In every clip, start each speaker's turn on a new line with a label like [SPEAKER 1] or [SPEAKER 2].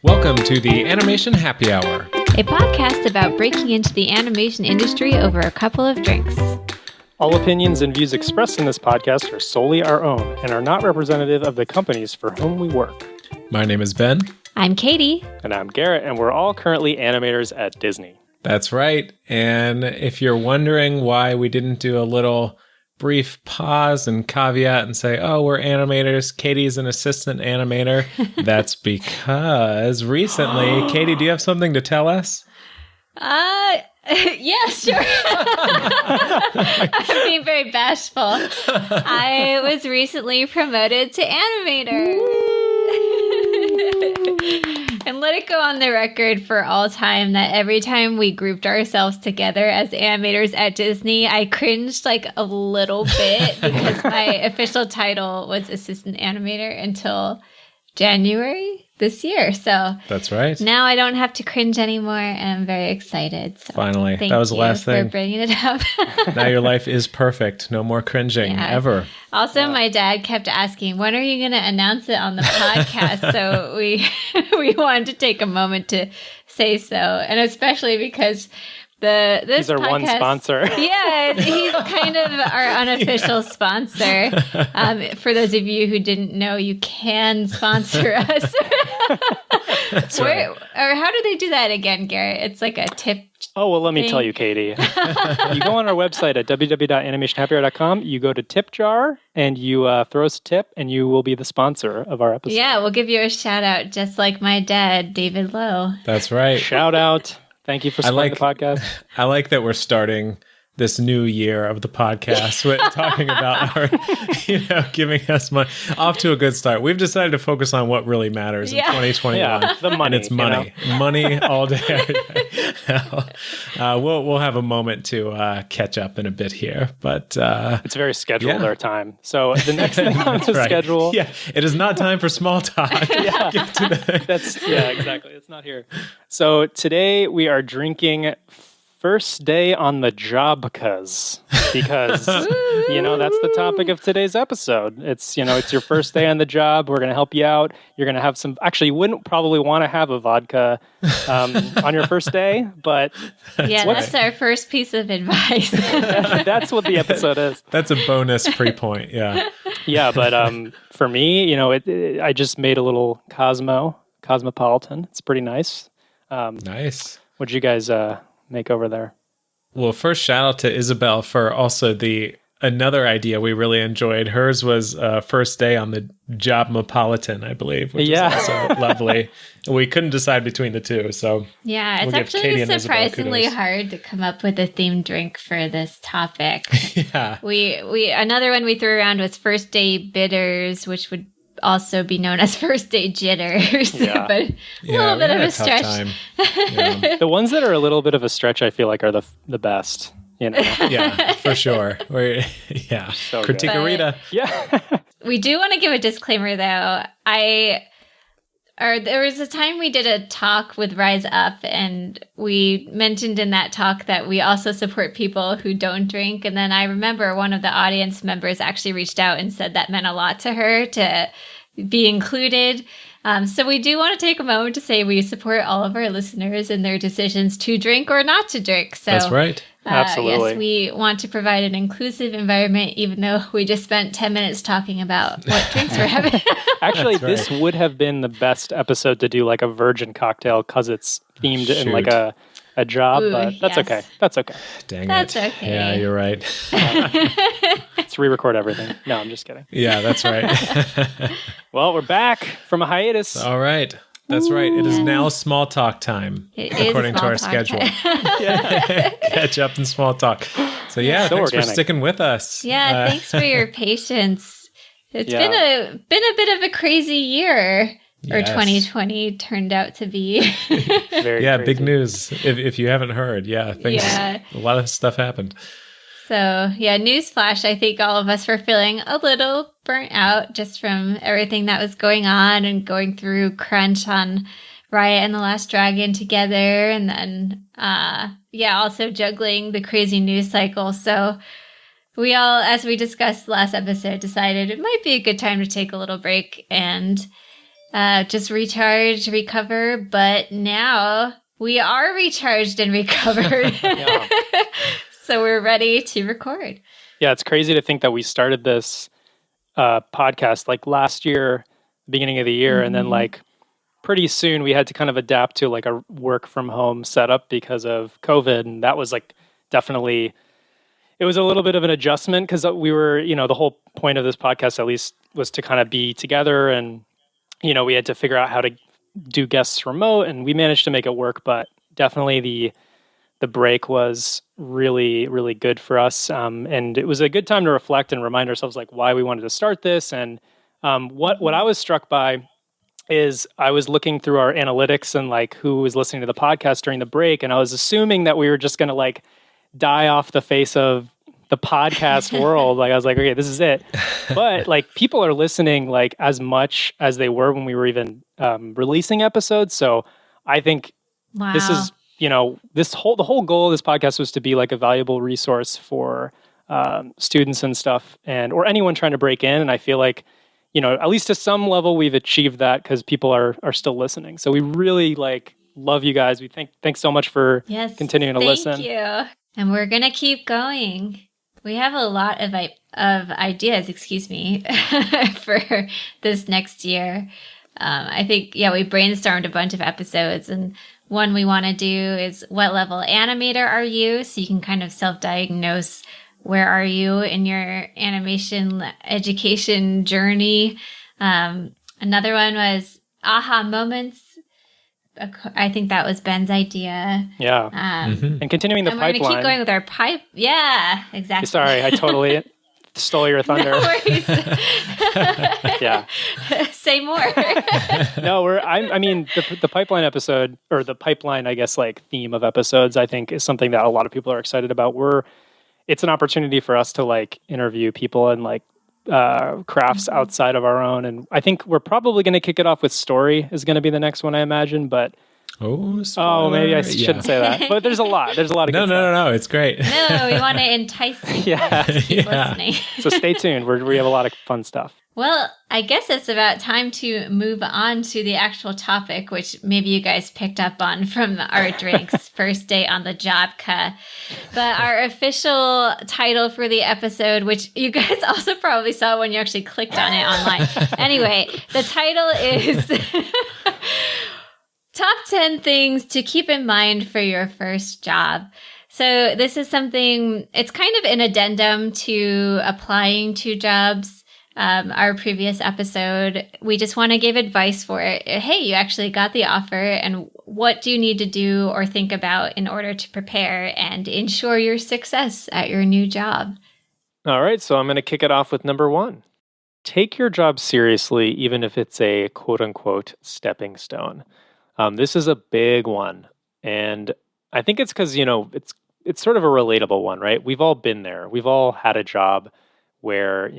[SPEAKER 1] Welcome to the Animation Happy Hour,
[SPEAKER 2] a podcast about breaking into the animation industry over a couple of drinks.
[SPEAKER 3] All opinions and views expressed in this podcast are solely our own and are not representative of the companies for whom we work.
[SPEAKER 1] My name is Ben.
[SPEAKER 2] I'm Katie.
[SPEAKER 3] And I'm Garrett, and we're all currently animators at Disney.
[SPEAKER 1] That's right. And if you're wondering why we didn't do a little brief pause and caveat and say, oh, we're animators, Katie's an assistant animator, that's because recently, Katie, do you have something to tell us?
[SPEAKER 2] Yeah, sure. I'm being very bashful. I was recently promoted to animator. And let it go on the record for all time that every time we grouped ourselves together as animators at Disney, I cringed like a little bit because my official title was assistant animator until January this year. So
[SPEAKER 1] that's right.
[SPEAKER 2] Now I don't have to cringe anymore, and I'm very excited. So
[SPEAKER 1] finally, that was the last thing.
[SPEAKER 2] For bringing it up.
[SPEAKER 1] Now your life is perfect. No more cringing ever.
[SPEAKER 2] Also, my dad kept asking, "When are you going to announce it on the podcast?" So we wanted to take a moment to say so, and especially because he's our
[SPEAKER 3] one sponsor.
[SPEAKER 2] Yeah, he's kind of our unofficial sponsor. For those of you who didn't know, you can sponsor us.
[SPEAKER 1] That's right.
[SPEAKER 2] Or how do they do that again, Garrett? It's like a tip.
[SPEAKER 3] Oh, well, let me tell you, Katie. You go on our website at www.animationhappyhour.com, you go to tip jar, and you throw us a tip, and you will be the sponsor of our episode.
[SPEAKER 2] Yeah, we'll give you a shout out, just like my dad, David Lowe.
[SPEAKER 1] That's right.
[SPEAKER 3] Shout out. Thank you for supporting the podcast.
[SPEAKER 1] I like that we're starting this new year of the podcast with talking about our, giving us money. Off to a good start. We've decided to focus on what really matters in 2021.
[SPEAKER 3] Yeah, the money.
[SPEAKER 1] And it's money. Money all day, every day. We'll have a moment to catch up in a bit here, but
[SPEAKER 3] it's very scheduled our time. So the next thing on the schedule.
[SPEAKER 1] Yeah, it is not time for small talk.
[SPEAKER 3] Exactly. It's not here. So today we are drinking First Day on the Job because that's the topic of today's episode. It's your first day on the job. We're going to help you out. You're going to have some. Actually, you wouldn't probably want to have a vodka on your first day, but
[SPEAKER 2] that's our first piece of advice.
[SPEAKER 3] That's what the episode is.
[SPEAKER 1] That's a bonus pre-point. Yeah.
[SPEAKER 3] Yeah, but for me, I just made a little Cosmopolitan. It's pretty nice.
[SPEAKER 1] Nice.
[SPEAKER 3] What'd you guys make over there?
[SPEAKER 1] Well, first shout out to Isabel for also another idea we really enjoyed. Hers was First Day on the Jobmopolitan, I believe, which is also lovely. We couldn't decide between the two, so
[SPEAKER 2] it's actually surprisingly hard to come up with a themed drink for this topic.
[SPEAKER 1] Yeah,
[SPEAKER 2] we another one we threw around was First Day Bitters, which would also be known as First Day Jitters, but a little bit of a stretch.
[SPEAKER 1] Yeah.
[SPEAKER 3] The ones that are a little bit of a stretch, I feel like, are the best.
[SPEAKER 1] Yeah, for sure. So Critica-Rita.
[SPEAKER 3] Yeah.
[SPEAKER 2] We do want to give a disclaimer, though. There was a time we did a talk with Rise Up, and we mentioned in that talk that we also support people who don't drink. And then I remember one of the audience members actually reached out and said that meant a lot to her to be included. So we do want to take a moment to say we support all of our listeners in their decisions to drink or not to drink. So
[SPEAKER 1] that's right.
[SPEAKER 3] Absolutely.
[SPEAKER 2] Yes, we want to provide an inclusive environment, even though we just spent 10 minutes talking about what drinks we're having.
[SPEAKER 3] Actually, this would have been the best episode to do like a virgin cocktail because it's themed in like a job, but that's okay. That's okay.
[SPEAKER 1] Dang
[SPEAKER 2] that's
[SPEAKER 1] it.
[SPEAKER 2] Okay.
[SPEAKER 1] Yeah, you're right.
[SPEAKER 3] Let's re-record everything. No, I'm just kidding.
[SPEAKER 1] Yeah, that's right.
[SPEAKER 3] Well, we're back from a hiatus.
[SPEAKER 1] All right. That's right. It is now small talk time, according to our schedule. Catch up in small talk. So thanks for sticking with us.
[SPEAKER 2] Yeah, thanks for your patience. It's been a bit of a crazy year. Or 2020 turned out to be.
[SPEAKER 3] Very crazy.
[SPEAKER 1] Big news. If you haven't heard, a lot of stuff happened.
[SPEAKER 2] So, newsflash, I think all of us were feeling a little burnt out just from everything that was going on and going through crunch on Raya and the Last Dragon together. And then, also juggling the crazy news cycle. So we all, as we discussed last episode, decided it might be a good time to take a little break and just recharge, recover. But now we are recharged and recovered.
[SPEAKER 3] Yeah.
[SPEAKER 2] So we're ready to record.
[SPEAKER 3] Yeah, it's crazy to think that we started this podcast like last year, beginning of the year, and then like pretty soon we had to kind of adapt to like a work from home setup because of COVID. And that was like definitely, it was a little bit of an adjustment because we were, the whole point of this podcast at least was to kind of be together, and, we had to figure out how to do guests remote, and we managed to make it work. But definitely the break was really, really good for us. And it was a good time to reflect and remind ourselves like why we wanted to start this. And what I was struck by is I was looking through our analytics and like who was listening to the podcast during the break. And I was assuming that we were just going to like die off the face of the podcast world. Like I was like, okay, this is it. But like people are listening like as much as they were when we were even releasing episodes. So I think this is, the whole goal of this podcast was to be like a valuable resource for students and stuff, or anyone trying to break in. And I feel like, at least to some level, we've achieved that because people are still listening. So we really like love you guys. We thanks so much for continuing to listen.
[SPEAKER 2] Thank you. And we're gonna keep going. We have a lot of ideas, for this next year. I think, we brainstormed a bunch of episodes, and one we want to do is what level animator are you? So you can kind of self-diagnose where are you in your animation education journey. Another one was aha moments. I think that was Ben's idea.
[SPEAKER 3] Yeah. And continuing the pipeline.
[SPEAKER 2] We're going to keep going with our pipe. Yeah, exactly.
[SPEAKER 3] Sorry, I totally stole your thunder.
[SPEAKER 2] No worries.
[SPEAKER 3] Yeah.
[SPEAKER 2] Say more.
[SPEAKER 3] No, the pipeline episode, or the pipeline, I guess, like theme of episodes, I think is something that a lot of people are excited about. It's an opportunity for us to like interview people and like crafts outside of our own. And I think we're probably going to kick it off with story is going to be the next one, I imagine. But maybe I shouldn't say that. But there's a lot. There's a lot of good stuff.
[SPEAKER 1] No, it's great.
[SPEAKER 2] No, we want to entice you guys to keep listening.
[SPEAKER 3] So stay tuned. We have a lot of fun stuff.
[SPEAKER 2] Well, I guess it's about time to move on to the actual topic, which maybe you guys picked up on from our drinks first day on the job. But our official title for the episode, which you guys also probably saw when you actually clicked on it online. Anyway, the title is Top 10 Things to Keep in Mind for Your First Job. So this is something, it's kind of an addendum to applying to jobs. Our previous episode, we just want to give advice for it. Hey, you actually got the offer, and what do you need to do or think about in order to prepare and ensure your success at your new job?
[SPEAKER 3] All right, so I'm going to kick it off with number 1. Take your job seriously, even if it's a quote-unquote stepping stone. This is a big one, and I think it's because, it's sort of a relatable one, right? We've all been there. We've all had a job where,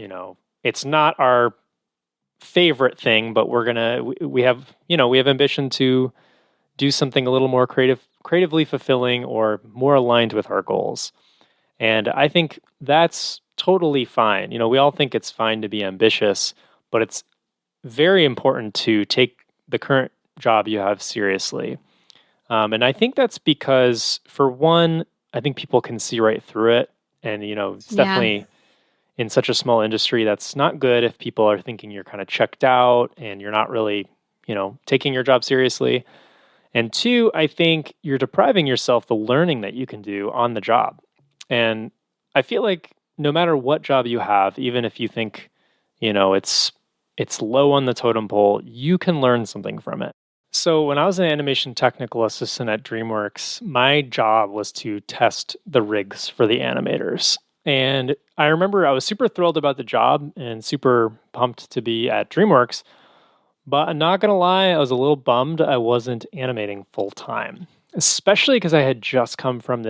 [SPEAKER 3] it's not our favorite thing, but we have ambition to do something a little more creatively fulfilling or more aligned with our goals. And I think that's totally fine. We all think it's fine to be ambitious, but it's very important to take the current job you have seriously. And I think that's because, for one, I think people can see right through it. And, it's definitely in such a small industry, that's not good if people are thinking you're kind of checked out and you're not really, taking your job seriously. And 2, I think you're depriving yourself the learning that you can do on the job. And I feel like no matter what job you have, even if you think, it's low on the totem pole, you can learn something from it. So when I was an animation technical assistant at DreamWorks, my job was to test the rigs for the animators. And I remember I was super thrilled about the job and super pumped to be at DreamWorks. But I'm not going to lie, I was a little bummed I wasn't animating full time, especially because I had just come from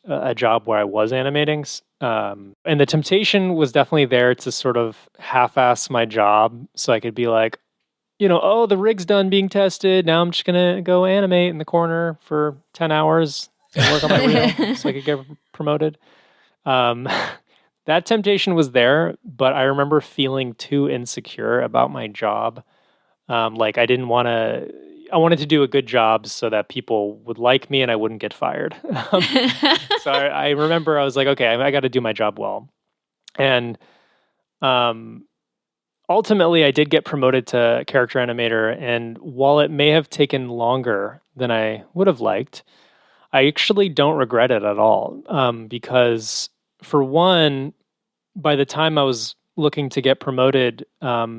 [SPEAKER 3] a job where I was animating. And the temptation was definitely there to sort of half-ass my job so I could be like, the rig's done being tested. Now I'm just going to go animate in the corner for 10 hours and work on my reel so I could get promoted. that temptation was there, but I remember feeling too insecure about my job. Like I wanted to do a good job so that people would like me and I wouldn't get fired. So I remember I was like, okay, I got to do my job well. And ultimately, I did get promoted to character animator. And while it may have taken longer than I would have liked, I actually don't regret it at all. Because for one, by the time I was looking to get promoted,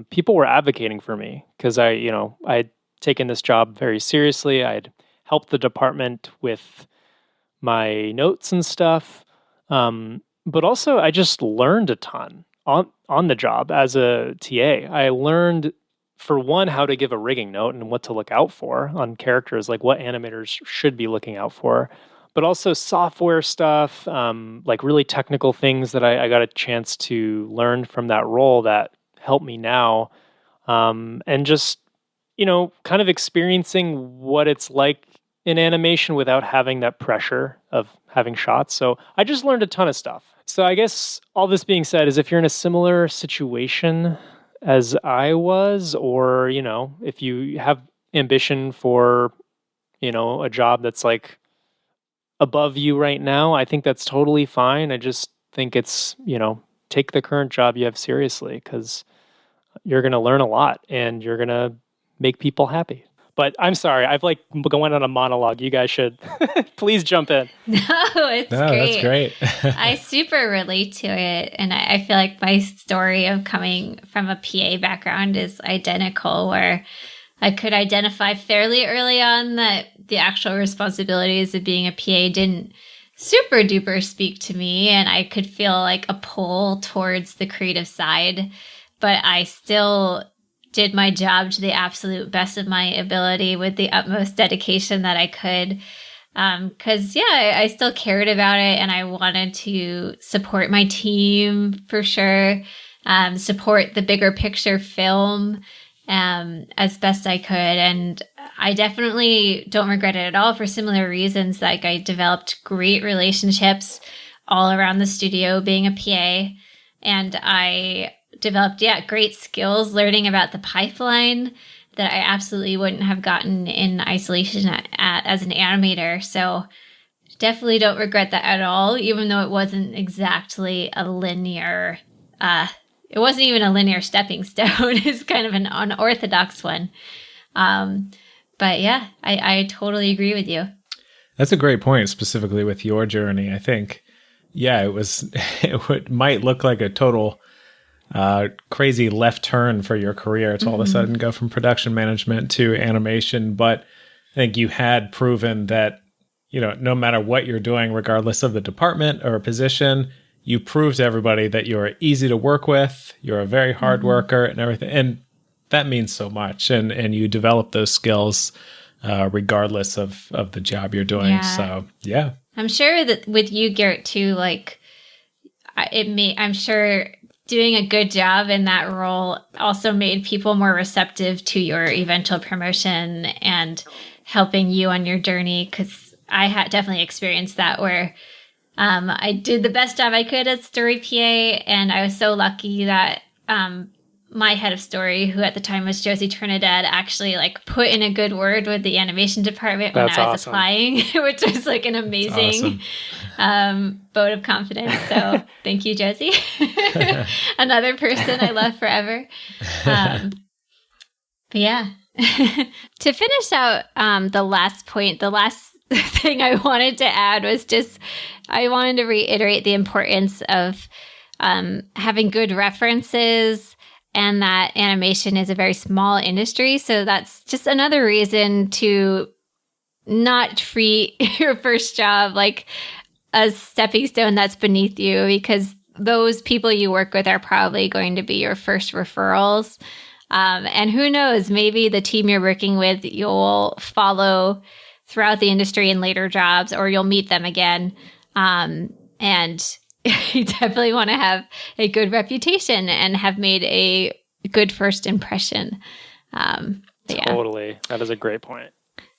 [SPEAKER 3] people were advocating for me because I'd taken this job very seriously. I'd helped the department with my notes and stuff. But also I just learned a ton on the job as a TA. I learned, for one, how to give a rigging note and what to look out for on characters, like what animators should be looking out for, but also software stuff, like really technical things that I got a chance to learn from that role that helped me now. And just, kind of experiencing what it's like in animation without having that pressure of having shots. So I just learned a ton of stuff. So I guess all this being said is if you're in a similar situation as I was, or, if you have ambition for, a job that's like above you right now, I think that's totally fine. I just think it's, take the current job you have seriously because you're going to learn a lot and you're going to make people happy. But I'm sorry, I've going on a monologue. You guys should please jump in.
[SPEAKER 2] No, great.
[SPEAKER 1] That's great.
[SPEAKER 2] I super relate to it. And I feel like my story of coming from a PA background is identical, where I could identify fairly early on that the actual responsibilities of being a PA didn't super duper speak to me. And I could feel like a pull towards the creative side, but I still did my job to the absolute best of my ability with the utmost dedication that I could. Because, I still cared about it and I wanted to support my team for sure, support the bigger picture film as best I could. And I definitely don't regret it at all for similar reasons. Like I developed great relationships all around the studio being a PA, and I developed, great skills learning about the pipeline that I absolutely wouldn't have gotten in isolation as an animator. So definitely don't regret that at all, even though it wasn't exactly a linear, it wasn't even a linear stepping stone. It's kind of an unorthodox one. But yeah, I totally agree with you.
[SPEAKER 1] That's a great point, specifically with your journey. I think, it might look like a total crazy left turn for your career to all of a sudden go from production management to animation. But I think you had proven that, no matter what you're doing, regardless of the department or position, you prove to everybody that you're easy to work with, you're a very hard worker and everything. And that means so much. And you develop those skills regardless of the job you're doing.
[SPEAKER 2] Yeah.
[SPEAKER 1] So, yeah.
[SPEAKER 2] I'm sure that with you, Garrett, too, I'm sure doing a good job in that role also made people more receptive to your eventual promotion and helping you on your journey. Because I had definitely experienced that where I did the best job I could as story PA, and I was so lucky that my head of story, who at the time was Josie Trinidad, actually put in a good word with the animation department when I was applying, which was an amazing vote of confidence. So thank you, Josie. Another person I love forever. But yeah. To finish out the last point, the last thing I wanted to add was I wanted to reiterate the importance of having good references, and that animation is a very small industry. So that's just another reason to not treat your first job like a stepping stone that's beneath you, because those people you work with are probably going to be your first referrals. And who knows, maybe the team you're working with, you'll follow throughout the industry in later jobs, or you'll meet them again. And you definitely want to have a good reputation and have made a good first impression.
[SPEAKER 3] Totally. That is a great point.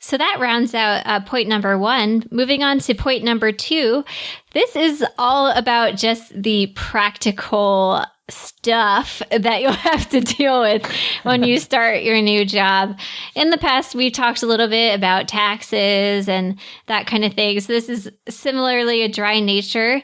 [SPEAKER 2] So that rounds out point number 1. Moving on to point number 2. This is all about just the practical stuff that you'll have to deal with when you start your new job. In the past, we've talked a little bit about taxes and that kind of thing. So this is similarly a dry nature.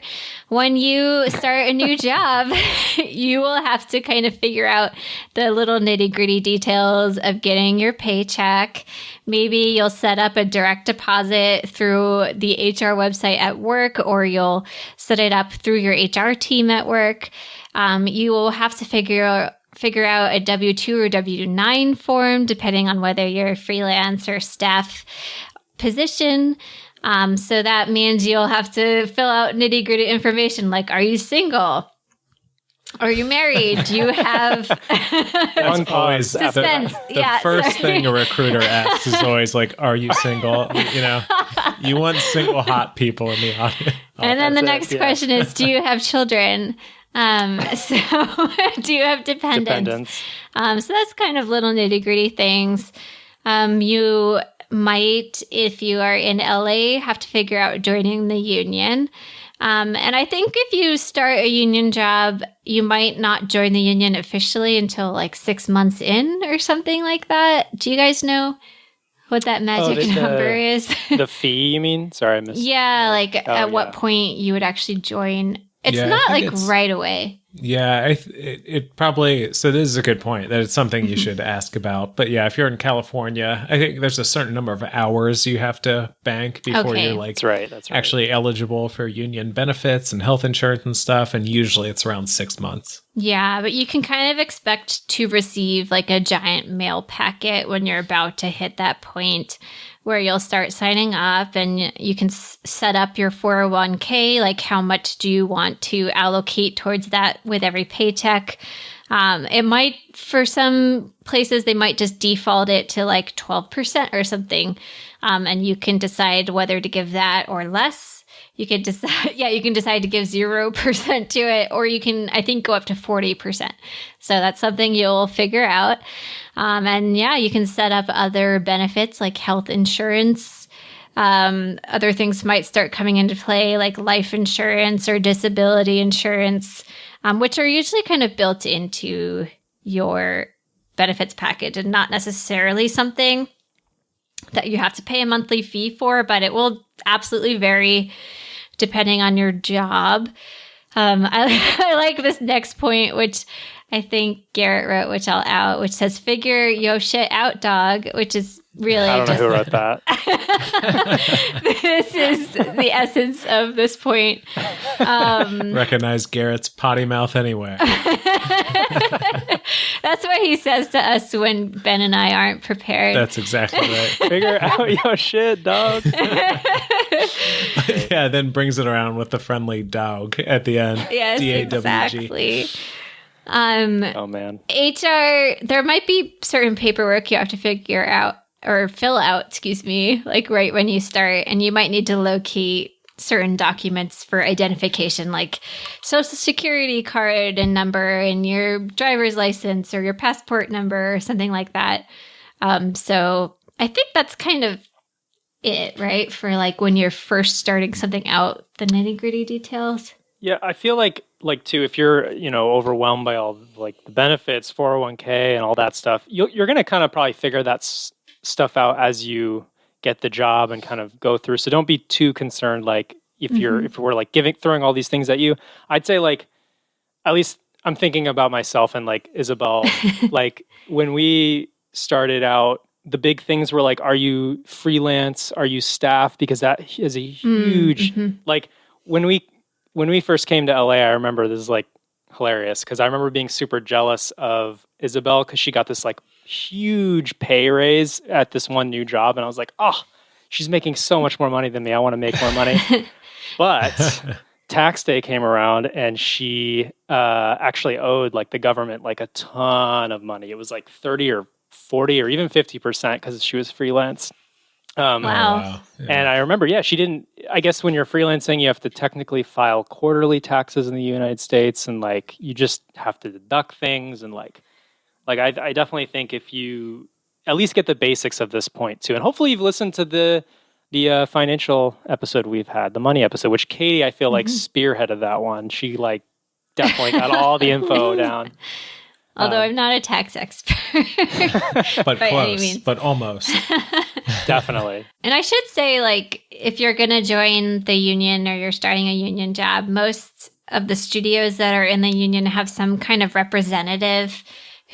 [SPEAKER 2] When you start a new job, you will have to kind of figure out the little nitty-gritty details of getting your paycheck. Maybe you'll set up a direct deposit through the HR website at work, or you'll set it up through your HR team at work. You will have to figure out a W-2 or W-9 form, depending on whether you're a freelance or staff position. So that means you'll have to fill out nitty-gritty information like, are you single? Are you married? Do you have
[SPEAKER 1] That's always
[SPEAKER 2] suspense?
[SPEAKER 1] The first thing a recruiter asks is always like, are you single? You want single hot people in the audience.
[SPEAKER 2] And then the next question is, do you have children? So do you have dependents? So that's kind of little nitty-gritty things. You might, if you are in LA, have to figure out joining the union. And I think if you start a union job, you might not join the union officially until like 6 months in or something like that. Do you guys know what that magic number is?
[SPEAKER 3] The fee, you mean? Sorry, I missed.
[SPEAKER 2] Yeah, like at what point you would actually join. It's not like right away.
[SPEAKER 1] Yeah, it probably, so this is a good point that it's something you should ask about. But yeah, if you're in California, I think there's a certain number of hours you have to bank before you're like
[SPEAKER 3] that's right.
[SPEAKER 1] actually eligible for union benefits and health insurance and stuff. And usually it's around 6 months.
[SPEAKER 2] Yeah, but you can kind of expect to receive like a giant mail packet when you're about to hit that point where you'll start signing up, and you can set up your 401k, like how much do you want to allocate towards that with every paycheck. It might, for some places, they might just default it to like 12% or something, and you can decide whether to give that or less. You can decide, you can decide to give 0% to it, or you can, I think, go up to 40%. So that's something you'll figure out. And you can set up other benefits like health insurance. Other things might start coming into play like life insurance or disability insurance, which are usually kind of built into your benefits package and not necessarily something that you have to pay a monthly fee for, but it will absolutely vary depending on your job. I like this next point, which I think Garrett wrote, which I'll out, which says, figure yo shit out, dog, which is really
[SPEAKER 3] I don't know who wrote that.
[SPEAKER 2] This is the essence of this point.
[SPEAKER 1] Recognize Garrett's potty mouth anywhere.
[SPEAKER 2] That's what he says to us when Ben and I aren't prepared.
[SPEAKER 1] That's exactly right.
[SPEAKER 3] Figure out your shit, dog.
[SPEAKER 1] Yeah, then brings it around with the friendly dog at the end.
[SPEAKER 2] Yes,
[SPEAKER 1] D-A-W-G.
[SPEAKER 2] exactly.
[SPEAKER 3] Oh, man.
[SPEAKER 2] HR, there might be certain paperwork you have to figure out or fill out, like right when you start, and you might need to locate certain documents for identification, like social security card and number and your driver's license or your passport number or something like that. So I think that's kind of it, right? For like when you're first starting something out, the nitty-gritty details.
[SPEAKER 3] Yeah, I feel like too, if you're, overwhelmed by all like the benefits, 401k and all that stuff, you're going to kind of probably figure that stuff out as you get the job and kind of go through. So don't be too concerned. Like if we're like throwing all these things at you, I'd say like, at least I'm thinking about myself and like Isabel, like when we started out, the big things were like, are you freelance? Are you staff? Because that is a huge, like when we first came to LA, I remember this is like hilarious because I remember being super jealous of Isabel because she got this like huge pay raise at this one new job. And I was like, oh, she's making so much more money than me. I want to make more money. But tax day came around and she actually owed like the government like a ton of money. It was like 30 or 40 or even 50% because she was freelance.
[SPEAKER 2] Wow.
[SPEAKER 1] Yeah.
[SPEAKER 3] And I remember, she didn't, I guess when you're freelancing, you have to technically file quarterly taxes in the United States and like, you just have to deduct things. And like I definitely think if you at least get the basics of this point too. And hopefully you've listened to the financial episode we've had, the money episode, which Katie, I feel like spearheaded that one. She like definitely got all the info down.
[SPEAKER 2] Although I'm not a tax expert.
[SPEAKER 1] But close, but almost.
[SPEAKER 3] Definitely.
[SPEAKER 2] And I should say, like, if you're going to join the union or you're starting a union job, most of the studios that are in the union have some kind of representative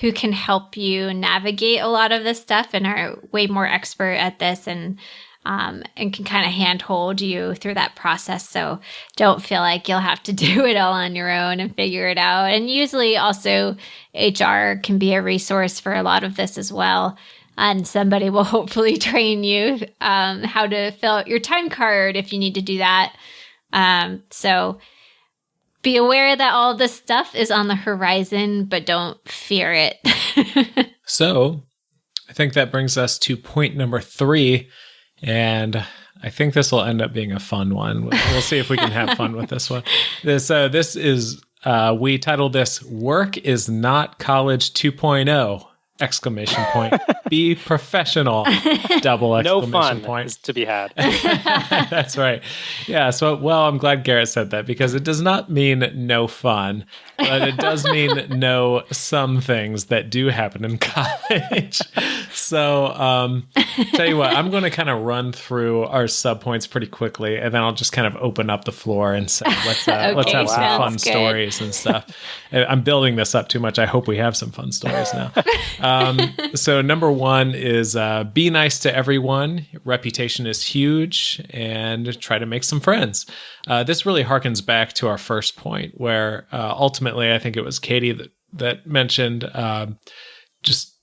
[SPEAKER 2] who can help you navigate a lot of this stuff and are way more expert at this and can kind of handhold you through that process. So don't feel like you'll have to do it all on your own and figure it out. And usually also HR can be a resource for a lot of this as well. And somebody will hopefully train you how to fill out your time card if you need to do that. So be aware that all this stuff is on the horizon, but don't fear it.
[SPEAKER 1] So I think that brings us to point number 3. And I think this will end up being a fun one. We'll see if we can have fun with this one. This is, we titled this, Work is Not College 2.0! Exclamation point. Be professional. Double exclamation
[SPEAKER 3] no fun
[SPEAKER 1] point.
[SPEAKER 3] is to be had.
[SPEAKER 1] That's right. Yeah. So, well, I'm glad Garrett said that because it does not mean no fun, but it does mean no some things that do happen in college. So, tell you what, I'm going to kind of run through our subpoints pretty quickly, and then I'll just kind of open up the floor and say, let's have some fun stories and stuff. I'm building this up too much. I hope we have some fun stories now. So number 1 is be nice to everyone. Reputation is huge, and try to make some friends. This really harkens back to our first point, where ultimately I think it was Katie that mentioned just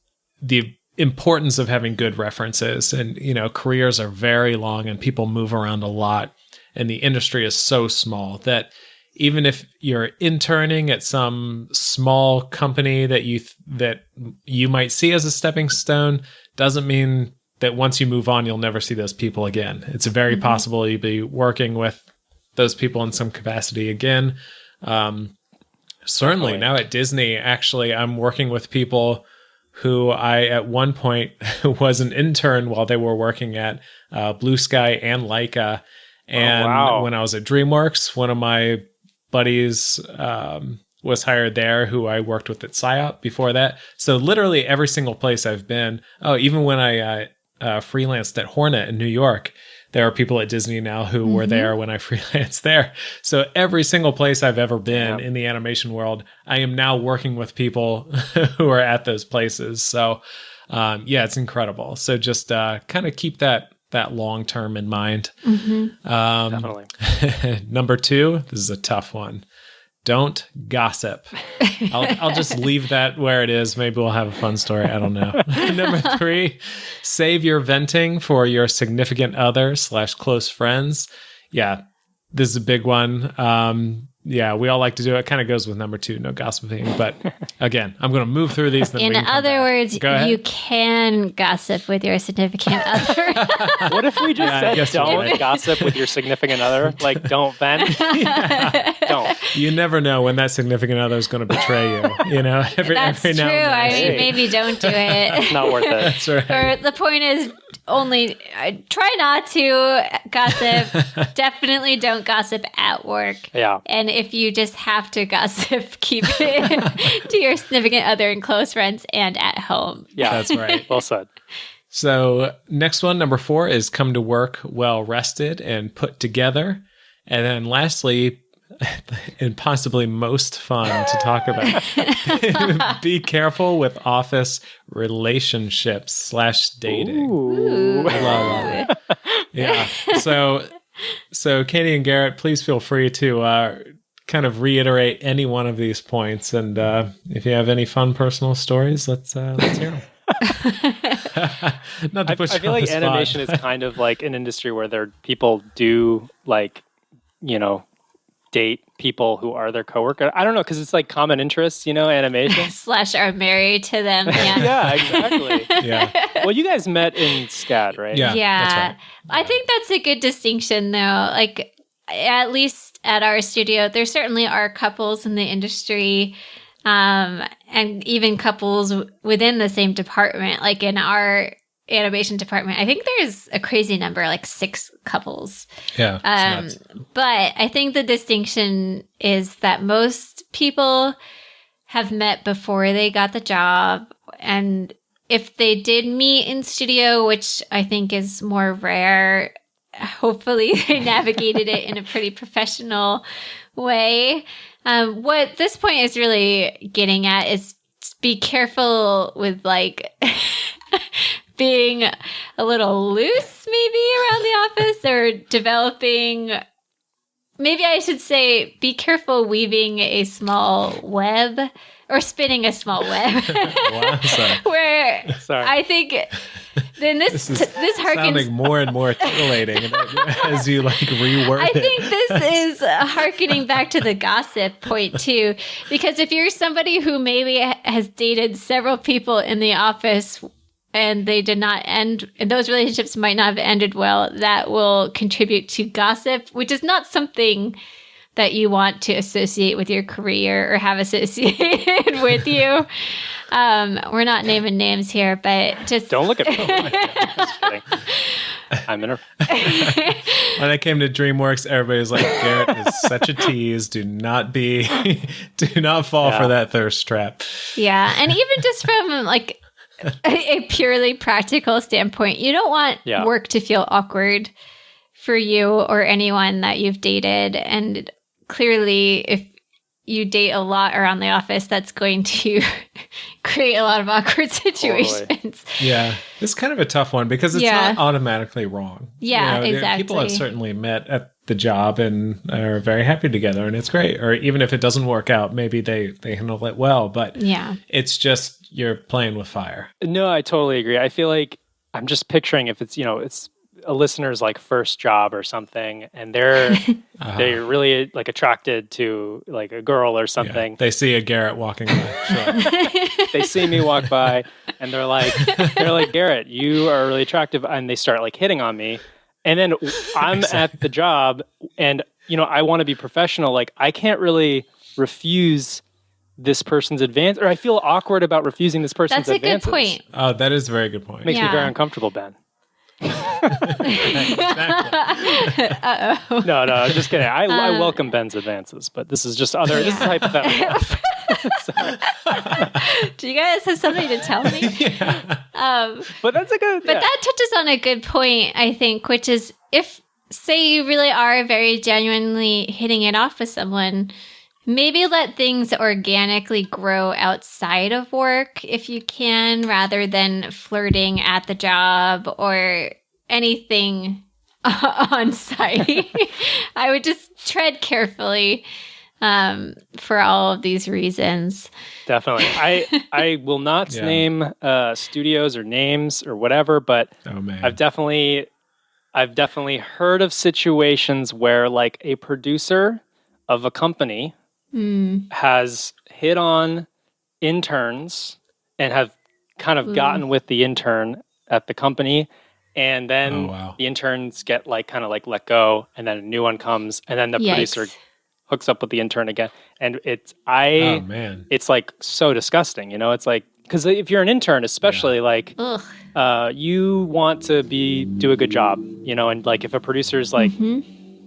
[SPEAKER 1] the importance of having good references. And careers are very long, and people move around a lot, and the industry is so small that even if you're interning at some small company that you might see as a stepping stone, doesn't mean that once you move on, you'll never see those people again. It's very possible you'll be working with those people in some capacity again. Certainly now at Disney, actually, I'm working with people who I at one point was an intern while they were working at Blue Sky and Leica. And when I was at DreamWorks, one of my buddies was hired there who I worked with at PsyOp before that. So literally every single place I've been, even when I freelanced at Hornet in New York, there are people at Disney now who were there when I freelanced there. So every single place I've ever been in the animation world, I am now working with people who are at those places. So it's incredible. So just kind of keep that long term in mind.
[SPEAKER 3] Definitely.
[SPEAKER 1] Number 2, this is a tough one. Don't gossip. I'll just leave that where it is. Maybe we'll have a fun story. I don't know. Number 3, save your venting for your significant other / close friends. Yeah, this is a big one. We all like to do it. It kind of goes with number 2, no gossiping. But again, I'm going to move through these.
[SPEAKER 2] In other words, you can gossip with your significant other.
[SPEAKER 3] What if we just said don't gossip with your significant other? Like, don't vent? Don't.
[SPEAKER 1] You never know when that significant other is going to betray you.
[SPEAKER 2] That's
[SPEAKER 1] every
[SPEAKER 2] true.
[SPEAKER 1] now and then.
[SPEAKER 2] I mean, maybe don't do it.
[SPEAKER 3] Not worth it.
[SPEAKER 1] That's right.
[SPEAKER 2] Or the point is, try not to gossip. Definitely don't gossip at work.
[SPEAKER 3] Yeah.
[SPEAKER 2] And if you just have to gossip, keep it to your significant other and close friends and at home.
[SPEAKER 3] Yeah,
[SPEAKER 1] that's right.
[SPEAKER 3] Well said.
[SPEAKER 1] So next one, number 4, is come to work well rested and put together. And then lastly, and possibly most fun to talk about, be careful with office relationships / dating.
[SPEAKER 3] Ooh.
[SPEAKER 1] I love it. Yeah. So Katie and Garrett, please feel free to kind of reiterate any one of these points. And if you have any fun personal stories, let's hear them. Not to put you
[SPEAKER 3] I feel
[SPEAKER 1] on
[SPEAKER 3] like
[SPEAKER 1] the spot.
[SPEAKER 3] animation is kind of like an industry where people do date people who are their coworker. I don't know, because it's like common interests, animation.
[SPEAKER 2] / are married to them. Yeah.
[SPEAKER 3] Yeah, exactly.
[SPEAKER 1] Yeah.
[SPEAKER 3] Well, you guys met in SCAD, right?
[SPEAKER 1] Yeah. That's right.
[SPEAKER 2] I think that's a good distinction, though. Like, at least at our studio, there certainly are couples in the industry and even couples within the same department. Like in our animation department, I think there's a crazy number, like 6 couples.
[SPEAKER 1] Yeah. It's nuts.
[SPEAKER 2] But I think the distinction is that most people have met before they got the job. And if they did meet in studio, which I think is more rare, hopefully they navigated it in a pretty professional way. What this point is really getting at is be careful with like being a little loose maybe around the office, or developing, maybe I should say, be careful weaving a small web or spinning a small web.
[SPEAKER 1] Wow, sorry.
[SPEAKER 2] Where
[SPEAKER 3] Sorry.
[SPEAKER 2] I think then this harkens
[SPEAKER 1] sounding more and more titillating as you like reword
[SPEAKER 2] I
[SPEAKER 1] it.
[SPEAKER 2] think this is harkening back to the gossip point too, because if you're somebody who maybe has dated several people in the office and they did not end, and those relationships might not have ended well, that will contribute to gossip, which is not something that you want to associate with your career or have associated with you. We're not naming names here, but just
[SPEAKER 3] Don't look at me. Just kidding. I'm in a.
[SPEAKER 1] When I came to DreamWorks, everybody was like, Garrett is such a tease. Do not fall for that thirst trap.
[SPEAKER 2] yeah. And even just from like a purely practical standpoint, you don't want work to feel awkward for you or anyone that you've dated. And clearly, if you date a lot around the office, that's going to create a lot of awkward situations.
[SPEAKER 3] Totally.
[SPEAKER 1] Yeah. It's kind of a tough one because it's not automatically wrong.
[SPEAKER 2] Yeah, exactly.
[SPEAKER 1] People have certainly met at the job and are very happy together, and it's great. Or even if it doesn't work out, maybe they handle it well. But it's just you're playing with fire.
[SPEAKER 3] No, I totally agree. I feel like I'm just picturing if it's, it's a listener's like first job or something, and they're really like attracted to like a girl or something.
[SPEAKER 1] Yeah, they see a Garrett walking by. Sure.
[SPEAKER 3] They see me walk by and they're like, Garrett, you are really attractive, and they start like hitting on me. And then I'm at the job and, I want to be professional. Like I can't really refuse this person's advance, or I feel awkward about refusing this person's advances.
[SPEAKER 2] That's a good point.
[SPEAKER 1] Oh, that is a very good point.
[SPEAKER 3] Makes me very uncomfortable, Ben.
[SPEAKER 2] Uh-oh.
[SPEAKER 3] No, just kidding. I welcome Ben's advances, but this is just this is hypothetical.
[SPEAKER 2] Do you guys have something to tell me?
[SPEAKER 3] But that's a good.
[SPEAKER 2] But that touches on a good point, I think, which is if, say, you really are very genuinely hitting it off with someone, maybe let things organically grow outside of work if you can, rather than flirting at the job or anything on site. I would just tread carefully for all of these reasons.
[SPEAKER 3] Definitely. I will not name studios or names or whatever, but I've definitely heard of situations where like a producer of a company has hit on interns and have kind of gotten with the intern at the company, and then the interns get like kind of like let go, and then a new one comes, and then the producer hooks up with the intern again, and it's like so disgusting, It's like, because if you're an intern, especially like you want to do a good job, and like if a producer's like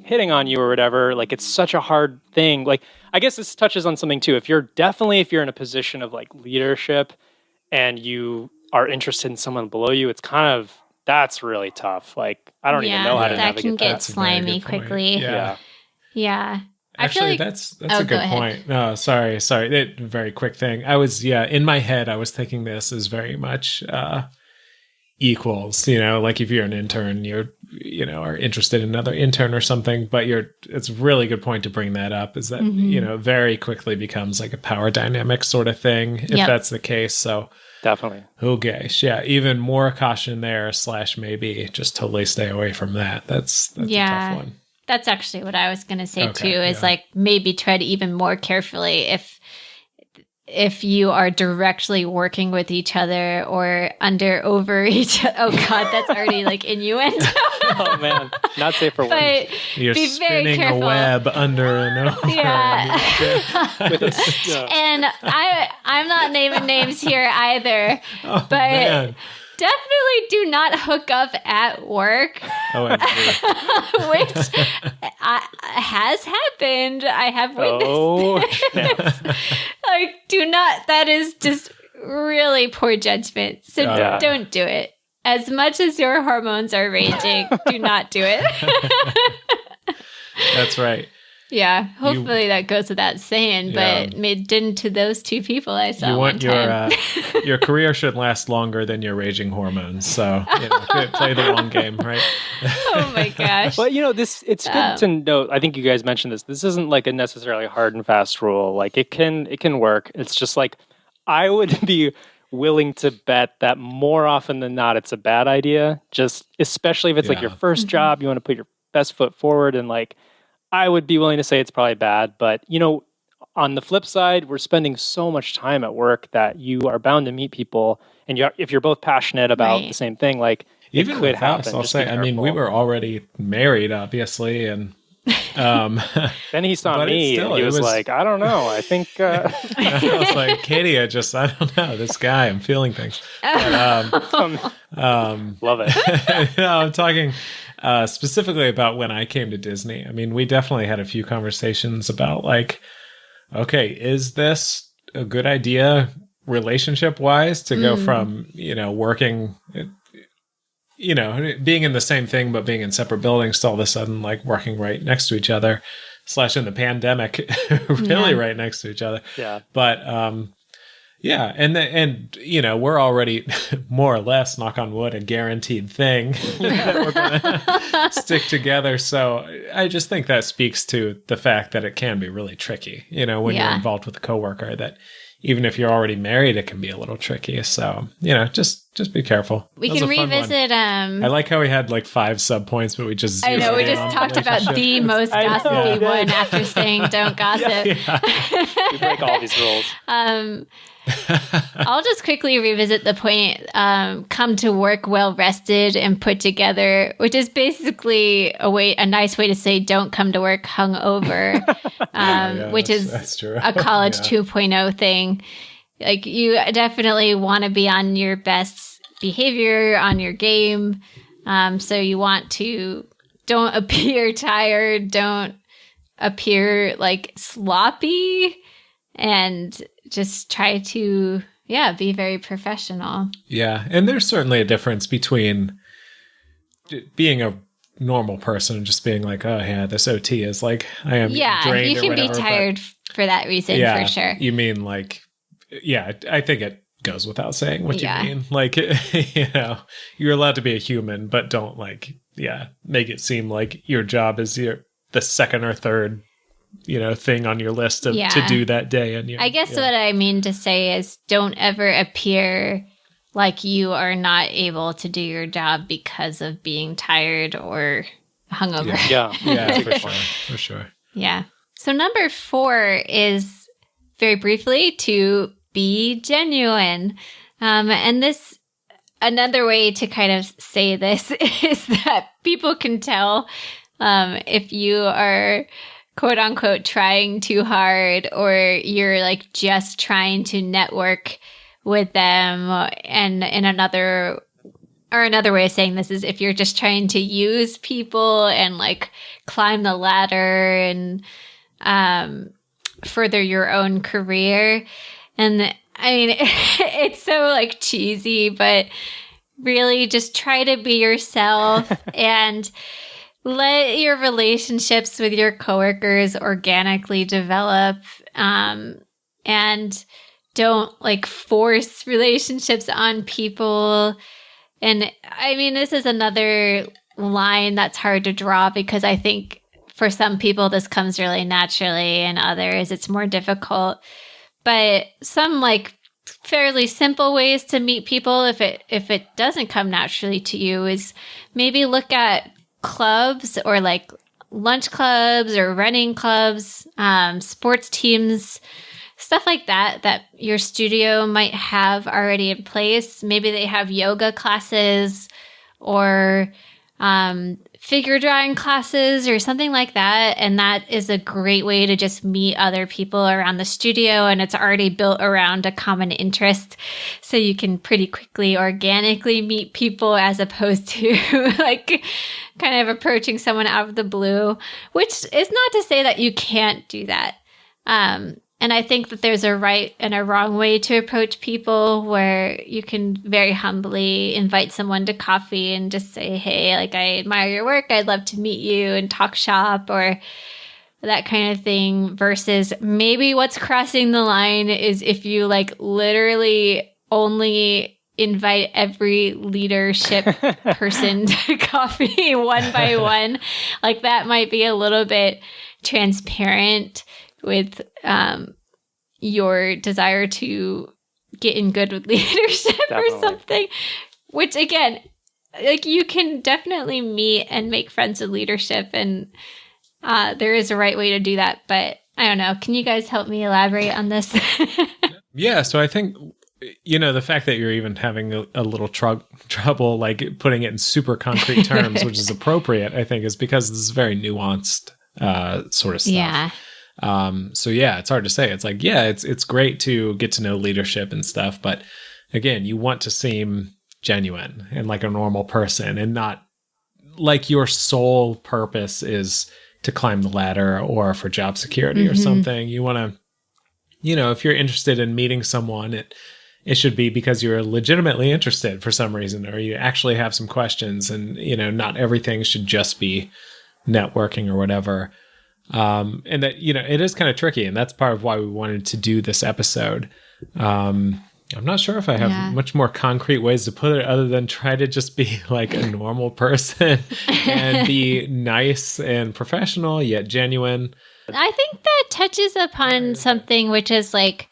[SPEAKER 3] hitting on you or whatever, like it's such a hard thing. Like I guess this touches on something too. If you're in a position of like leadership and you are interested in someone below you, it's kind of, that's really tough. Like I don't even know how to navigate that.
[SPEAKER 2] That can get slimy quickly. Yeah.
[SPEAKER 1] Actually, that's a good point. No, sorry. Very quick thing. I was, in my head, I was thinking this is very much equals, like if you're an intern, you're, are interested in another intern or something, but it's a really good point to bring that up, is that, very quickly becomes like a power dynamic sort of thing, if that's the case. So
[SPEAKER 3] definitely.
[SPEAKER 1] Okay. Yeah. Even more caution there, / maybe just totally stay away from that. That's a tough one.
[SPEAKER 2] That's actually what I was going to say too, is like maybe tread even more carefully if you are directly working with each other or over each other. Oh God, that's already like innuendo.
[SPEAKER 3] Oh man, not safe for work.
[SPEAKER 2] But
[SPEAKER 1] You're
[SPEAKER 2] be very
[SPEAKER 1] spinning a
[SPEAKER 2] careful.
[SPEAKER 1] web under and over.
[SPEAKER 2] Yeah.
[SPEAKER 3] With a,
[SPEAKER 2] And I'm not naming names here either, but
[SPEAKER 1] man.
[SPEAKER 2] definitely do not hook up at work, which has happened. I have witnessed like, do not. That is just really poor judgment. So don't do it. As much as your hormones are raging, do not do it.
[SPEAKER 1] That's right.
[SPEAKER 2] Yeah, hopefully that goes without saying, but it didn't to those two people I saw.
[SPEAKER 1] You want
[SPEAKER 2] one time.
[SPEAKER 1] your career should last longer than your raging hormones. So play the long game, right?
[SPEAKER 2] Oh my gosh!
[SPEAKER 3] But it's good to note. I think you guys mentioned this. This isn't like a necessarily hard and fast rule. Like it can work. It's just like I would be willing to bet that more often than not, it's a bad idea. Just especially if it's like your first job, you want to put your best foot forward, and like I would be willing to say it's probably bad. But on the flip side, we're spending so much time at work that you are bound to meet people, and if you're both passionate about the same thing, like
[SPEAKER 1] even
[SPEAKER 3] it could
[SPEAKER 1] with
[SPEAKER 3] happen.
[SPEAKER 1] us, I'll
[SPEAKER 3] Just
[SPEAKER 1] say.
[SPEAKER 3] be
[SPEAKER 1] I mean, we
[SPEAKER 3] careful.
[SPEAKER 1] were already married, obviously, and
[SPEAKER 3] then he saw
[SPEAKER 1] but
[SPEAKER 3] me, and he was like, "I don't know. I think."
[SPEAKER 1] I was like, Katie, I don't know. This guy, I'm feeling things. But,
[SPEAKER 3] Love it.
[SPEAKER 1] I'm talking specifically about when I came to Disney. I mean, we definitely had a few conversations about like, okay, is this a good idea relationship wise to go from, working, being in the same thing, but being in separate buildings to all of a sudden like working right next to each other / in the pandemic, really right next to each other.
[SPEAKER 3] Yeah.
[SPEAKER 1] But, and we're already more or less, knock on wood, a guaranteed thing that we're going to stick together. So I just think that speaks to the fact that it can be really tricky, when you're involved with a coworker, that even if you're already married, it can be a little tricky. So, just be careful.
[SPEAKER 2] We can revisit.
[SPEAKER 1] I like how we had like 5 sub-points, but we just
[SPEAKER 2] I know we just talked about the most gossipy one after saying don't gossip.
[SPEAKER 3] We break all these rules.
[SPEAKER 2] I'll just quickly revisit the point, come to work well rested and put together, which is basically a nice way to say don't come to work hungover, which is a college 2.0 thing. Like you definitely want to be on your best behavior, on your game. So you want to don't appear tired, don't appear like sloppy, and just try to, be very professional.
[SPEAKER 1] Yeah. And there's certainly a difference between being a normal person and just being like, oh, yeah, this OT is like, I am drained
[SPEAKER 2] you can
[SPEAKER 1] or whatever,
[SPEAKER 2] be tired for that reason, for sure.
[SPEAKER 1] You mean like, I think it goes without saying what you mean. Like, you're allowed to be a human, but don't like, make it seem like your job is the second or third thing on your list to do that day. And
[SPEAKER 2] I guess what I mean to say is don't ever appear like you are not able to do your job because of being tired or hungover.
[SPEAKER 1] For sure.
[SPEAKER 2] Yeah. So number 4 is very briefly to be genuine. And this, another way to kind of say this is that people can tell if you are quote unquote trying too hard, or you're like just trying to network with them. And another way of saying this is if you're just trying to use people and like climb the ladder and further your own career. And I mean, it's so like cheesy, but really just try to be yourself and let your relationships with your coworkers organically develop, and don't like force relationships on people. And I mean, this is another line that's hard to draw because I think for some people this comes really naturally and others it's more difficult. But some like fairly simple ways to meet people if it doesn't come naturally to you is maybe look at clubs or like lunch clubs or running clubs, sports teams stuff like that your studio might have already in place. Maybe they have yoga classes or figure drawing classes or something like that. And that is a great way to just meet other people around the studio. And it's already built around a common interest. So you can pretty quickly organically meet people as opposed to like kind of approaching someone out of the blue, which is not to say that you can't do that. And I think that there's a right and a wrong way to approach people where you can very humbly invite someone to coffee and just say, hey, like, I admire your work. I'd love to meet you and talk shop or that kind of thing. Versus maybe what's crossing the line is if you like literally only invite every leadership person to coffee one by one. Like that might be a little bit transparent with your desire to get in good with leadership or something, which again, like you can definitely meet and make friends with leadership, and there is a right way to do that. But I don't know. Can you guys help me elaborate on this?
[SPEAKER 1] Yeah, so I think, the fact that you're even having a little trouble like putting it in super concrete terms, which is appropriate, I think, is because this is very nuanced sort of stuff.
[SPEAKER 2] Yeah.
[SPEAKER 1] So yeah, it's hard to say. It's like, yeah, it's great to get to know leadership and stuff, but again, you want to seem genuine and like a normal person and not like your sole purpose is to climb the ladder or for job security or something. You want to, if you're interested in meeting someone, it should be because you're legitimately interested for some reason, or you actually have some questions, and, not everything should just be networking or whatever. And that, it is kind of tricky, and that's part of why we wanted to do this episode. I'm not sure if I have much more concrete ways to put it other than try to just be like a normal person and be nice and professional, yet genuine.
[SPEAKER 2] I think that touches upon something which is like,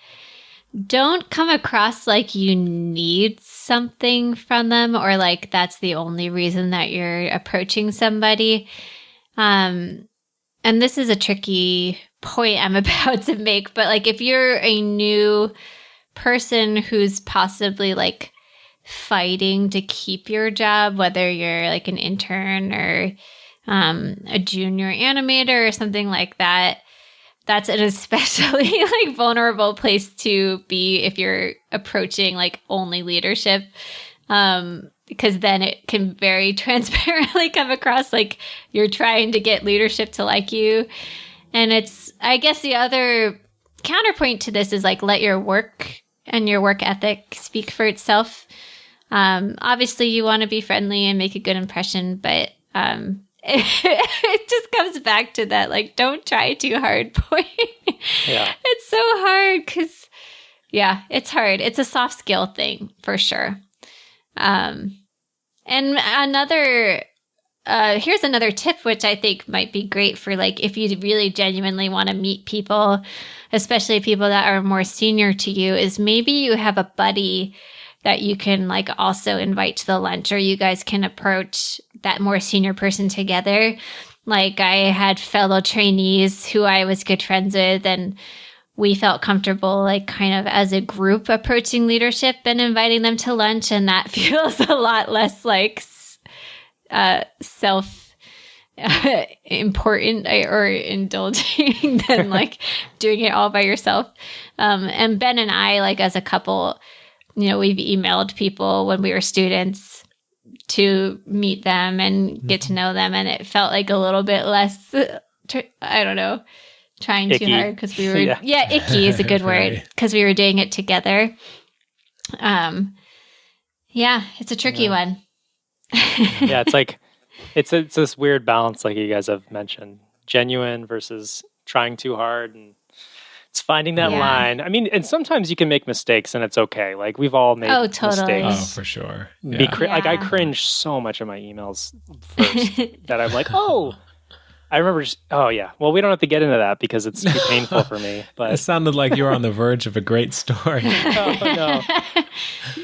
[SPEAKER 2] don't come across like you need something from them or like that's the only reason that you're approaching somebody. And this is a tricky point I'm about to make, but like if you're a new person who's possibly like fighting to keep your job, whether you're like an intern or a junior animator or something like that, that's an especially like vulnerable place to be if you're approaching like only leadership, because then it can very transparently come across like you're trying to get leadership to like you. And it's, I guess the other counterpoint to this is like, let your work and your work ethic speak for itself. Obviously you want to be friendly and make a good impression, but it just comes back to that, like, don't try too hard point.
[SPEAKER 3] Yeah.
[SPEAKER 2] It's so hard because, yeah, it's hard. It's a soft skill thing for sure. And here's another tip, which I think might be great for like, if you really genuinely want to meet people, especially people that are more senior to you, is maybe you have a buddy that you can like also invite to the lunch, or you guys can approach that more senior person together. Like I had fellow trainees who I was good friends with, and we felt comfortable like kind of as a group approaching leadership and inviting them to lunch. And that feels a lot less like important or indulging than like doing it all by yourself. And Ben and I, like as a couple, we've emailed people when we were students to meet them and get to know them. And it felt like a little bit less, I don't know, trying
[SPEAKER 3] icky.
[SPEAKER 2] too hard because we were, icky is a good word, because we were doing it together. It's a tricky one.
[SPEAKER 3] Yeah, it's like, it's this weird balance, like you guys have mentioned, genuine versus trying too hard, and it's finding that line. I mean, and sometimes you can make mistakes, and it's okay. Like we've all made mistakes.
[SPEAKER 1] Oh, for sure.
[SPEAKER 3] Yeah. Like I cringe so much in my emails first that I'm like, I remember just, oh yeah. Well, we don't have to get into that because it's too painful for me.
[SPEAKER 1] It
[SPEAKER 3] But
[SPEAKER 1] sounded like you were on the verge of a great story.
[SPEAKER 3] oh no.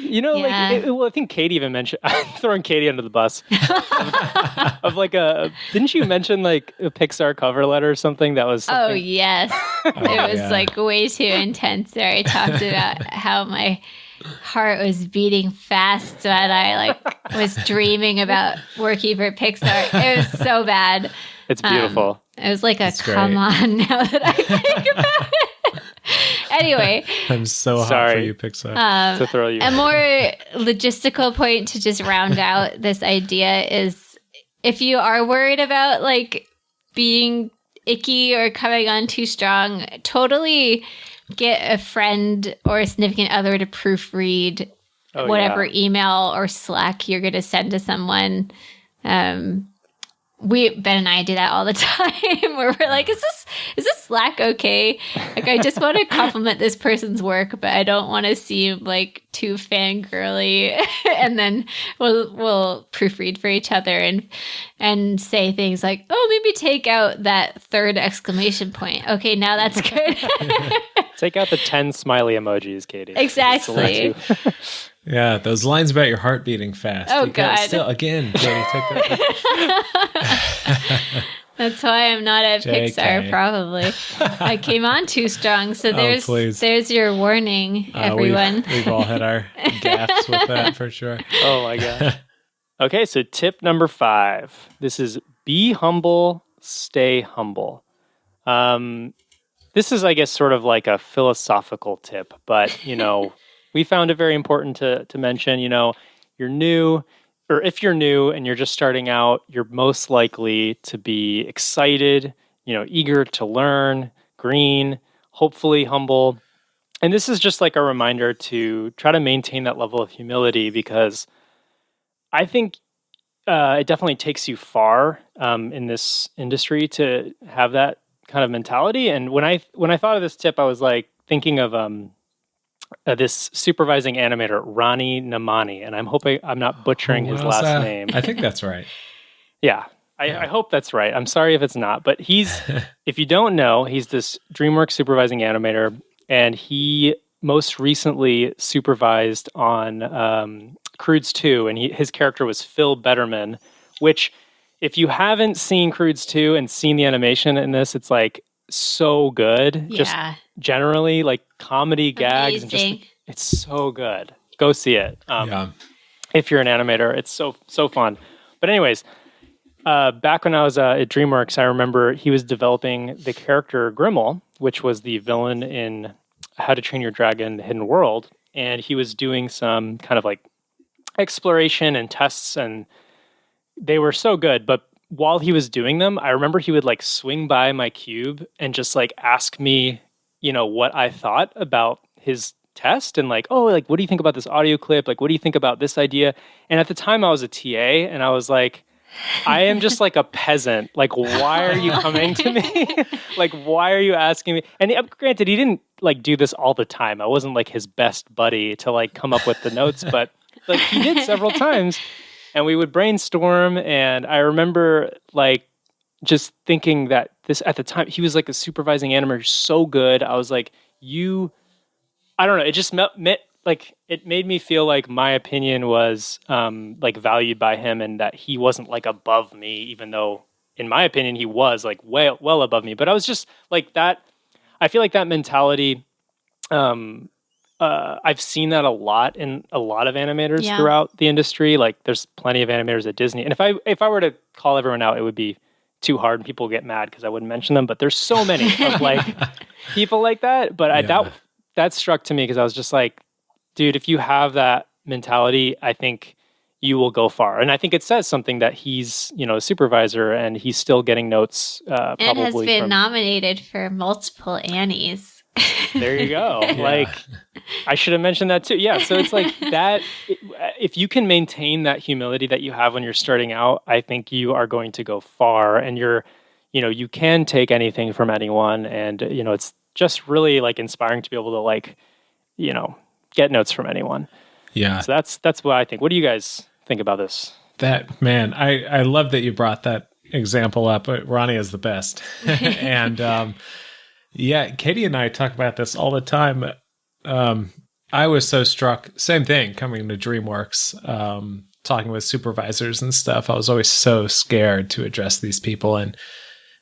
[SPEAKER 2] Yeah.
[SPEAKER 3] Well, I think Katie even mentioned, I'm throwing Katie under the bus of like didn't you mention like a Pixar cover letter or something that was
[SPEAKER 2] Oh,
[SPEAKER 3] something?
[SPEAKER 2] yes. It was
[SPEAKER 1] yeah.
[SPEAKER 2] like way too intense where I talked about how my heart was beating fast when I like was dreaming about working for Pixar. It was so bad.
[SPEAKER 3] It's beautiful.
[SPEAKER 2] It was like a
[SPEAKER 1] It's
[SPEAKER 2] come
[SPEAKER 1] great.
[SPEAKER 2] on now that I think about it. Anyway,
[SPEAKER 1] I'm so hot for
[SPEAKER 3] Sorry.
[SPEAKER 1] you, Pixar.
[SPEAKER 3] To throw you.
[SPEAKER 2] a more logistical point to just round out this idea is if you are worried about like being icky or coming on too strong, totally get a friend or a significant other to proofread
[SPEAKER 3] Oh,
[SPEAKER 2] whatever
[SPEAKER 3] yeah.
[SPEAKER 2] email or Slack you're going to send to someone. Ben and I do that all the time where we're like, is this Slack okay? Like, I just want to compliment this person's work, but I don't want to seem like too fangirly. And then we'll proofread for each other and say things like, oh, maybe take out that third exclamation point. Okay, now that's good.
[SPEAKER 3] Take out the 10 smiley emojis, Katie.
[SPEAKER 2] Exactly.
[SPEAKER 1] Yeah, those lines about your heart beating fast.
[SPEAKER 2] Oh,
[SPEAKER 1] You gotta
[SPEAKER 2] God.
[SPEAKER 1] Still, again, Katie, take that.
[SPEAKER 2] That's why I'm not at
[SPEAKER 1] JK.
[SPEAKER 2] Pixar, probably. I came on too strong. So
[SPEAKER 1] please.
[SPEAKER 2] there's your warning, everyone.
[SPEAKER 1] We've all had our gaffes with that for sure.
[SPEAKER 3] Oh my god. Okay, so tip number 5. This is be humble, stay humble. This is, I guess, sort of like a philosophical tip, but we found it very important to mention. You're new, or if you're new and you're just starting out, you're most likely to be excited, eager to learn, green, hopefully humble. And this is just like a reminder to try to maintain that level of humility because I think it definitely takes you far in this industry to have that kind of mentality. And when I thought of this tip, I was like thinking of this supervising animator, Ronnie Namani, and I'm hoping I'm not butchering his last name.
[SPEAKER 1] I think that's right.
[SPEAKER 3] Yeah. I hope that's right. I'm sorry if it's not, but if you don't know, he's this DreamWorks supervising animator, and he most recently supervised on Croods 2, and his character was Phil Betterman, which, if you haven't seen Croods 2 and seen the animation in this, it's like so good.
[SPEAKER 2] Yeah.
[SPEAKER 3] Just generally, like comedy gags. And
[SPEAKER 2] Amazing.
[SPEAKER 3] it's so good. Go see it.
[SPEAKER 1] Yeah.
[SPEAKER 3] If you're an animator, it's so fun. But anyways, back when I was at DreamWorks, I remember he was developing the character Grimmel, which was the villain in How to Train Your Dragon: The Hidden World, and he was doing some kind of like exploration and tests, and they were so good. But while he was doing them, I remember he would like swing by my cube and just like ask me, what I thought about his test and like, oh, like, what do you think about this audio clip? Like, what do you think about this idea? And at the time I was a TA and I was like, I am just like a peasant. Like, why are you coming to me? Like, why are you asking me? And granted, he didn't like do this all the time. I wasn't like his best buddy to like come up with the notes, but like he did several times and we would brainstorm. And I remember like just thinking that this at the time, he was like a supervising animator, so good. I was like, I don't know. It just like it made me feel like my opinion was like valued by him and that he wasn't like above me, even though in my opinion he was like well above me. But I was just like that. I feel like that mentality. I've seen that a lot in a lot of animators throughout the industry. Like there's plenty of animators at Disney, and if I were to call everyone out, it would be too hard and people get mad because I wouldn't mention them. But there's so many of like people like that. But that struck to me because I was just like, dude, if you have that mentality, I think you will go far. And I think it says something that he's, a supervisor and he's still getting notes. Probably
[SPEAKER 2] and has been nominated for multiple Annies.
[SPEAKER 3] There you go. Like, I should have mentioned that too. Yeah. So it's like that. If you can maintain that humility that you have when you're starting out, I think you are going to go far. And you can take anything from anyone. And, it's just really like inspiring to be able to like, get notes from anyone.
[SPEAKER 1] Yeah.
[SPEAKER 3] So that's what I think. What do you guys think about this?
[SPEAKER 1] That, man, I love that you brought that example up. But Ronnie is the best. And yeah, Katie and I talk about this all the time. I was so struck, same thing, coming to DreamWorks, talking with supervisors and stuff. I was always so scared to address these people. And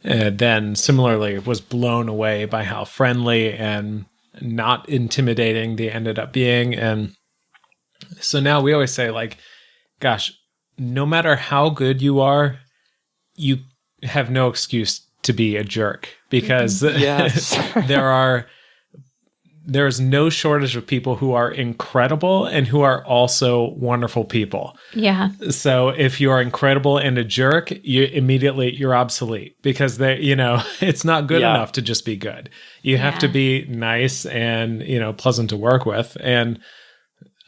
[SPEAKER 1] then similarly was blown away by how friendly and not intimidating they ended up being. And so now we always say, like, gosh, no matter how good you are, you have no excuse to be a jerk, because there's no shortage of people who are incredible and who are also wonderful people.
[SPEAKER 2] Yeah.
[SPEAKER 1] So if you are incredible and a jerk, you're obsolete, because it's not good enough to just be good. You have to be nice and, pleasant to work with. And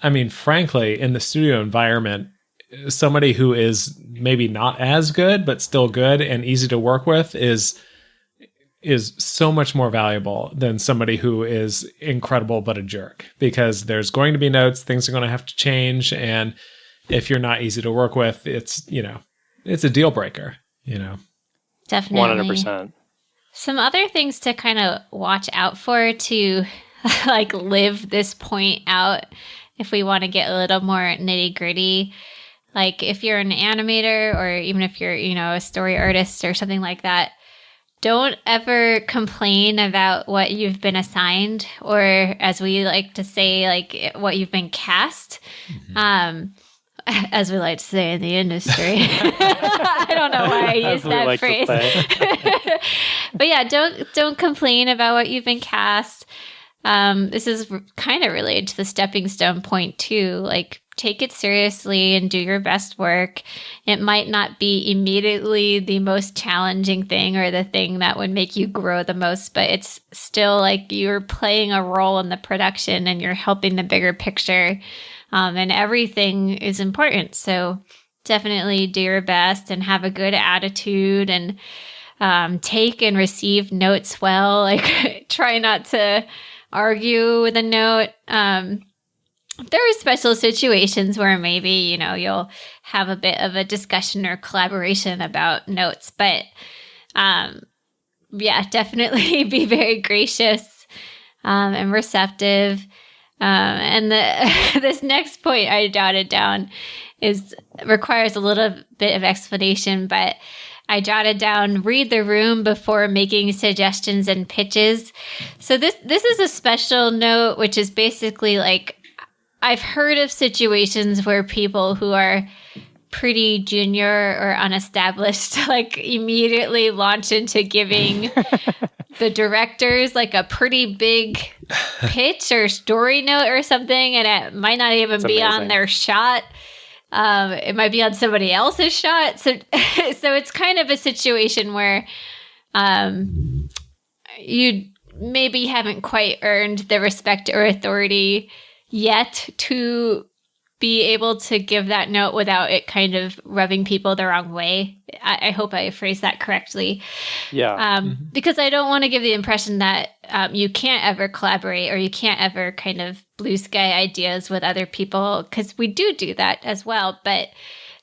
[SPEAKER 1] I mean, frankly, in the studio environment, somebody who is maybe not as good, but still good and easy to work with is so much more valuable than somebody who is incredible but a jerk, because there's going to be notes, things are going to have to change, and if you're not easy to work with, it's a deal breaker.
[SPEAKER 2] Definitely
[SPEAKER 3] 100%.
[SPEAKER 2] Some other things to kind of watch out for to like live this point out, if we want to get a little more nitty gritty. Like if you're an animator, or even if you're a story artist or something like that, don't ever complain about what you've been assigned, or as we like to say, like what you've been cast. As we like to say in the industry. I don't know why I used that phrase. But yeah, don't complain about what you've been cast. This is kind of related to the stepping stone point too. Like, take it seriously and do your best work. It might not be immediately the most challenging thing or the thing that would make you grow the most, but it's still like you're playing a role in the production and you're helping the bigger picture. And everything is important. So definitely do your best and have a good attitude, and take and receive notes well. Like, try not to argue with a note. There are special situations where maybe, you'll have a bit of a discussion or collaboration about notes. But definitely be very gracious and receptive. And this next point I jotted down requires a little bit of explanation, but I jotted down, read the room before making suggestions and pitches. So this is a special note, which is basically like, I've heard of situations where people who are pretty junior or unestablished like immediately launch into giving the directors like a pretty big pitch or story note or something, and it might not even be on their shot. It might be on somebody else's shot. So it's kind of a situation where you maybe haven't quite earned the respect or authority yet to be able to give that note without it kind of rubbing people the wrong way. I hope I phrased that correctly.
[SPEAKER 3] Yeah.
[SPEAKER 2] Because I don't want to give the impression that you can't ever collaborate or you can't ever kind of blue sky ideas with other people, because we do that as well. But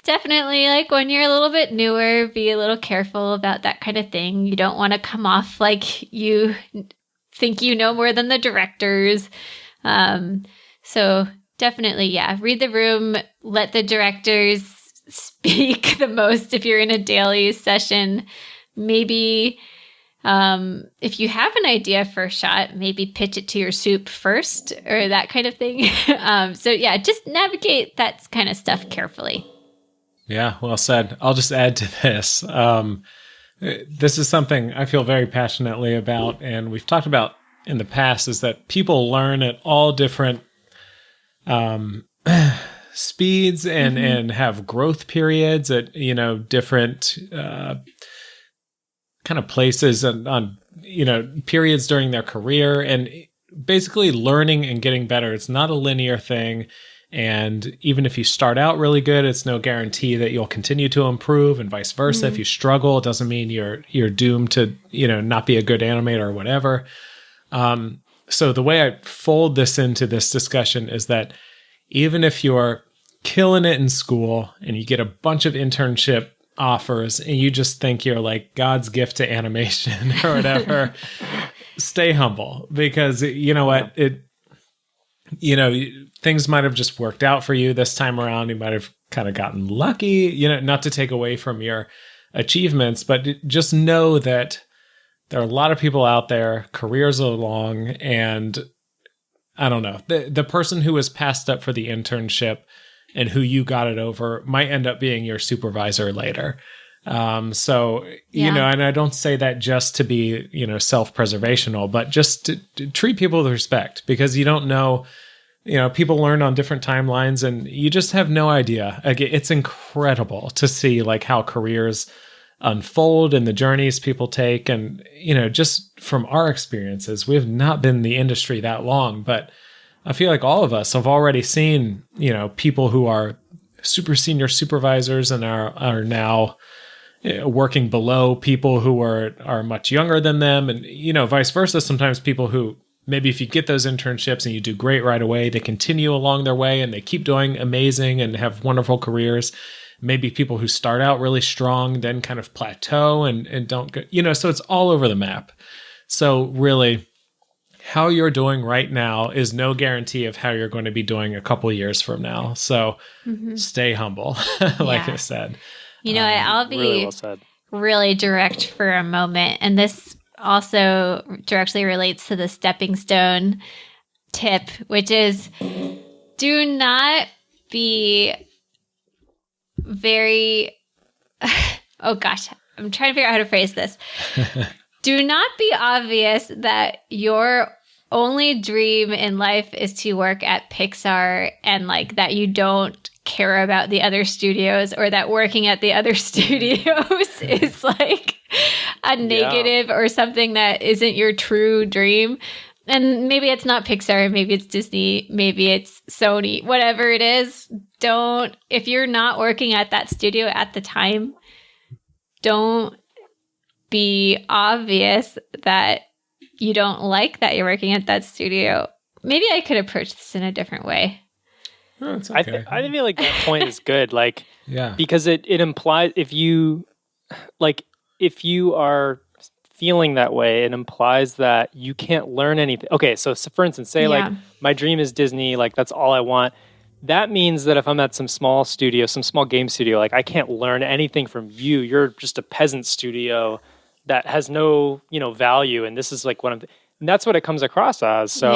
[SPEAKER 2] definitely, like, when you're a little bit newer, be a little careful about that kind of thing. You don't want to come off like you think you know more than the directors. So definitely, read the room, let the directors speak the most if you're in a daily session. Maybe if you have an idea for a shot, maybe pitch it to your soup first, or that kind of thing. Just navigate that kind of stuff carefully.
[SPEAKER 1] Yeah, well said. I'll just add to this. This is something I feel very passionately about, and we've talked about in the past, is that people learn at all different speeds and have growth periods at, different kind of places and on, periods during their career, and basically learning and getting better. It's not a linear thing. And even if you start out really good, it's no guarantee that you'll continue to improve, and vice versa. If you struggle, it doesn't mean you're doomed to, not be a good animator or whatever. So the way I fold this into this discussion is that even if you're killing it in school and you get a bunch of internship offers and you just think you're like God's gift to animation or whatever, stay humble, because you know what, things might have just worked out for you this time around. You might have kind of gotten lucky, not to take away from your achievements, but just know that there are a lot of people out there, careers are long, and I don't know, the person who was passed up for the internship and who you got it over might end up being your supervisor later. And I don't say that just to be, self-preservational, but just to treat people with respect, because you don't know, people learn on different timelines and you just have no idea. Again, it's incredible to see like how careers unfold and the journeys people take. And, just from our experiences, we have not been in the industry that long, but I feel like all of us have already seen, people who are super senior supervisors and are now working below people who are much younger than them. And, vice versa. Sometimes people who maybe if you get those internships and you do great right away, they continue along their way and they keep doing amazing and have wonderful careers. Maybe people who start out really strong, then kind of plateau and don't go, so it's all over the map. So really, how you're doing right now is no guarantee of how you're going to be doing a couple years from now. So stay humble, like I said.
[SPEAKER 2] I'll be
[SPEAKER 3] really well said.
[SPEAKER 2] Really direct for a moment. And this also directly relates to the stepping stone tip, which is do not be very, oh gosh, I'm trying to figure out how to phrase this. Do not be obvious that your only dream in life is to work at Pixar and like that you don't care about the other studios, or that working at the other studios is like a negative or something that isn't your true dream. And maybe it's not Pixar, maybe it's Disney, maybe it's Sony, whatever it is. If you're not working at that studio at the time, don't be obvious that you don't like that you're working at that studio. Maybe I could approach this in a different way.
[SPEAKER 1] Oh, it's okay.
[SPEAKER 3] I feel like that point is good. Like,
[SPEAKER 1] yeah,
[SPEAKER 3] because it implies if you are feeling that way, it implies that you can't learn anything. Okay, so for instance, say like my dream is Disney, like that's all I want. That means that if I'm at some small studio, some small game studio, like I can't learn anything from you. You're just a peasant studio that has no, value. And this is like and that's what it comes across as. So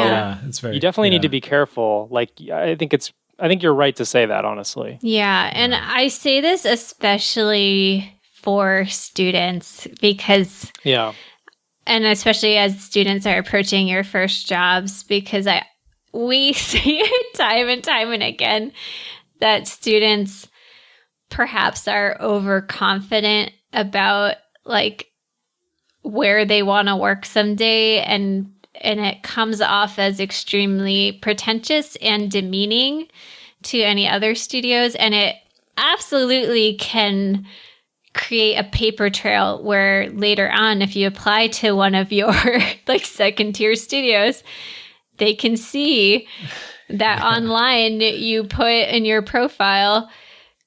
[SPEAKER 1] it's very,
[SPEAKER 3] you definitely need to be careful. Like I think you're right to say that, honestly.
[SPEAKER 2] Yeah, and I say this especially for students because and especially as students are approaching your first jobs, because we see it time and time and again that students perhaps are overconfident about like where they want to work someday, and it comes off as extremely pretentious and demeaning to any other studios, and it absolutely can create a paper trail where later on, if you apply to one of your like second tier studios, they can see that online you put in your profile,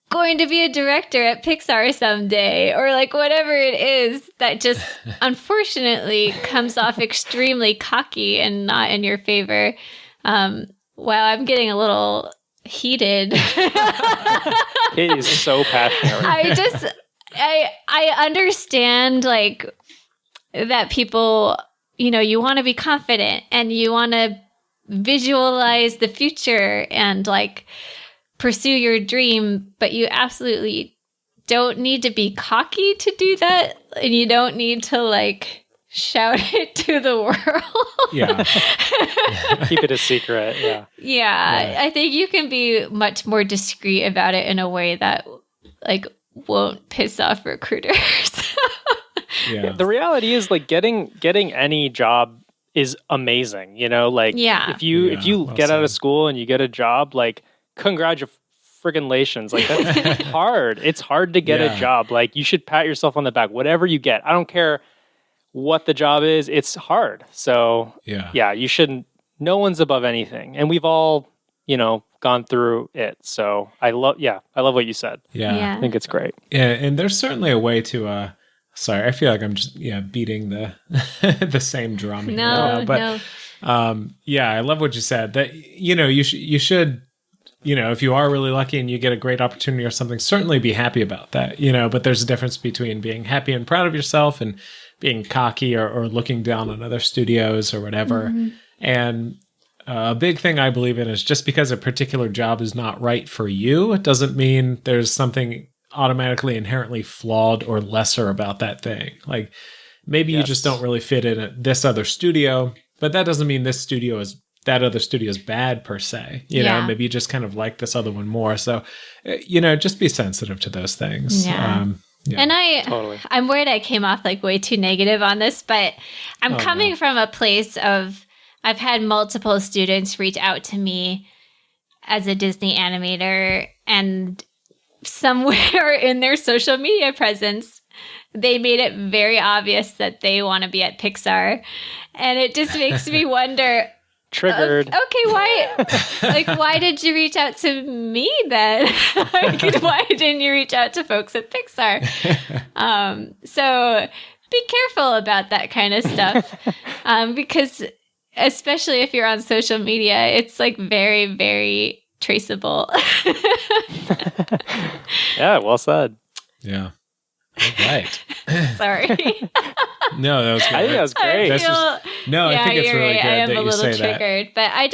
[SPEAKER 2] going to be a director at Pixar someday, or like whatever it is that just unfortunately comes off extremely cocky and not in your favor. Wow, I'm getting a little heated.
[SPEAKER 3] It is so passionate.
[SPEAKER 2] I understand like that people, you want to be confident and you want to visualize the future and like pursue your dream, but you absolutely don't need to be cocky to do that, and you don't need to like shout it to the world.
[SPEAKER 1] Yeah.
[SPEAKER 3] Keep it a secret.
[SPEAKER 2] Yeah. I think you can be much more discreet about it in a way that like won't piss off recruiters.
[SPEAKER 3] The reality is like getting any job is amazing, if you get out of school and you get a job, like congratulations, like that's hard. It's hard to get a job. Like you should pat yourself on the back, whatever you get. I don't care what the job is, it's hard. So you shouldn't, no one's above anything. And we've all, gone through it. So I love what you said.
[SPEAKER 1] Yeah.
[SPEAKER 3] I think it's great.
[SPEAKER 1] Yeah, and there's certainly a way to sorry, I feel like I'm just beating the the same drum here.
[SPEAKER 2] No.
[SPEAKER 1] I love what you said. That you should if you are really lucky and you get a great opportunity or something, certainly be happy about that. But there's a difference between being happy and proud of yourself and being cocky or looking down on other studios or whatever.
[SPEAKER 2] Mm-hmm.
[SPEAKER 1] And a big thing I believe in is just because a particular job is not right for you, it doesn't mean there's something automatically inherently flawed or lesser about that thing. Like maybe you just don't really fit in at this other studio, but that doesn't mean that other studio is bad per se. Maybe you just kind of like this other one more. So, just be sensitive to those things.
[SPEAKER 2] Yeah. And I'm worried I came off like way too negative on this, but I'm coming from a place of, I've had multiple students reach out to me as a Disney animator, and somewhere in their social media presence, they made it very obvious that they want to be at Pixar. And it just makes me wonder,
[SPEAKER 3] triggered.
[SPEAKER 2] Okay, why did you reach out to me then? Why didn't you reach out to folks at Pixar? So be careful about that kind of stuff, because especially if you're on social media, it's like very, very traceable.
[SPEAKER 3] Yeah, well said.
[SPEAKER 1] Yeah. All right.
[SPEAKER 2] Sorry.
[SPEAKER 1] No, that was good.
[SPEAKER 3] I think that was great.
[SPEAKER 1] I think it's really good
[SPEAKER 2] I am
[SPEAKER 1] that
[SPEAKER 2] a
[SPEAKER 1] you
[SPEAKER 2] little
[SPEAKER 1] say
[SPEAKER 2] triggered, but I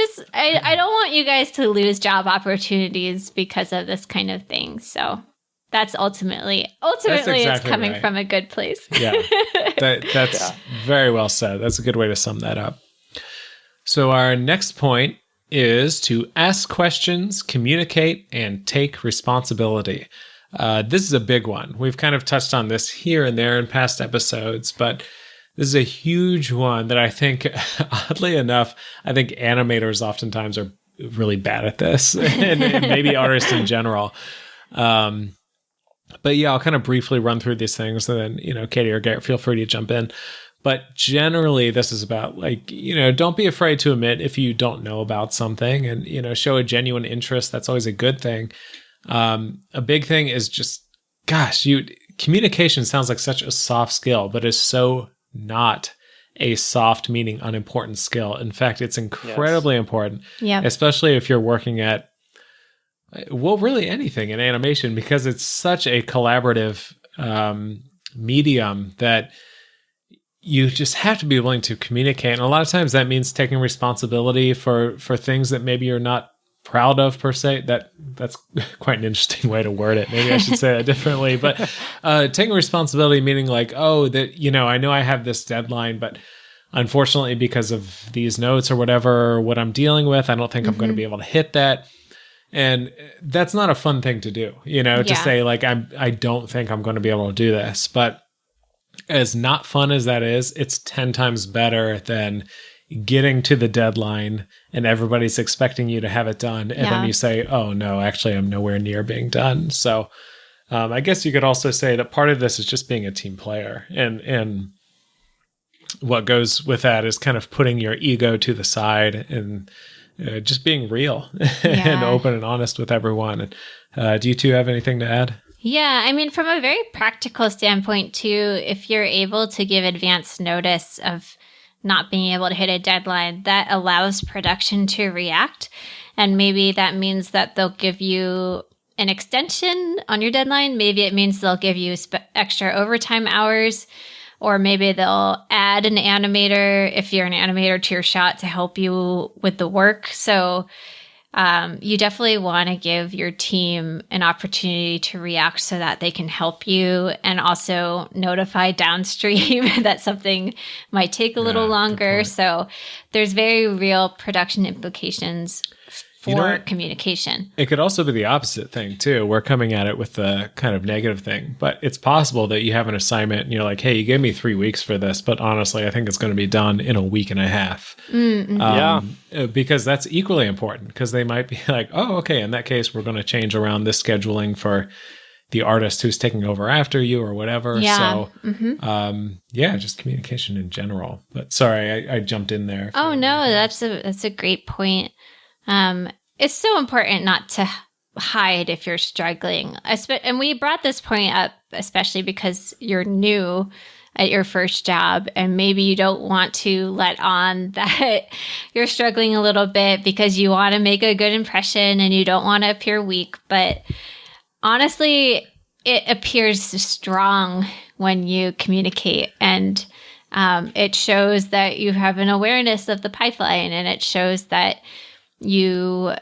[SPEAKER 2] don't want you guys to lose job opportunities because of this kind of thing. So that's ultimately exactly it's coming from a good place.
[SPEAKER 1] Yeah, that's very well said. That's a good way to sum that up. So our next point is to ask questions, communicate, and take responsibility. This is a big one. We've kind of touched on this here and there in past episodes, but this is a huge one that I think, oddly enough, I think animators oftentimes are really bad at this, and maybe artists in general. But yeah, I'll kind of briefly run through these things, and then, Katie or Garrett, feel free to jump in. But generally, this is about don't be afraid to admit if you don't know about something, and, show a genuine interest. That's always a good thing. A big thing is just, communication sounds like such a soft skill, but is so not a soft, meaning unimportant skill. In fact, it's incredibly important, especially if you're working at, really anything in animation, because it's such a collaborative medium that you just have to be willing to communicate. And a lot of times that means taking responsibility for things that maybe you're not proud of per se. That's quite an interesting way to word it. Maybe I should say that differently. But taking responsibility, meaning like, I know I have this deadline, but unfortunately, because of these notes or whatever, what I'm dealing with, I don't think I'm going to be able to hit that. And that's not a fun thing to do, to say like, I don't think I'm going to be able to do this. But as not fun as that is, it's 10 times better than getting to the deadline and everybody's expecting you to have it done. And then you say, oh no, actually I'm nowhere near being done. So I guess you could also say that part of this is just being a team player. And what goes with that is kind of putting your ego to the side and just being real and open and honest with everyone. And do you two have anything to add?
[SPEAKER 2] Yeah, I mean, from a very practical standpoint too, if you're able to give advance notice of not being able to hit a deadline, that allows production to react. And maybe that means that they'll give you an extension on your deadline. Maybe it means they'll give you extra overtime hours, or maybe they'll add an animator if you're an animator to your shot to help you with the work. So you definitely want to give your team an opportunity to react so that they can help you, and also notify downstream that something might take a little longer. So there's very real production implications for communication.
[SPEAKER 1] It could also be the opposite thing too. We're coming at it with the kind of negative thing, but it's possible that you have an assignment and you're like, hey, you gave me 3 weeks for this, but honestly, I think it's going to be done in a week and a half. Because that's equally important, because they might be like, oh, okay, in that case, we're going to change around this scheduling for the artist who's taking over after you or whatever. So, just communication in general. But sorry, I jumped in there.
[SPEAKER 2] Oh, no, that's a great point. it's so important not to hide if you're struggling. And we brought this point up, especially because you're new at your first job and maybe you don't want to let on that you're struggling a little bit because you want to make a good impression and you don't want to appear weak. But honestly, it appears strong when you communicate, and it shows that you have an awareness of the pipeline, and it shows that you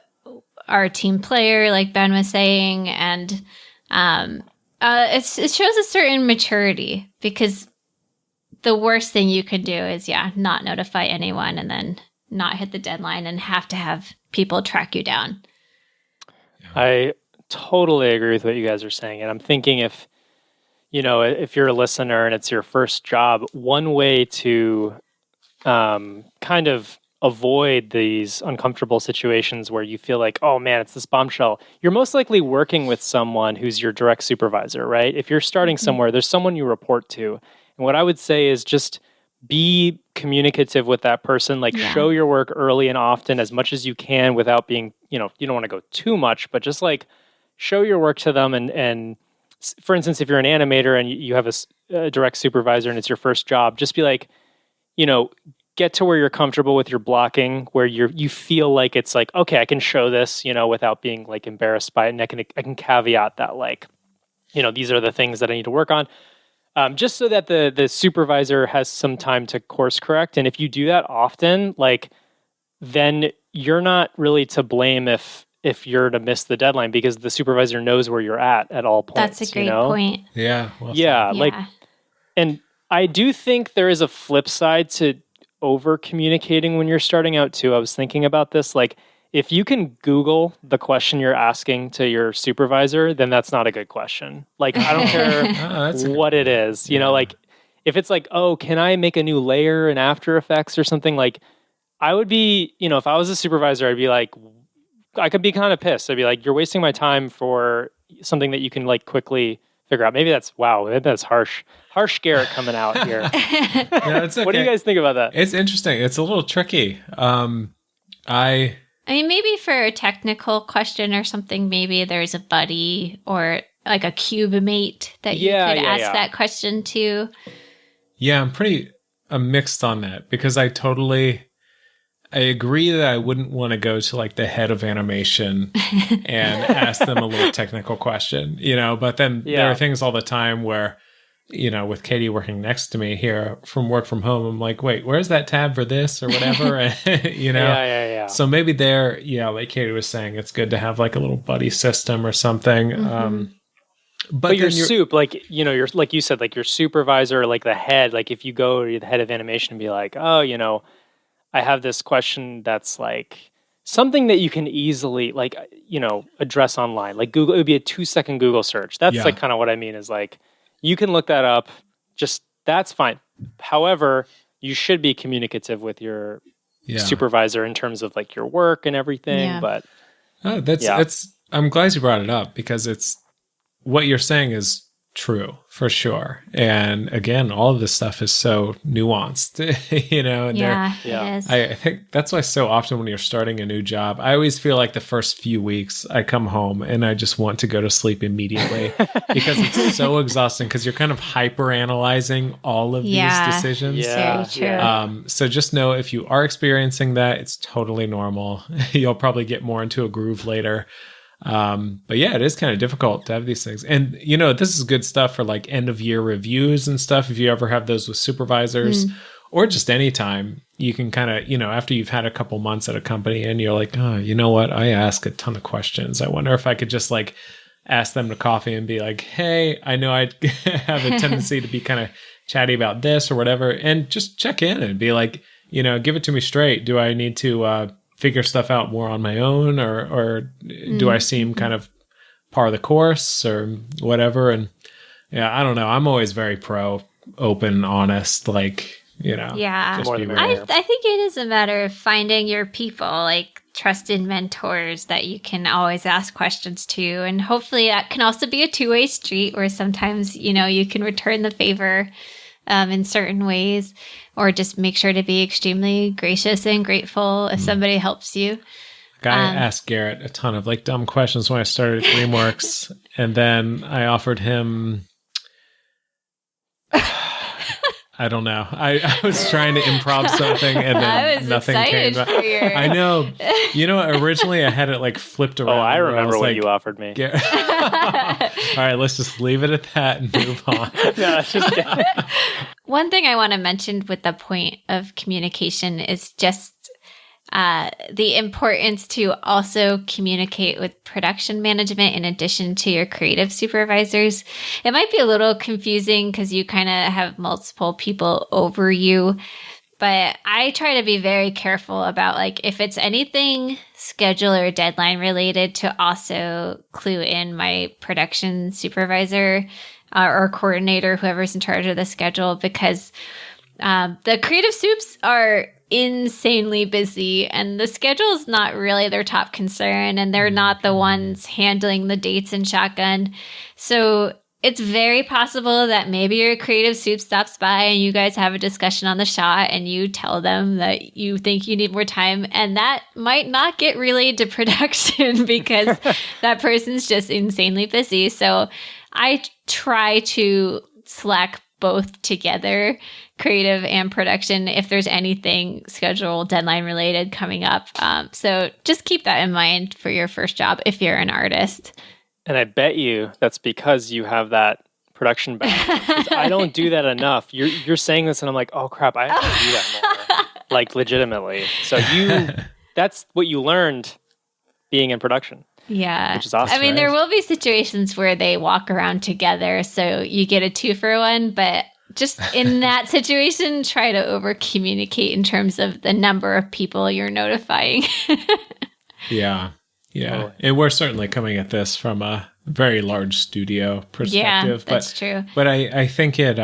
[SPEAKER 2] are a team player, like Ben was saying, and it shows a certain maturity, because the worst thing you could do is, not notify anyone and then not hit the deadline and have to have people track you down.
[SPEAKER 3] I totally agree with what you guys are saying. And I'm thinking if you're a listener and it's your first job, one way to kind of avoid these uncomfortable situations where you feel like, oh man, it's this bombshell. You're most likely working with someone who's your direct supervisor, right? If you're starting somewhere, there's someone you report to. And what I would say is just be communicative with that person, show your work early and often as much as you can without being, you don't want to go too much, but just show your work to them. And for instance, if you're an animator and you have a direct supervisor and it's your first job, just be get to where you're comfortable with your blocking, where you feel like it's okay, I can show this, without being embarrassed by it. And I can caveat that these are the things that I need to work on. Just so that the supervisor has some time to course correct. And if you do that often, then you're not really to blame if you're to miss the deadline, because the supervisor knows where you're at all points.
[SPEAKER 2] That's a great point.
[SPEAKER 1] Yeah.
[SPEAKER 3] Well, and I do think there is a flip side to over communicating when you're starting out too. I was thinking about this, if you can Google the question you're asking to your supervisor, then that's not a good question. I don't care what it is. If it's oh, can I make a new layer in After Effects or something? I would be, if I was a supervisor, I'd be I could be kind of pissed. I'd be you're wasting my time for something that you can quickly figure out. Maybe that's harsh. Harsh Garrett coming out here.
[SPEAKER 1] No, it's okay.
[SPEAKER 3] What do you guys think about that?
[SPEAKER 1] It's interesting. It's a little tricky.
[SPEAKER 2] I mean, maybe for a technical question or something, maybe there's a buddy or a cube mate that you could ask that question to.
[SPEAKER 1] Yeah, I'm mixed on that, because I agree that I wouldn't want to go to the head of animation and ask them a little technical question, but then there are things all the time where, with Katie working next to me here from work from home, I'm wait, where's that tab for this or whatever?
[SPEAKER 3] Yeah.
[SPEAKER 1] So maybe there, like Katie was saying, it's good to have a little buddy system or something.
[SPEAKER 2] Mm-hmm.
[SPEAKER 3] But your you're like you said, your supervisor, the head, if you go to the head of animation and be oh, I have this question that's something that you can easily address online. Google, it would be a 2-second Google search. That's kind of what I mean is you can look that up. Just that's fine. However, you should be communicative with your supervisor in terms of your work and everything. Yeah. But
[SPEAKER 1] I'm glad you brought it up, because it's what you're saying is true for sure. And again, all of this stuff is so nuanced, and
[SPEAKER 2] it is.
[SPEAKER 1] I think that's why so often when you're starting a new job, I always feel the first few weeks I come home and I just want to go to sleep immediately because it's so exhausting, because you're kind of hyper analyzing all of these decisions.
[SPEAKER 2] Yeah, very true.
[SPEAKER 1] So just know, if you are experiencing that, it's totally normal. You'll probably get more into a groove later. But yeah, it is kind of difficult to have these things. And, this is good stuff for end of year reviews and stuff. If you ever have those with supervisors or just any time, you can kind of, after you've had a couple months at a company and you're oh, you know what? I ask a ton of questions. I wonder if I could just ask them to coffee and be hey, I know I have a tendency to be kind of chatty about this or whatever. And just check in and be give it to me straight. Do I need to, figure stuff out more on my own, or do I seem kind of par of the course or whatever? And I don't know. I'm always very pro, open, honest,
[SPEAKER 2] Yeah.
[SPEAKER 1] just be real.
[SPEAKER 2] I think it is a matter of finding your people, trusted mentors that you can always ask questions to. And hopefully that can also be a two-way street, where sometimes, you can return the favor in certain ways, or just make sure to be extremely gracious and grateful if somebody helps you.
[SPEAKER 1] Guy asked Garrett a ton of like dumb questions when I started at DreamWorks, and then I offered him. I don't know. I was trying to improv something, and then nothing came. I know. You know, originally I had it like flipped around.
[SPEAKER 3] Oh, I remember what
[SPEAKER 1] like,
[SPEAKER 3] you offered me.
[SPEAKER 1] All right, let's just leave it at that and move on.
[SPEAKER 3] No, it's just
[SPEAKER 2] one thing I want to mention with the point of communication is just the importance to also communicate with production management in addition to your creative supervisors. It might be a little confusing because you kind of have multiple people over you, but I try to be very careful about like if it's anything schedule or deadline related to also clue in my production supervisor or coordinator, whoever's in charge of the schedule, because the creative soups are insanely busy and the schedule is not really their top concern, and they're not the ones handling the dates in shotgun. So it's very possible that maybe your creative soup stops by and you guys have a discussion on the shot and you tell them that you think you need more time, and that might not get relayed to production because that person's just insanely busy. So I try to slack both together, creative and production, if there's anything schedule deadline related coming up. So just keep that in mind for your first job if you're an artist.
[SPEAKER 3] And I bet you that's because you have that production background. I don't do that enough. You're saying this and I'm like, oh crap, I have to do that more. Like legitimately. So that's what you learned being in production.
[SPEAKER 2] Yeah.
[SPEAKER 3] Which is awesome.
[SPEAKER 2] I mean, there will be situations where they walk around together, so you get a 2-for-1, but just in that situation, try to over communicate in terms of the number of people you're notifying.
[SPEAKER 1] Yeah. And we're certainly coming at this from a very large studio perspective.
[SPEAKER 2] Yeah, that's true.
[SPEAKER 1] But I think it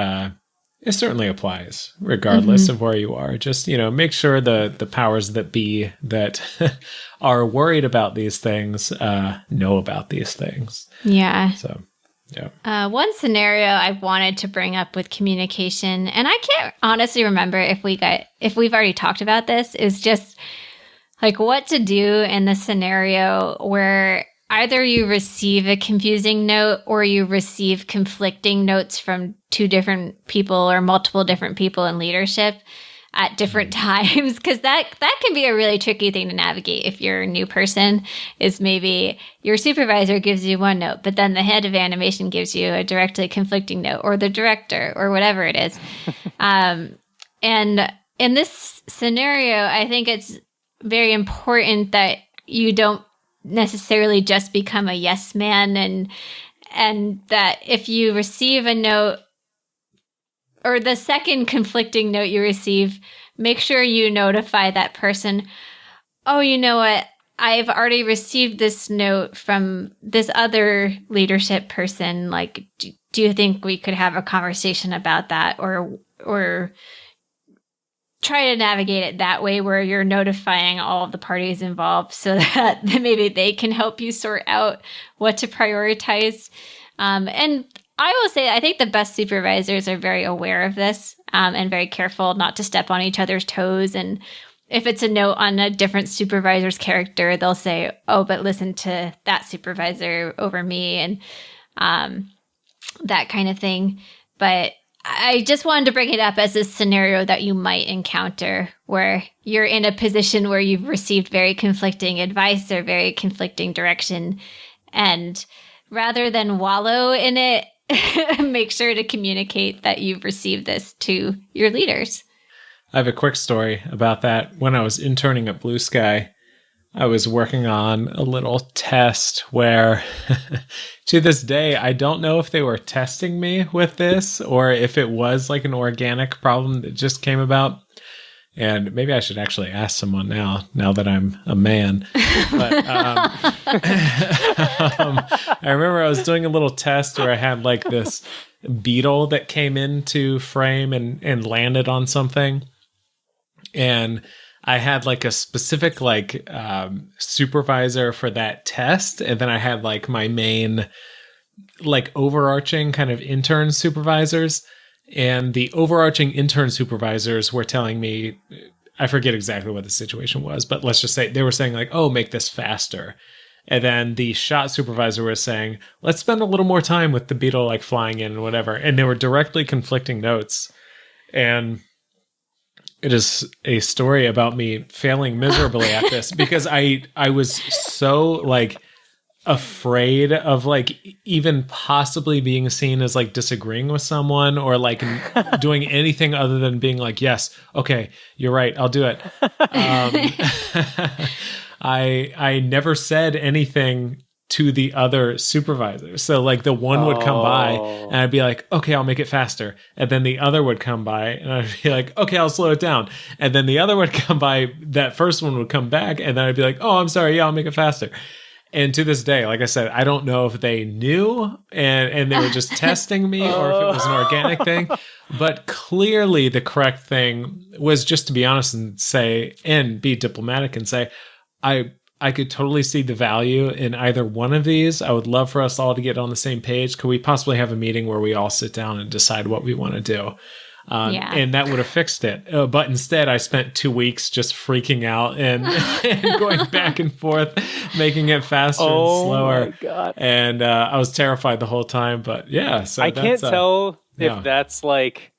[SPEAKER 1] certainly applies regardless of where you are. Just, make sure the powers that be that are worried about these things know about these things.
[SPEAKER 2] Yeah.
[SPEAKER 1] So, yeah.
[SPEAKER 2] One scenario I wanted to bring up with communication, and I can't honestly remember if we've already talked about this, is just like what to do in the scenario where either you receive a confusing note or you receive conflicting notes from two different people or multiple different people in leadership at different times, because that can be a really tricky thing to navigate if you're a new person. Is maybe your supervisor gives you one note, but then the head of animation gives you a directly conflicting note, or the director, or whatever it is. And in this scenario, I think it's very important that you don't necessarily just become a yes man, and that if you receive a note or the second conflicting note you receive, make sure you notify that person, oh, you know what, I've already received this note from this other leadership person. Like, do you think we could have a conversation about that? Or try to navigate it that way where you're notifying all of the parties involved so that maybe they can help you sort out what to prioritize. And I will say, I think the best supervisors are very aware of this and very careful not to step on each other's toes. And if it's a note on a different supervisor's character, they'll say, oh, but listen to that supervisor over me, and that kind of thing. But I just wanted to bring it up as a scenario that you might encounter where you're in a position where you've received very conflicting advice or very conflicting direction. And rather than wallow in it, make sure to communicate that you've received this to your leaders.
[SPEAKER 1] I have a quick story about that. When I was interning at Blue Sky, I was working on a little test where to this day, I don't know if they were testing me with this or if it was like an organic problem that just came about. And maybe I should actually ask someone now that I'm a man. But I remember I was doing a little test where I had like this beetle that came into frame and landed on something. And I had like a specific like supervisor for that test. And then I had like my main like overarching kind of intern supervisors. And the overarching intern supervisors were telling me, I forget exactly what the situation was, but let's just say they were saying like, oh, make this faster. And then the shot supervisor was saying, let's spend a little more time with the beetle like flying in and whatever. And they were directly conflicting notes. And it is a story about me failing miserably at this because I was so like afraid of like even possibly being seen as like disagreeing with someone or like doing anything other than being like, yes, okay, you're right, I'll do it. I never said anything to the other supervisor. So like the one would come by and I'd be like, okay, I'll make it faster. And then the other would come by and I'd be like, okay, I'll slow it down. And then the other would come by, that first one would come back and then I'd be like, oh, I'm sorry, yeah, I'll make it faster. And to this day, like I said, I don't know if they knew and they were just testing me or if it was an organic thing. But clearly the correct thing was just to be honest and say, and be diplomatic and say, I could totally see the value in either one of these. I would love for us all to get on the same page. Could we possibly have a meeting where we all sit down and decide what we want to do? And that would have fixed it. But instead, I spent 2 weeks just freaking out and going back and forth, making it faster and slower. Oh, my God. And I was terrified the whole time. But yeah. So
[SPEAKER 3] I can't tell if that's like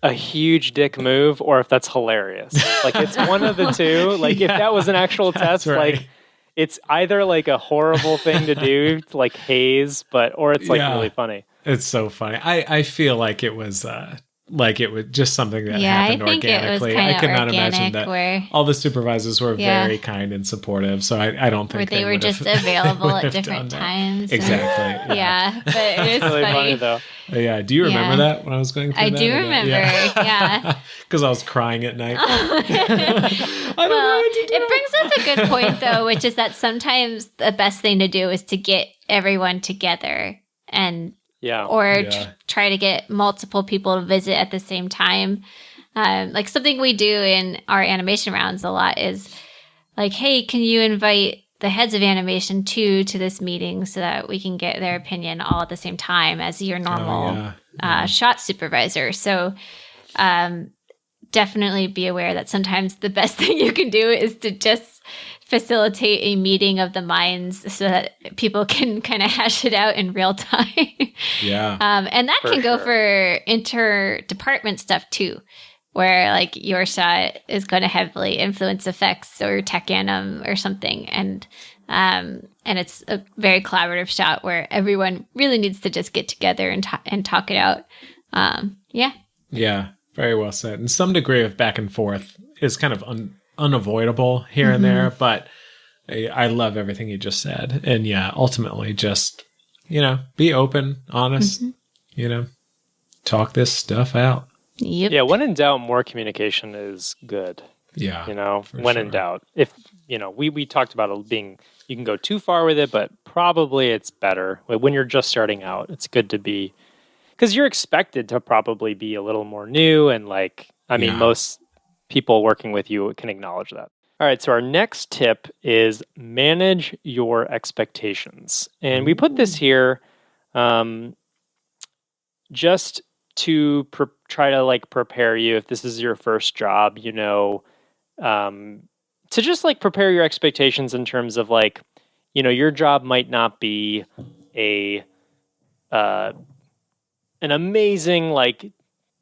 [SPEAKER 3] a huge dick move or if that's hilarious. Like, it's one of the two. Like, if that was an actual test, right. Like, it's either like a horrible thing to do, to like haze, or it's like really funny.
[SPEAKER 1] It's so funny. I feel like it was just something that happened organically.
[SPEAKER 2] I
[SPEAKER 1] could not imagine that all the supervisors were very kind and supportive. So I don't think
[SPEAKER 2] they were just available at different times.
[SPEAKER 1] Exactly.
[SPEAKER 2] Yeah, but it was
[SPEAKER 3] really funny though.
[SPEAKER 1] Yeah. Do you remember that when I was going through that?
[SPEAKER 2] I do remember. Yeah.
[SPEAKER 1] Because I was crying at night.
[SPEAKER 2] I don't know what to do. It brings up a good point though, which is that sometimes the best thing to do is to get everyone together and try to get multiple people to visit at the same time. Like something we do in our animation rounds a lot is like, hey, can you invite the heads of animation to this meeting so that we can get their opinion all at the same time as your normal shot supervisor. So definitely be aware that sometimes the best thing you can do is to just facilitate a meeting of the minds so that people can kind of hash it out in real time.
[SPEAKER 1] Yeah.
[SPEAKER 2] And that can go for interdepartment stuff too, where like your shot is going to heavily influence effects or tech anim or something. And it's a very collaborative shot where everyone really needs to just get together and talk it out. Yeah.
[SPEAKER 1] Very well said. And some degree of back and forth is kind of unavoidable here and there, but I love everything you just said. And ultimately just, be open, honest, talk this stuff out.
[SPEAKER 2] Yep.
[SPEAKER 3] Yeah, when in doubt, more communication is good.
[SPEAKER 1] Yeah.
[SPEAKER 3] When in doubt. If, we talked about it being, you can go too far with it, but probably it's better. When you're just starting out, it's good to be, because you're expected to probably be a little more new and most people working with you can acknowledge that. All right, so our next tip is manage your expectations. And we put this here just to try to prepare you if this is your first job, to just prepare your expectations in terms of your job might not be an amazing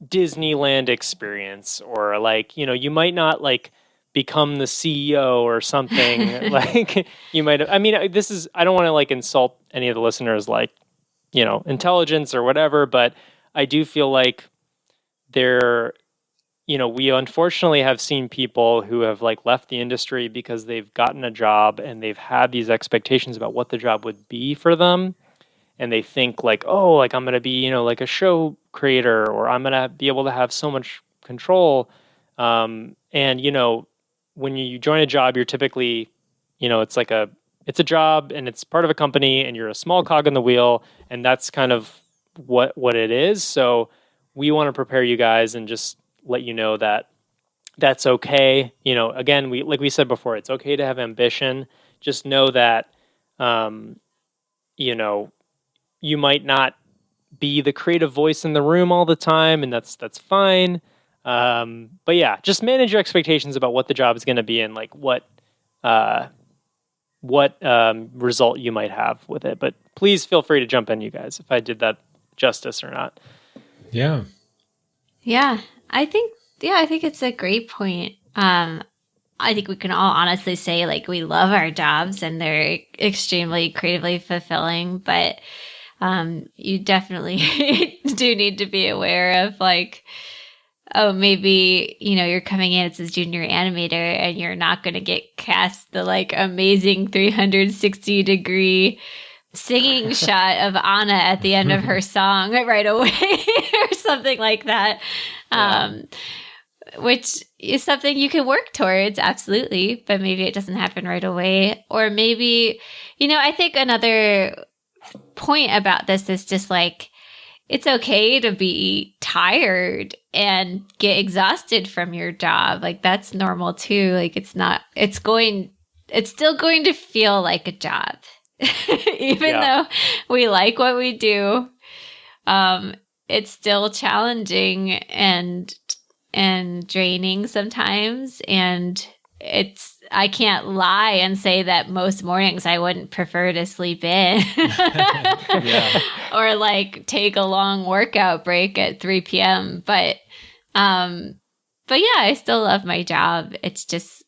[SPEAKER 3] Disneyland experience, or you might not become the CEO or something. You might I don't want to insult any of the listeners intelligence or whatever, but I do feel like we unfortunately have seen people who have left the industry because they've gotten a job and they've had these expectations about what the job would be for them. And they think I'm going to be, a show creator, or I'm going to be able to have so much control. And, when you join a job, you're typically, it's a job and it's part of a company and you're a small cog in the wheel. And that's kind of what it is. So we want to prepare you guys and just let you know that that's okay. Again, we said before, it's okay to have ambition. Just know that, you might not be the creative voice in the room all the time, and that's fine. But yeah, just manage your expectations about what the job is going to be and like what result you might have with it. But please feel free to jump in, you guys, if I did that justice or not.
[SPEAKER 1] Yeah.
[SPEAKER 2] Yeah, I think it's a great point. I think we can all honestly say like we love our jobs and they're extremely creatively fulfilling, but you definitely do need to be aware of like, oh, maybe, you're coming in as a junior animator and you're not going to get cast the like amazing 360-degree singing shot of Anna at the end of her song right away or something like that. Which is something you can work towards, absolutely, but maybe it doesn't happen right away. Or maybe, I think another point about this is just like, it's okay to be tired and get exhausted from your job. Like that's normal too. Like it's still going to feel like a job. Even though we like what we do, it's still challenging and draining sometimes. And I can't lie and say that most mornings I wouldn't prefer to sleep in or like take a long workout break at 3 p.m. But yeah, I still love my job. It's just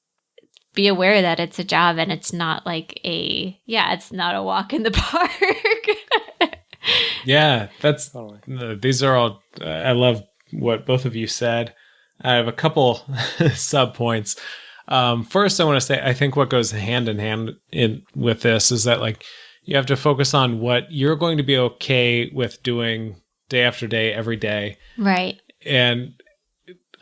[SPEAKER 2] be aware that it's a job and it's not like it's not a walk in the park.
[SPEAKER 1] Yeah, that's
[SPEAKER 3] Totally.
[SPEAKER 1] these are all. I love what both of you said. I have a couple sub points. First, I want to say I think what goes hand in hand with this is that like you have to focus on what you're going to be okay with doing day after day, every day,
[SPEAKER 2] Right.
[SPEAKER 1] and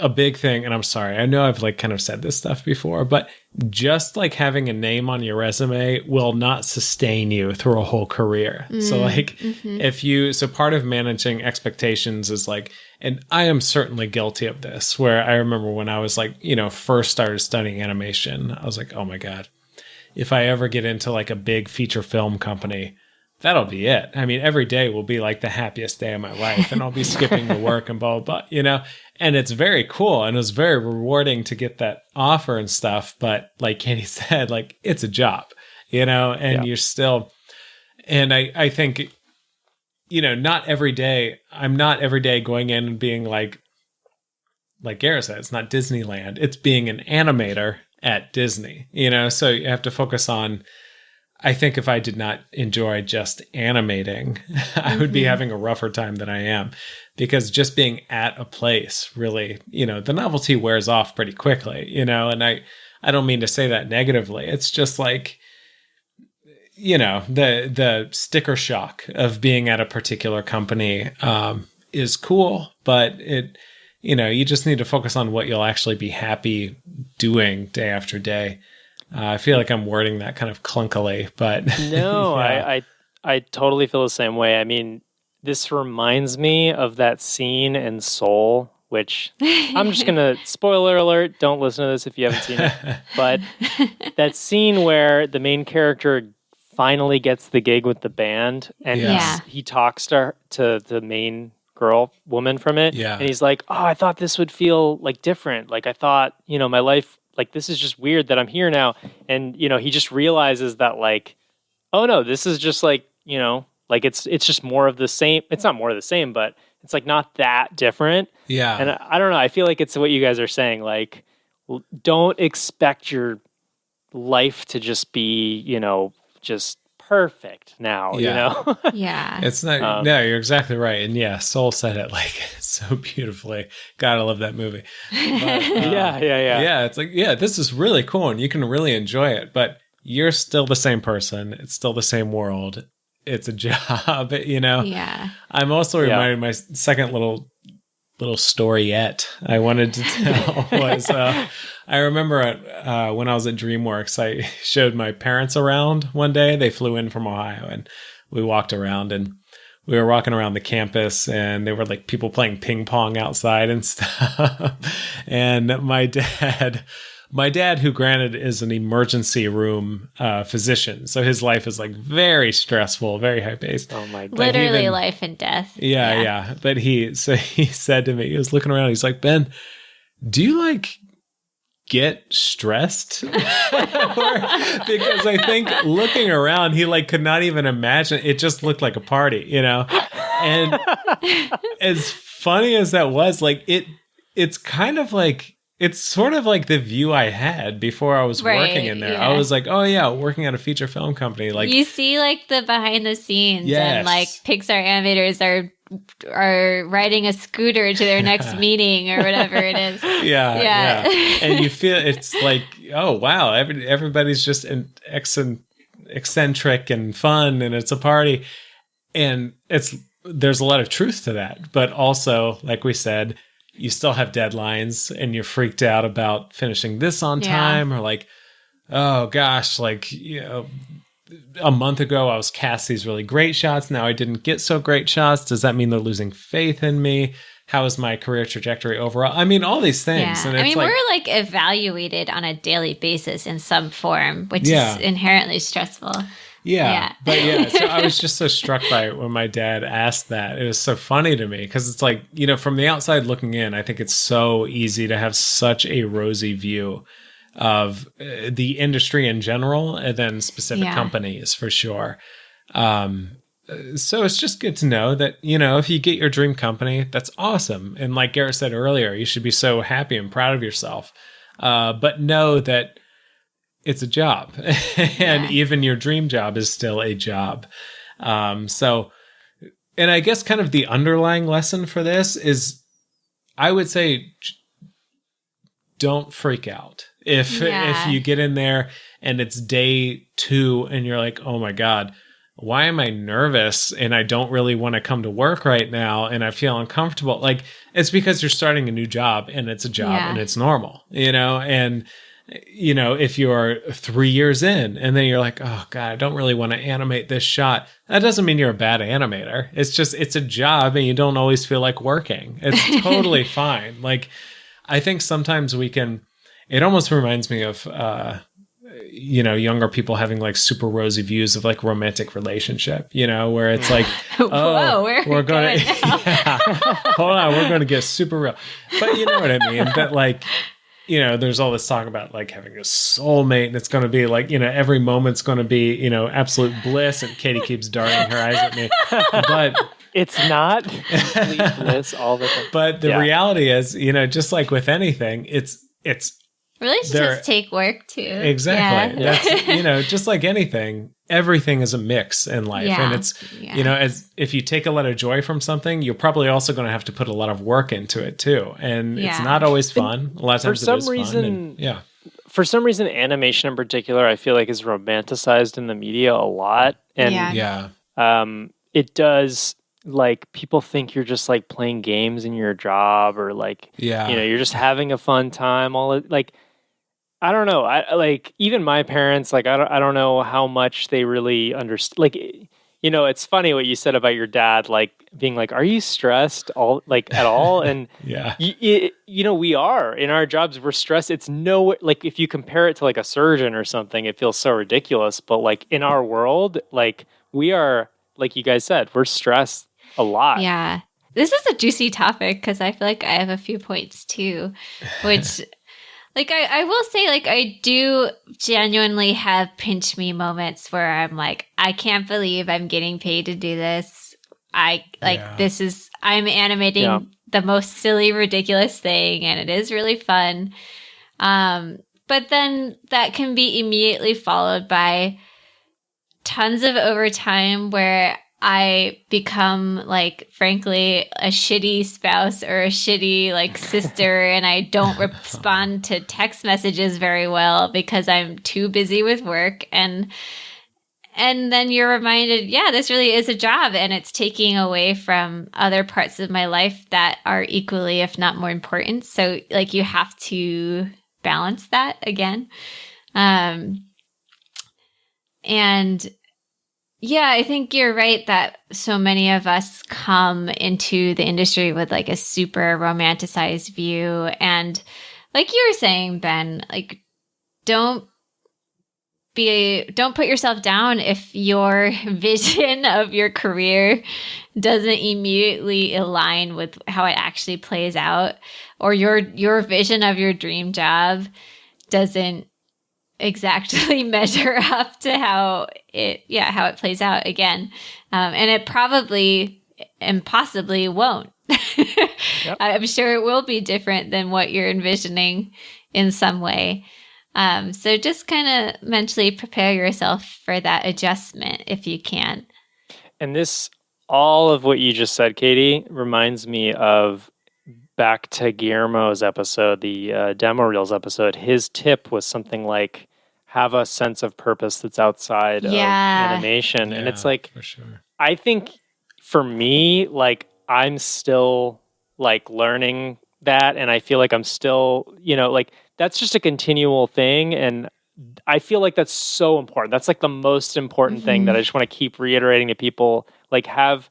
[SPEAKER 1] a big thing, and I'm sorry, I know I've like kind of said this stuff before, but just like having a name on your resume will not sustain you through a whole career. So like so part of managing expectations is like, and I am certainly guilty of this, where I remember when I was like, first started studying animation, I was like, oh my God, if I ever get into like a big feature film company, that'll be it. I mean, every day will be like the happiest day of my life and I'll be skipping to work and blah, blah, blah, and it's very cool. And it was very rewarding to get that offer and stuff. But like Katie said, like it's a job, and you're still, and I think, not every day, I'm not every day going in and being like Garrett said, it's not Disneyland. It's being an animator at Disney, so you have to focus on, I think if I did not enjoy just animating, I would be having a rougher time than I am, because just being at a place really, the novelty wears off pretty quickly, and I don't mean to say that negatively. It's just like, the sticker shock of being at a particular company is cool, but you just need to focus on what you'll actually be happy doing day after day. I feel like I'm wording that kind of clunkily, but
[SPEAKER 3] no,
[SPEAKER 1] yeah.
[SPEAKER 3] I totally feel the same way. I mean, this reminds me of that scene in Soul, which I'm just going to, spoiler alert, don't listen to this if you haven't seen it. But that scene where the main character finally gets the gig with the band and he talks to the main woman from it.
[SPEAKER 1] Yeah.
[SPEAKER 3] And he's like, oh, I thought this would feel like different. Like I thought, my life, like this is just weird that I'm here now. And, he just realizes that like, oh no, this is just like, like it's just more of the same. It's not more of the same, but it's like not that different.
[SPEAKER 1] Yeah.
[SPEAKER 3] And I don't know. I feel like it's what you guys are saying. Like, don't expect your life to just be, just perfect now,
[SPEAKER 2] Yeah.
[SPEAKER 1] It's not, no, you're exactly right. And yeah, Soul said it like so beautifully. God, I love that movie. But,
[SPEAKER 3] yeah.
[SPEAKER 1] Yeah, it's like, yeah, this is really cool and you can really enjoy it, but you're still the same person. It's still the same world. It's a job,
[SPEAKER 2] Yeah.
[SPEAKER 1] I'm also reminded my second little storyette I wanted to tell was I remember when I was at DreamWorks, I showed my parents around one day. They flew in from Ohio and we walked around and we were walking around the campus and there were like people playing ping pong outside and stuff. And my dad, who granted is an emergency room physician, so his life is like very stressful, very high paced.
[SPEAKER 3] Oh my God.
[SPEAKER 2] Literally life and death.
[SPEAKER 1] Yeah. But he said to me, he was looking around, he's like, Ben, do you like get stressed? Because I think looking around, he like could not even imagine. It just looked like a party, you know? And as funny as that was, like it's kind of like, it's sort of like the view I had before I was working in there.
[SPEAKER 2] Yeah.
[SPEAKER 1] I was like, oh yeah, working at a feature film company. Like
[SPEAKER 2] you see like the behind the scenes
[SPEAKER 1] Yes.
[SPEAKER 2] and like Pixar animators are riding a scooter to their next meeting or whatever it is.
[SPEAKER 1] Yeah. And you feel it's like, oh wow, everybody's just eccentric and fun, and it's a party, and there's a lot of truth to that, but also, like we said, you still have deadlines, and you're freaked out about finishing this on time, or like, oh gosh, like, you know, a month ago I was cast these really great shots. Now I didn't get so great shots. Does that mean they're losing faith in me? How is my career trajectory overall? I mean, all these things.
[SPEAKER 2] Yeah.
[SPEAKER 1] And it's
[SPEAKER 2] we're like evaluated on a daily basis in some form, which is inherently stressful.
[SPEAKER 1] Yeah. But so I was just so struck by it when my dad asked that. It was so funny to me because it's like, you know, from the outside looking in, I think it's so easy to have such a rosy view of the industry in general, and then specific companies for sure. So it's just good to know that, you know, if you get your dream company, that's awesome. And like Garrett said earlier, you should be so happy and proud of yourself. But know that it's a job, and even your dream job is still a job. So, and I guess kind of the underlying lesson for this is, I would say, don't freak out. If you get in there and it's day 2 and you're like, oh my God, why am I nervous and I don't really want to come to work right now and I feel uncomfortable? Like, it's because you're starting a new job, and it's a job and it's normal, you know? And, you know, if you're 3 years in and then you're like, oh God, I don't really want to animate this shot, that doesn't mean you're a bad animator. It's just, it's a job and you don't always feel like working. It's totally fine. Like, I think sometimes it almost reminds me of, you know, younger people having like super rosy views of like romantic relationship, you know, where it's like,
[SPEAKER 2] whoa, we're going to,
[SPEAKER 1] hold on, we're going to get super real. But you know what I mean? That like, you know, there's all this talk about like having a soulmate, and it's going to be like, you know, every moment's going to be, you know, absolute bliss. And Katie keeps darting her eyes at me, but
[SPEAKER 3] it's not complete bliss all the time.
[SPEAKER 1] But the reality is, you know, just like with anything, it's
[SPEAKER 2] relationships take work too.
[SPEAKER 1] Exactly. Yeah. That's, you know, just like anything, everything is a mix in life.
[SPEAKER 2] Yeah.
[SPEAKER 1] And it's, you know, as if you take a lot of joy from something, you're probably also going to have to put a lot of work into it too. And it's not always fun. A lot of times it is fun. And,
[SPEAKER 3] for some reason, animation in particular, I feel like is romanticized in the media a lot. And it does, like, people think you're just like playing games in your job, or like, you know, you're just having a fun time. I don't know. I like, even my parents, like, I don't know how much they really understand. Like, you know, it's funny what you said about your dad, like being like, "Are you stressed at all?" And you know, we are in our jobs. We're stressed. It's like, if you compare it to like a surgeon or something, it feels so ridiculous. But like in our world, like, we are, like you guys said, we're stressed a lot.
[SPEAKER 2] Yeah. This is a juicy topic because I feel like I have a few points too, which like I will say, like, I do genuinely have pinch me moments where I'm like, I can't believe I'm getting paid to do this. I'm animating the most silly, ridiculous thing, and it is really fun. But then that can be immediately followed by tons of overtime where I become, like, frankly, a shitty spouse or a shitty, like, sister, and I don't respond to text messages very well because I'm too busy with work. And then you're reminded, this really is a job, and it's taking away from other parts of my life that are equally, if not more important. So, like, you have to balance that again. Yeah, I think you're right that so many of us come into the industry with like a super romanticized view. And like you were saying, Ben, like, don't don't put yourself down if your vision of your career doesn't immediately align with how it actually plays out, or your vision of your dream job doesn't exactly measure up to how it plays out again. And it probably and possibly won't. Yep. I'm sure it will be different than what you're envisioning in some way. So just kind of mentally prepare yourself for that adjustment if you can.
[SPEAKER 3] And all of what you just said, Katie, reminds me of back to Guillermo's episode, the demo reels episode. His tip was something like, have a sense of purpose that's outside of animation. Yeah, and it's like,
[SPEAKER 1] for sure.
[SPEAKER 3] I think for me, like, I'm still like learning that. And I feel like I'm still, like, that's just a continual thing. And I feel like that's so important. That's like the most important thing that I just want to keep reiterating to people, like have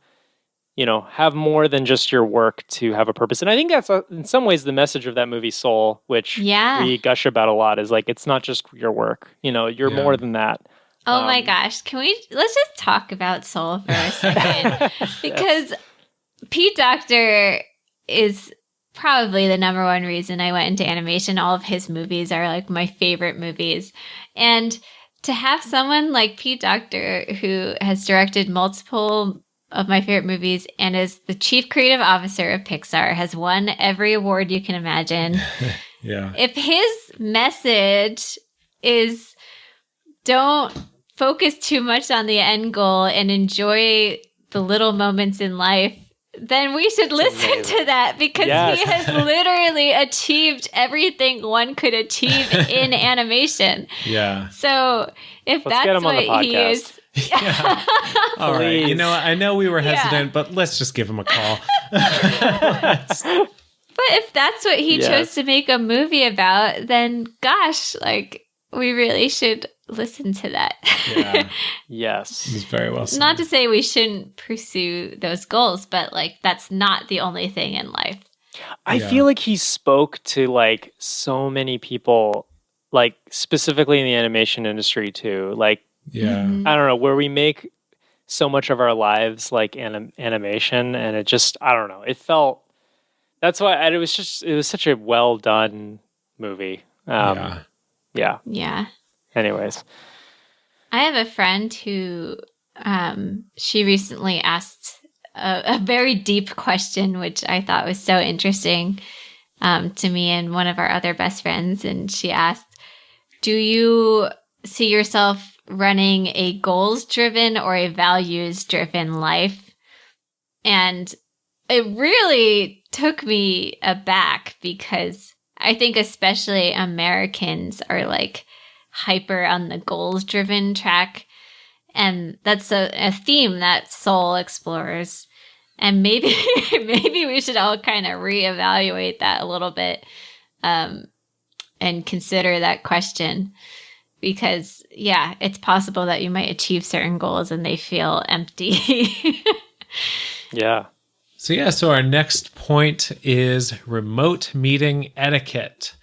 [SPEAKER 3] more than just your work to have a purpose. And I think that's in some ways the message of that movie Soul, which we gush about a lot, is like, it's not just your work, you're more than that.
[SPEAKER 2] Oh my gosh. Let's just talk about Soul for a second, because Pete Docter is probably the number one reason I went into animation. All of his movies are like my favorite movies. And to have someone like Pete Docter, who has directed multiple of my favorite movies and is the chief creative officer of Pixar, has won every award you can imagine. If his message is don't focus too much on the end goal and enjoy the little moments in life, then we should listen to that, because he has literally achieved everything one could achieve in animation.
[SPEAKER 1] Yeah.
[SPEAKER 2] So if that's what he is.
[SPEAKER 1] All right. I know we were hesitant, but let's just give him a call.
[SPEAKER 2] But if that's what he chose to make a movie about, then gosh, like, we really should listen to that.
[SPEAKER 3] Yes.
[SPEAKER 1] It's very well said.
[SPEAKER 2] Not to say we shouldn't pursue those goals, but like, that's not the only thing in life.
[SPEAKER 3] I feel like he spoke to like so many people, like specifically in the animation industry too. Like, I don't know, where we make so much of our lives like animation, and it just, I don't know, it felt, that's why it was such a well done movie. Anyways,
[SPEAKER 2] I have a friend who she recently asked a very deep question, which I thought was so interesting to me and one of our other best friends. And she asked, do you see yourself running a goals-driven or a values-driven life? And it really took me aback, because I think especially Americans are like hyper on the goals-driven track. And that's a theme that Soul explores. And maybe we should all kind of reevaluate that a little bit and consider that question. Because, it's possible that you might achieve certain goals and they feel empty.
[SPEAKER 1] So our next point is remote meeting etiquette.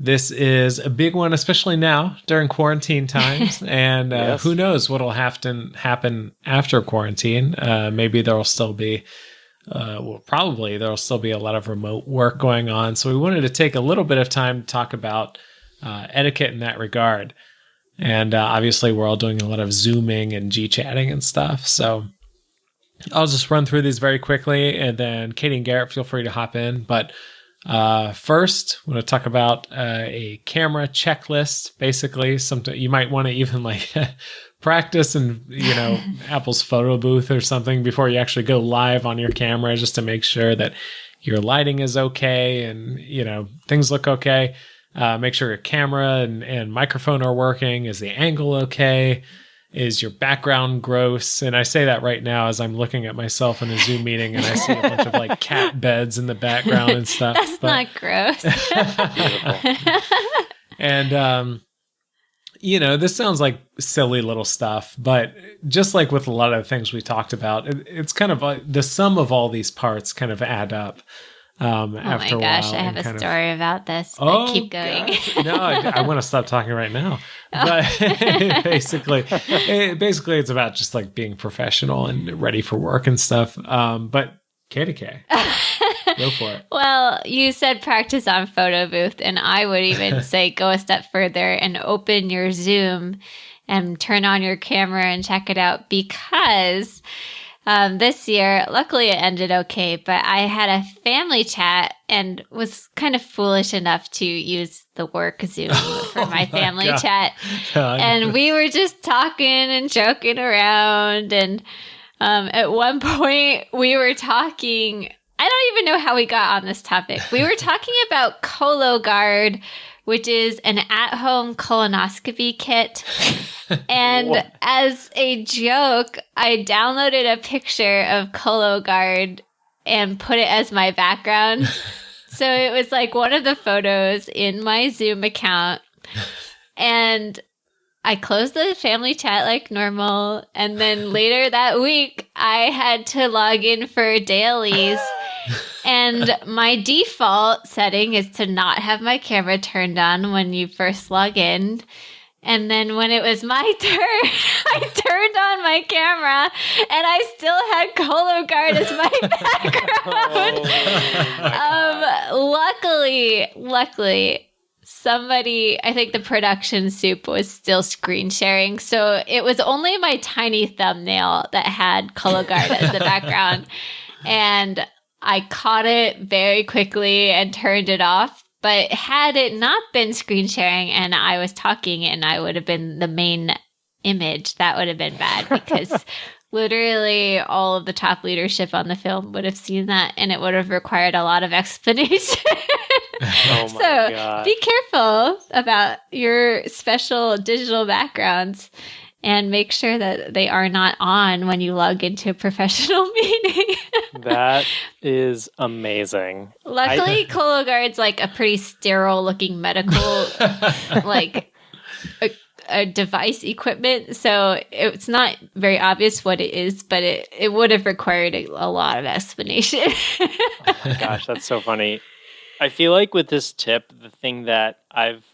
[SPEAKER 1] This is a big one, especially now during quarantine times. And who knows what will happen after quarantine. Maybe there will still be, probably there will still be a lot of remote work going on. So we wanted to take a little bit of time to talk about etiquette in that regard. And obviously we're all doing a lot of Zooming and G-chatting and stuff. So I'll just run through these very quickly, and then Katie and Garrett, feel free to hop in. But first, I want to talk about a camera checklist. Basically, something you might want to even like practice in, Apple's photo booth or something before you actually go live on your camera, just to make sure that your lighting is okay and, things look okay. Make sure your camera and microphone are working. Is the angle okay? Is your background gross? And I say that right now as I'm looking at myself in a Zoom meeting and I see a bunch of like cat beds in the background and stuff.
[SPEAKER 2] That's not gross.
[SPEAKER 1] And, this sounds like silly little stuff, but just like with a lot of the things we talked about, it's kind of the sum of all these parts kind of add up.
[SPEAKER 2] Oh my
[SPEAKER 1] after a
[SPEAKER 2] gosh,
[SPEAKER 1] while.
[SPEAKER 2] I have a
[SPEAKER 1] kind of-
[SPEAKER 2] story about this. But keep going.
[SPEAKER 1] gosh. No, I want to stop talking right now. But basically, it's about just like being professional and ready for work and stuff. But Katie K, go for it.
[SPEAKER 2] Well, you said practice on photo booth, and I would even say go a step further and open your Zoom and turn on your camera and check it out, because this year, luckily it ended okay, but I had a family chat and was kind of foolish enough to use the work Zoom for my family chat. And we were just talking and joking around. And at one point we were talking, I don't even know how we got on this topic. We were talking about Cologuard, which is an at-home colonoscopy kit. And as a joke, I downloaded a picture of Cologuard and put it as my background. So it was like one of the photos in my Zoom account. And I closed the family chat like normal. And then later that week, I had to log in for dailies. And my default setting is to not have my camera turned on when you first log in. And then when it was my turn, I turned on my camera and I still had Cologuard as my background. Luckily, somebody, I think the production soup was still screen sharing. So it was only my tiny thumbnail that had Cologuard as the background. And I caught it very quickly and turned it off. But had it not been screen sharing and I was talking and I would have been the main image, that would have been bad, because literally all of the top leadership on the film would have seen that, and it would have required a lot of explanation.
[SPEAKER 3] Oh my God.
[SPEAKER 2] Be careful about your special digital backgrounds and make sure that they are not on when you log into a professional meeting.
[SPEAKER 3] That is amazing.
[SPEAKER 2] Luckily, Cologuard's like a pretty sterile looking medical, like a device equipment. So it's not very obvious what it is, but it would have required a lot of explanation.
[SPEAKER 3] Oh my gosh, that's so funny. I feel like with this tip, the thing that I've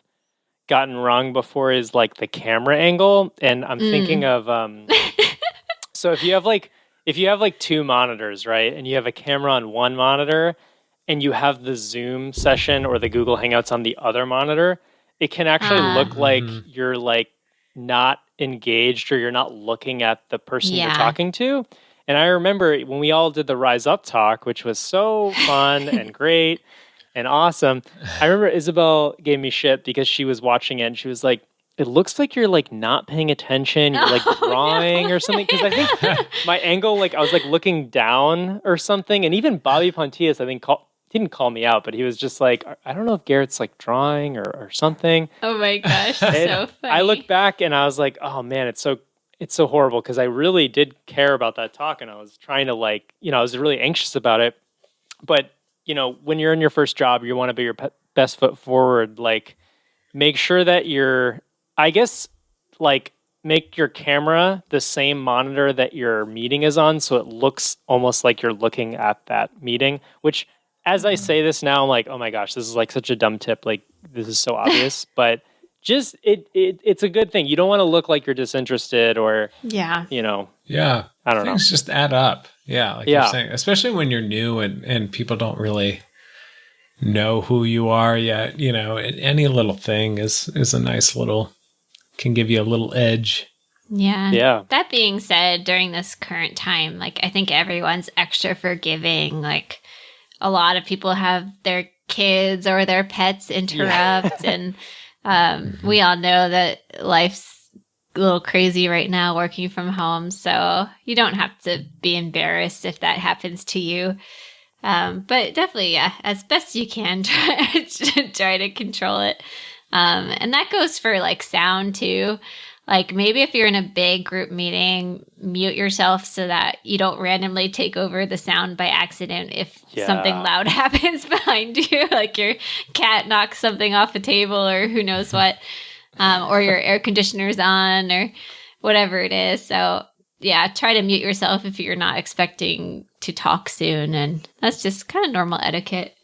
[SPEAKER 3] gotten wrong before is like the camera angle. And I'm thinking of, so if you have like two monitors, right? And you have a camera on one monitor and you have the Zoom session or the Google Hangouts on the other monitor, it can actually look like you're like not engaged or you're not looking at the person you're talking to. And I remember when we all did the Rise Up talk, which was so fun and great and awesome. I remember Isabel gave me shit because she was watching it and she was like, it looks like you're like not paying attention. You're like drawing or something. Because I think my angle, like I was like looking down or something. And even Bobby Pontius, I think, didn't call me out, but he was just like, I don't know if Garrett's like drawing or something.
[SPEAKER 2] Oh my gosh, so funny.
[SPEAKER 3] I look back and I was like, oh man, it's so horrible, because I really did care about that talk and I was trying to like, I was really anxious about it. But when you're in your first job, you want to be your best foot forward. Like, make sure that make your camera the same monitor that your meeting is on, so it looks almost like you're looking at that meeting. Which, as I say this now, I'm like, oh my gosh, this is like such a dumb tip. Like, this is so obvious, but just it's a good thing. You don't want to look like you're disinterested or
[SPEAKER 2] Yeah.
[SPEAKER 3] I don't know.
[SPEAKER 1] Things just add up. Yeah, like you're saying, especially when you're new and people don't really know who you are yet. Any little thing is a nice little, can give you a little edge.
[SPEAKER 2] Yeah. That being said, during this current time, like I think everyone's extra forgiving. Like a lot of people have their kids or their pets interrupt, and we all know that life's a little crazy right now working from home, so you don't have to be embarrassed if that happens to you. But definitely, as best you can, try to control it. And that goes for like sound too. Like maybe if you're in a big group meeting, mute yourself so that you don't randomly take over the sound by accident if something loud happens behind you, like your cat knocks something off a table or who knows what, or your air conditioner's on or whatever it is. So yeah, try to mute yourself if you're not expecting to talk soon. And that's just kind of normal etiquette.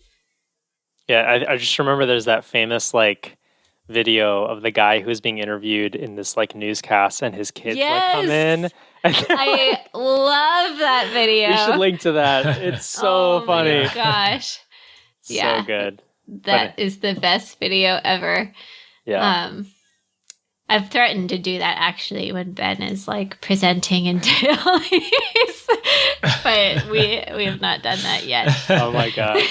[SPEAKER 3] Yeah, I just remember there's that famous like video of the guy who's being interviewed in this like newscast, and his kids like come in.
[SPEAKER 2] I love that video.
[SPEAKER 3] We should link to that. It's so funny.
[SPEAKER 2] My gosh.
[SPEAKER 3] So good.
[SPEAKER 2] That is the best video ever.
[SPEAKER 3] Yeah.
[SPEAKER 2] I've threatened to do that actually when Ben is like presenting and dailies, but we have not done that yet.
[SPEAKER 3] Oh my god.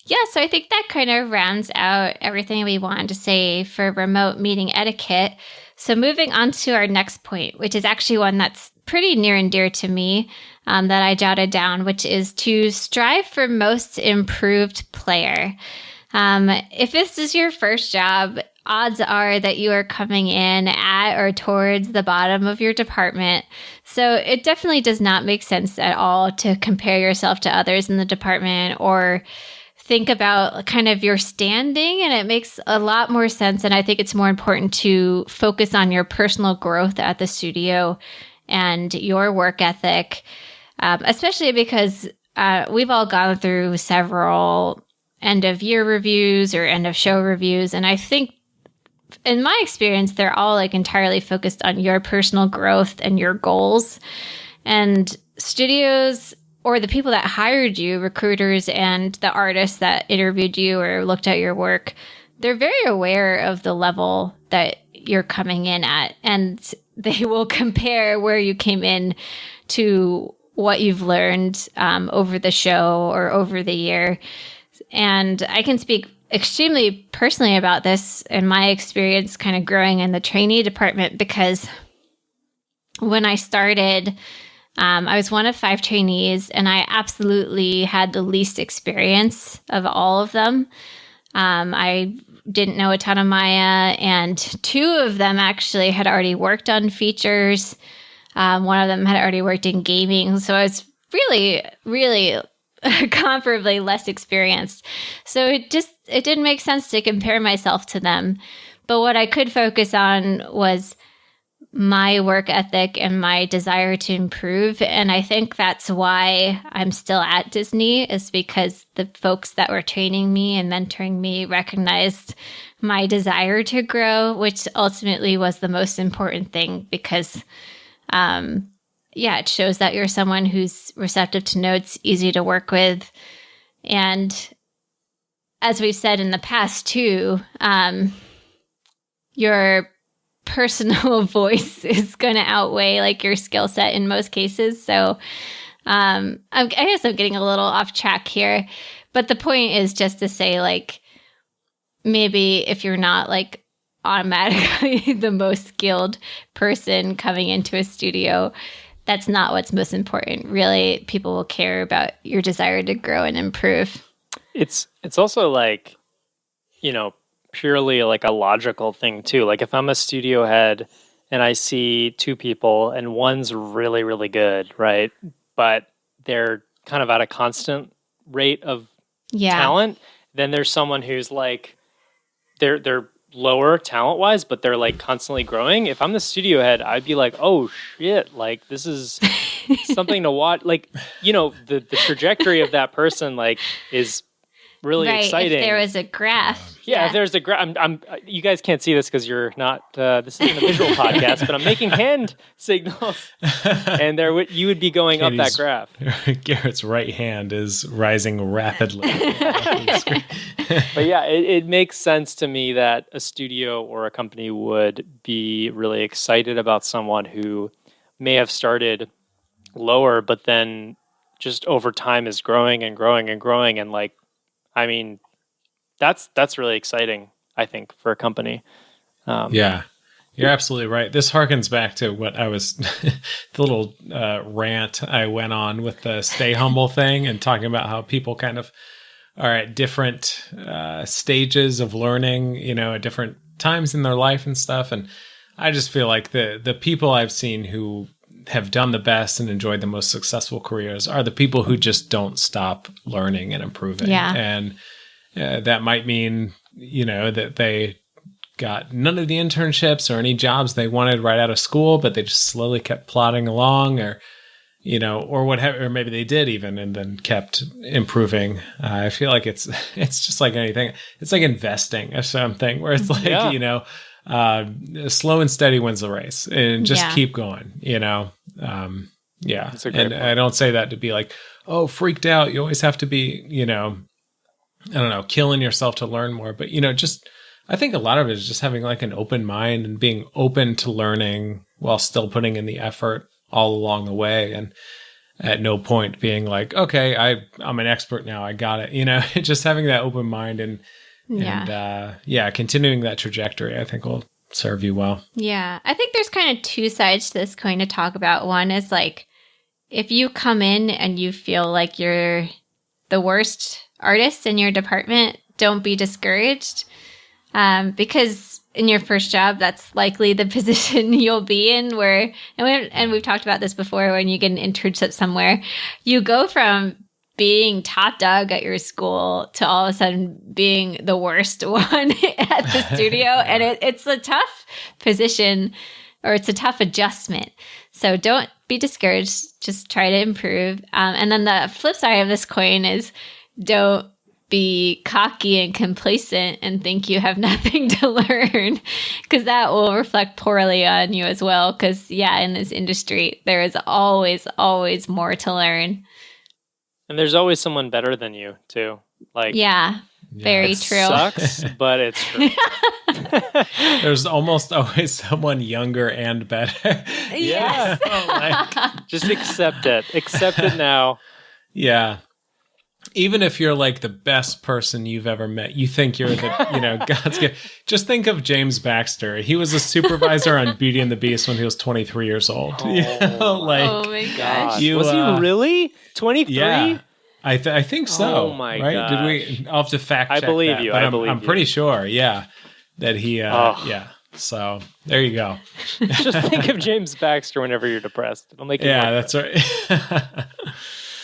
[SPEAKER 2] Yeah, so I think that kind of rounds out everything we wanted to say for remote meeting etiquette. So moving on to our next point, which is actually one that's pretty near and dear to me, that I jotted down, which is to strive for most improved player. If this is your first job, odds are that you are coming in at or towards the bottom of your department. So it definitely does not make sense at all to compare yourself to others in the department or think about kind of your standing. And it makes a lot more sense. And I think it's more important to focus on your personal growth at the studio and your work ethic, especially because we've all gone through several end of year reviews or end of show reviews. And I think in my experience, they're all like entirely focused on your personal growth and your goals. And studios or the people that hired you, recruiters and the artists that interviewed you or looked at your work, they're very aware of the level that you're coming in at. And they will compare where you came in to what you've learned over the show or over the year. And I can speak extremely personally about this in my experience kind of growing in the trainee department, because when I started, I was one of 5 trainees and I absolutely had the least experience of all of them. I didn't know a ton of Maya, and 2 of them actually had already worked on features. One of them had already worked in gaming. So I was really, really comparably less experienced. So it didn't make sense to compare myself to them. But what I could focus on was my work ethic and my desire to improve. And I think that's why I'm still at Disney, is because the folks that were training me and mentoring me recognized my desire to grow, which ultimately was the most important thing, because it shows that you're someone who's receptive to notes, easy to work with. And as we've said in the past too, your personal voice is going to outweigh like your skill set in most cases. So I guess I'm getting a little off track here, but the point is just to say, like, maybe if you're not like automatically the most skilled person coming into a studio, that's not what's most important. Really, people will care about your desire to grow and improve.
[SPEAKER 3] It's also like, purely like a logical thing too. Like if I'm a studio head and I see 2 people and one's really, really good, right? But they're kind of at a constant rate of talent, then there's someone who's like, they're lower talent wise, but they're like constantly growing. If I'm the studio head, I'd be like, oh shit, like this is something to watch. Like, the trajectory of that person like is really exciting.
[SPEAKER 2] If there was a graph.
[SPEAKER 3] If there's a graph, I'm you guys can't see this because you're not, this isn't a visual podcast, but I'm making hand signals, and you would be going up that graph.
[SPEAKER 1] Garrett's right hand is rising rapidly.
[SPEAKER 3] But yeah, it makes sense to me that a studio or a company would be really excited about someone who may have started lower, but then just over time is growing and growing and growing. And like, I mean, that's really exciting, I think, for a company.
[SPEAKER 1] Yeah, you're absolutely right. This harkens back to what I was, the little rant I went on with the stay humble thing and talking about how people kind of are at different stages of learning, at different times in their life and stuff. And I just feel like the people I've seen who have done the best and enjoyed the most successful careers are the people who just don't stop learning and improving.
[SPEAKER 2] Yeah.
[SPEAKER 1] And that might mean, that they got none of the internships or any jobs they wanted right out of school, but they just slowly kept plodding along, or, or whatever, or maybe they did even, and then kept improving. I feel like it's just like anything. It's like investing or something where it's like, slow and steady wins the race, and just keep going,
[SPEAKER 3] That's a great
[SPEAKER 1] And
[SPEAKER 3] point.
[SPEAKER 1] I don't say that to be like, oh, freaked out. You always have to be, I don't know, killing yourself to learn more. But, I think a lot of it is just having like an open mind and being open to learning while still putting in the effort all along the way. And at no point being like, okay, I'm an expert now. I got it. Just having that open mind and continuing that trajectory, I think will serve you well.
[SPEAKER 2] Yeah. I think there's kind of two sides to this coin to talk about. One is like, if you come in and you feel like you're the worst artist in your department, don't be discouraged. Because in your first job, that's likely the position you'll be in and we've talked about this before, when you get an internship somewhere, you go from being top dog at your school to all of a sudden being the worst one at the studio. And it's a tough position, or it's a tough adjustment. So don't be discouraged. Just try to improve. And then the flip side of this coin is don't be cocky and complacent and think you have nothing to learn, because that will reflect poorly on you as well. Because in this industry, there is always more to learn.
[SPEAKER 3] And there's always someone better than you too. Like,
[SPEAKER 2] very
[SPEAKER 3] it
[SPEAKER 2] true.
[SPEAKER 3] Sucks, but it's true.
[SPEAKER 1] There's almost always someone younger and better.
[SPEAKER 2] Yes.
[SPEAKER 3] Just accept it. Accept it now.
[SPEAKER 1] Yeah. Even if you're like the best person you've ever met, you think you're the, God's gift. Just think of James Baxter. He was a supervisor on Beauty and the Beast when he was 23 years old.
[SPEAKER 2] Oh my gosh.
[SPEAKER 3] Was he really 23?
[SPEAKER 1] Yeah. I think so.
[SPEAKER 3] Oh my
[SPEAKER 1] right?
[SPEAKER 3] gosh.
[SPEAKER 1] I'll have to fact check
[SPEAKER 3] I believe
[SPEAKER 1] that,
[SPEAKER 3] you.
[SPEAKER 1] but
[SPEAKER 3] I believe
[SPEAKER 1] I'm pretty sure, that he, So there you go.
[SPEAKER 3] Just think of James Baxter whenever you're depressed. It'll make you
[SPEAKER 1] that's right.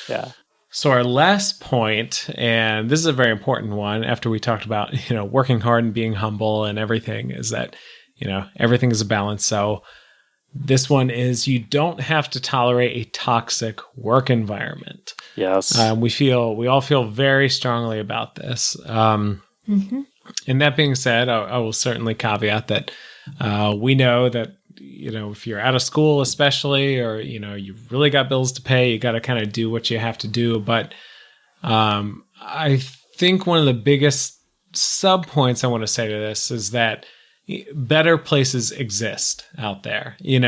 [SPEAKER 3] Yeah.
[SPEAKER 1] So our last point, and this is a very important one after we talked about, working hard and being humble and everything, is that, everything is a balance. So this one is, you don't have to tolerate a toxic work environment.
[SPEAKER 3] Yes.
[SPEAKER 1] We all feel very strongly about this. And that being said, I will certainly caveat that we know that, if you're out of school especially, or, you've really got bills to pay, you got to kind of do what you have to do. But I think one of the biggest sub points I want to say to this is that better places exist out there. You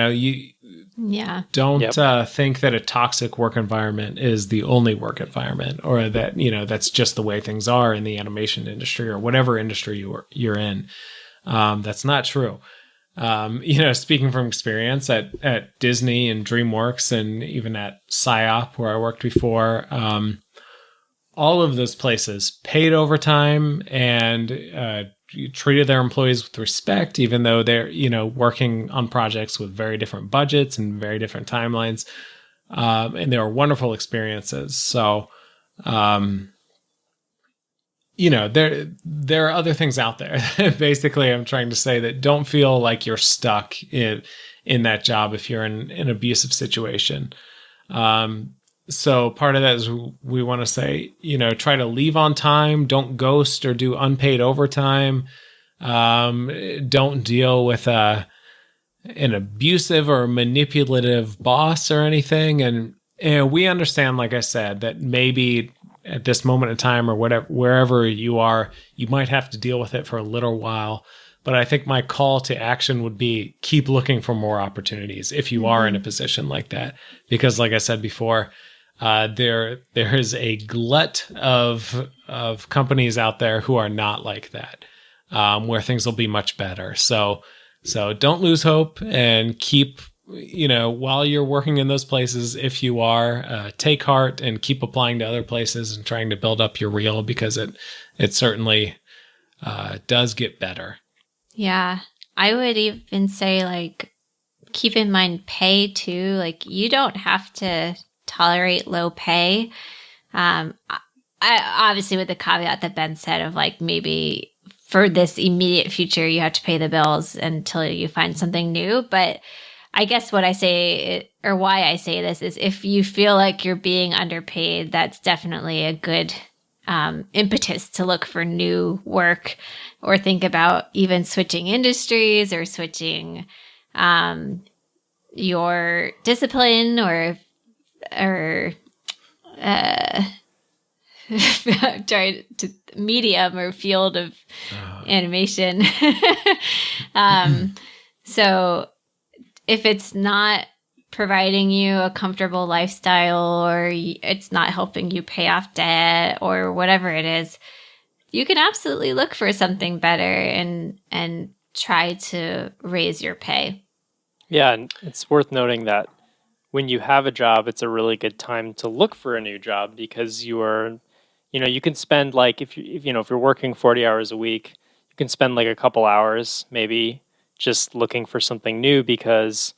[SPEAKER 1] don't think that a toxic work environment is the only work environment, or that, that's just the way things are in the animation industry or whatever industry you're in. That's not true. Speaking from experience at Disney and DreamWorks, and even at PsyOp where I worked before, all of those places paid overtime and treated their employees with respect, even though they're, working on projects with very different budgets and very different timelines. And they were wonderful experiences. So, there are other things out there. Basically, I'm trying to say that don't feel like you're stuck in that job if you're in an abusive situation. So part of that is we want to say, try to leave on time. Don't ghost or do unpaid overtime. Don't deal with an abusive or manipulative boss or anything. And we understand, like I said, that maybe at this moment in time or whatever, wherever you are, you might have to deal with it for a little while. But I think my call to action would be keep looking for more opportunities if you are in a position like that. Because like I said before, there is a glut of companies out there who are not like that, where things will be much better. So don't lose hope and keep, while you're working in those places, if you are, take heart and keep applying to other places and trying to build up your reel, because it certainly does get better. Yeah.
[SPEAKER 2] I would even say, keep in mind pay too. You don't have to tolerate low pay. I obviously, with the caveat that Ben said of maybe for this immediate future, you have to pay the bills until you find something new. But I guess what I say, or why I say this, is if you feel like you're being underpaid, that's definitely a good impetus to look for new work, or think about even switching industries or switching your discipline or try to medium or field of animation. So if it's not providing you a comfortable lifestyle, or it's not helping you pay off debt, or whatever it is, you can absolutely look for something better and try to raise your pay.
[SPEAKER 3] Yeah, and it's worth noting that when you have a job, it's a really good time to look for a new job, because you can spend, like, if you're working 40 hours a week, you can spend like a couple hours maybe just looking for something new, because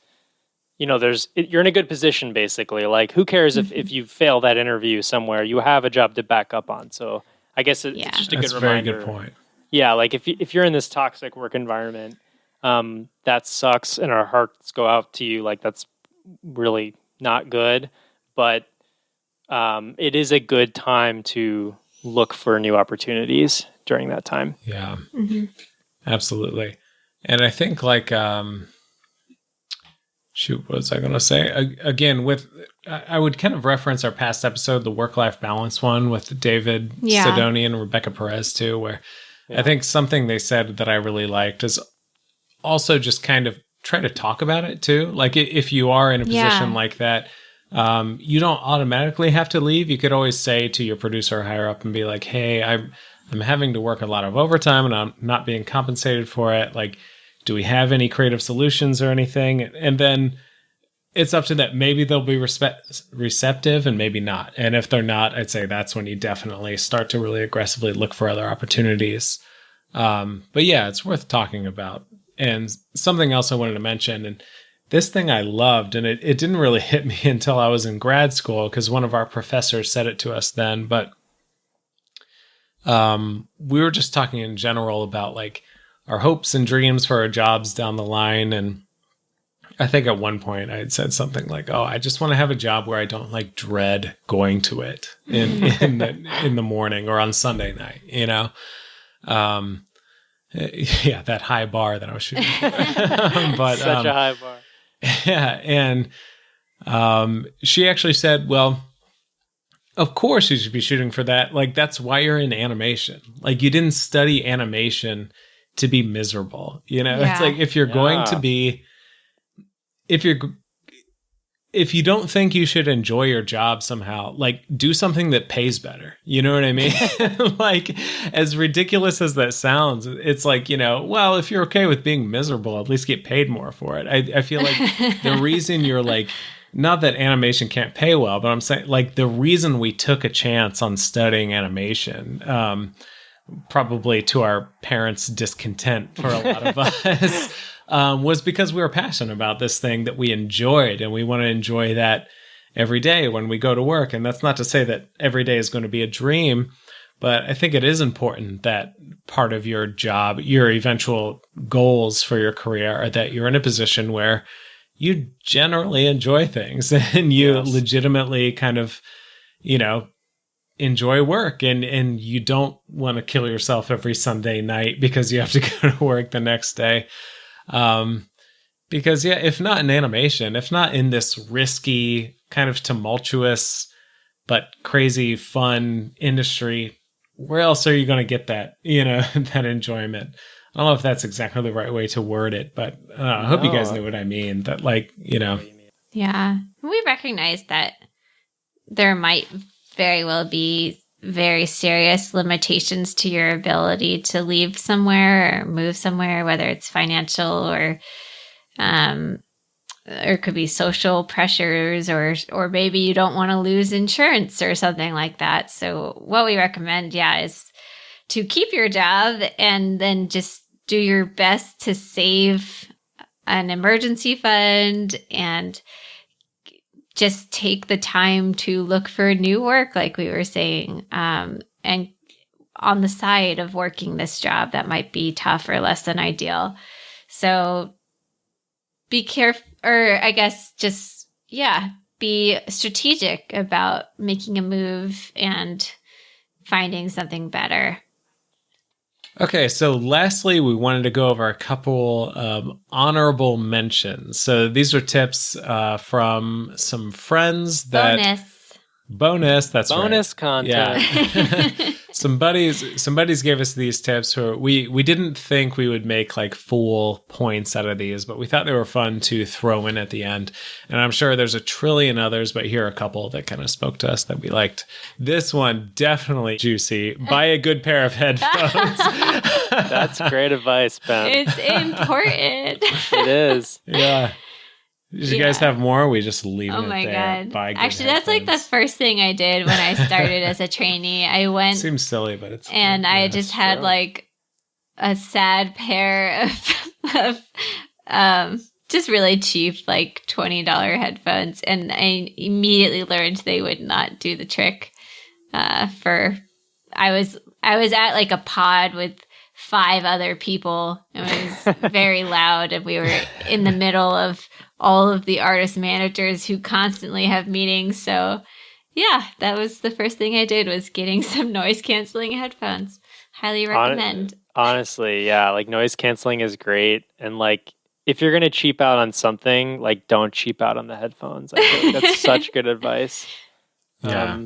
[SPEAKER 3] you're in a good position, basically. Like, who cares if you fail that interview somewhere? You have a job to back up on. So I guess it's just a good reminder.
[SPEAKER 1] Very good point.
[SPEAKER 3] Yeah, like if you're in this toxic work environment, that sucks, and our hearts go out to you. Like, that's really not good, but it is a good time to look for new opportunities during that time.
[SPEAKER 1] Yeah, absolutely. And I think, like, what was I going to say? Again, I would kind of reference our past episode, the work-life balance one with David Sidoni and Rebecca Perez too, where I think something they said that I really liked is also just kind of try to talk about it too. Like, if you are in a position like that, you don't automatically have to leave. You could always say to your producer or higher up and be like, hey, I'm having to work a lot of overtime and I'm not being compensated for it. Like, do we have any creative solutions or anything? And then it's up to them. Maybe they'll be receptive and maybe not. And if they're not, I'd say that's when you definitely start to really aggressively look for other opportunities. But yeah, it's worth talking about. And something else I wanted to mention, and this thing I loved, and it didn't really hit me until I was in grad school because one of our professors said it to us then, but we were just talking in general about, like, our hopes and dreams for our jobs down the line. And I think at one point I had said something like, oh, I just want to have a job where I don't, like, dread going to it in the morning or on Sunday night, yeah, that high bar that I was shooting for. But,
[SPEAKER 3] such a high bar.
[SPEAKER 1] Yeah. And she actually said, well, of course you should be shooting for that. Like, that's why you're in animation. Like, you didn't study animation to be miserable. It's like, if you're going to be, if you don't think you should enjoy your job somehow, like, do something that pays better. You know what I mean? Like, as ridiculous as that sounds, it's like, well, if you're okay with being miserable, at least get paid more for it. I feel like the reason you're like, not that animation can't pay well, but I'm saying, like, the reason we took a chance on studying animation, probably to our parents' discontent for a lot of us, was because we were passionate about this thing that we enjoyed, and we want to enjoy that every day when we go to work. And that's not to say that every day is going to be a dream, but I think it is important that part of your job, your eventual goals for your career, are that you're in a position where you generally enjoy things and you legitimately kind of, enjoy work, and you don't want to kill yourself every Sunday night because you have to go to work the next day. Because if not in animation, if not in this risky, kind of tumultuous, but crazy fun industry, where else are you going to get that, that enjoyment? I don't know if that's exactly the right way to word it, but I hope you guys know what I mean. That, like,
[SPEAKER 2] Yeah. We recognize that there might very well be very serious limitations to your ability to leave somewhere or move somewhere, whether it's financial or it could be social pressures, or maybe you don't want to lose insurance or something like that. So what we recommend, is to keep your job and then just do your best to save an emergency fund and just take the time to look for new work, like we were saying, and on the side of working this job that might be tough or less than ideal. So be careful, or I guess just, be strategic about making a move and finding something better.
[SPEAKER 1] Okay, so lastly, we wanted to go over a couple honorable mentions. So these are tips from some friends that bonus. That's
[SPEAKER 3] bonus
[SPEAKER 1] right.
[SPEAKER 3] content.
[SPEAKER 1] Yeah. some buddies gave us these tips. We didn't think we would make like full points out of these, but we thought they were fun to throw in at the end. And I'm sure there's a trillion others, but here are a couple that kind of spoke to us that we liked. This one, definitely juicy. Buy a good pair of headphones.
[SPEAKER 3] That's great advice, Ben.
[SPEAKER 2] It's important.
[SPEAKER 3] It is.
[SPEAKER 1] Yeah. Did you guys have more? We just leave it there.
[SPEAKER 2] Oh my God.
[SPEAKER 1] Buy good
[SPEAKER 2] Actually, that's like the
[SPEAKER 1] headphones.
[SPEAKER 2] first thing I did when I started as a trainee. I went
[SPEAKER 1] Seems silly, but it's
[SPEAKER 2] and
[SPEAKER 1] yeah,
[SPEAKER 2] I just had
[SPEAKER 3] true.
[SPEAKER 2] like a sad pair of just really cheap, like $20 headphones, and I immediately learned they would not do the trick. I was at like a pod with 5 other people. It was very loud, and we were in the middle of all of the artist managers who constantly have meetings. So yeah, that was the first thing I did, was getting some noise canceling headphones. Highly recommend.
[SPEAKER 3] Honestly, yeah, like noise canceling is great. And like, if you're going to cheap out on something, like don't cheap out on the headphones. I think that's such good advice.
[SPEAKER 1] Yeah,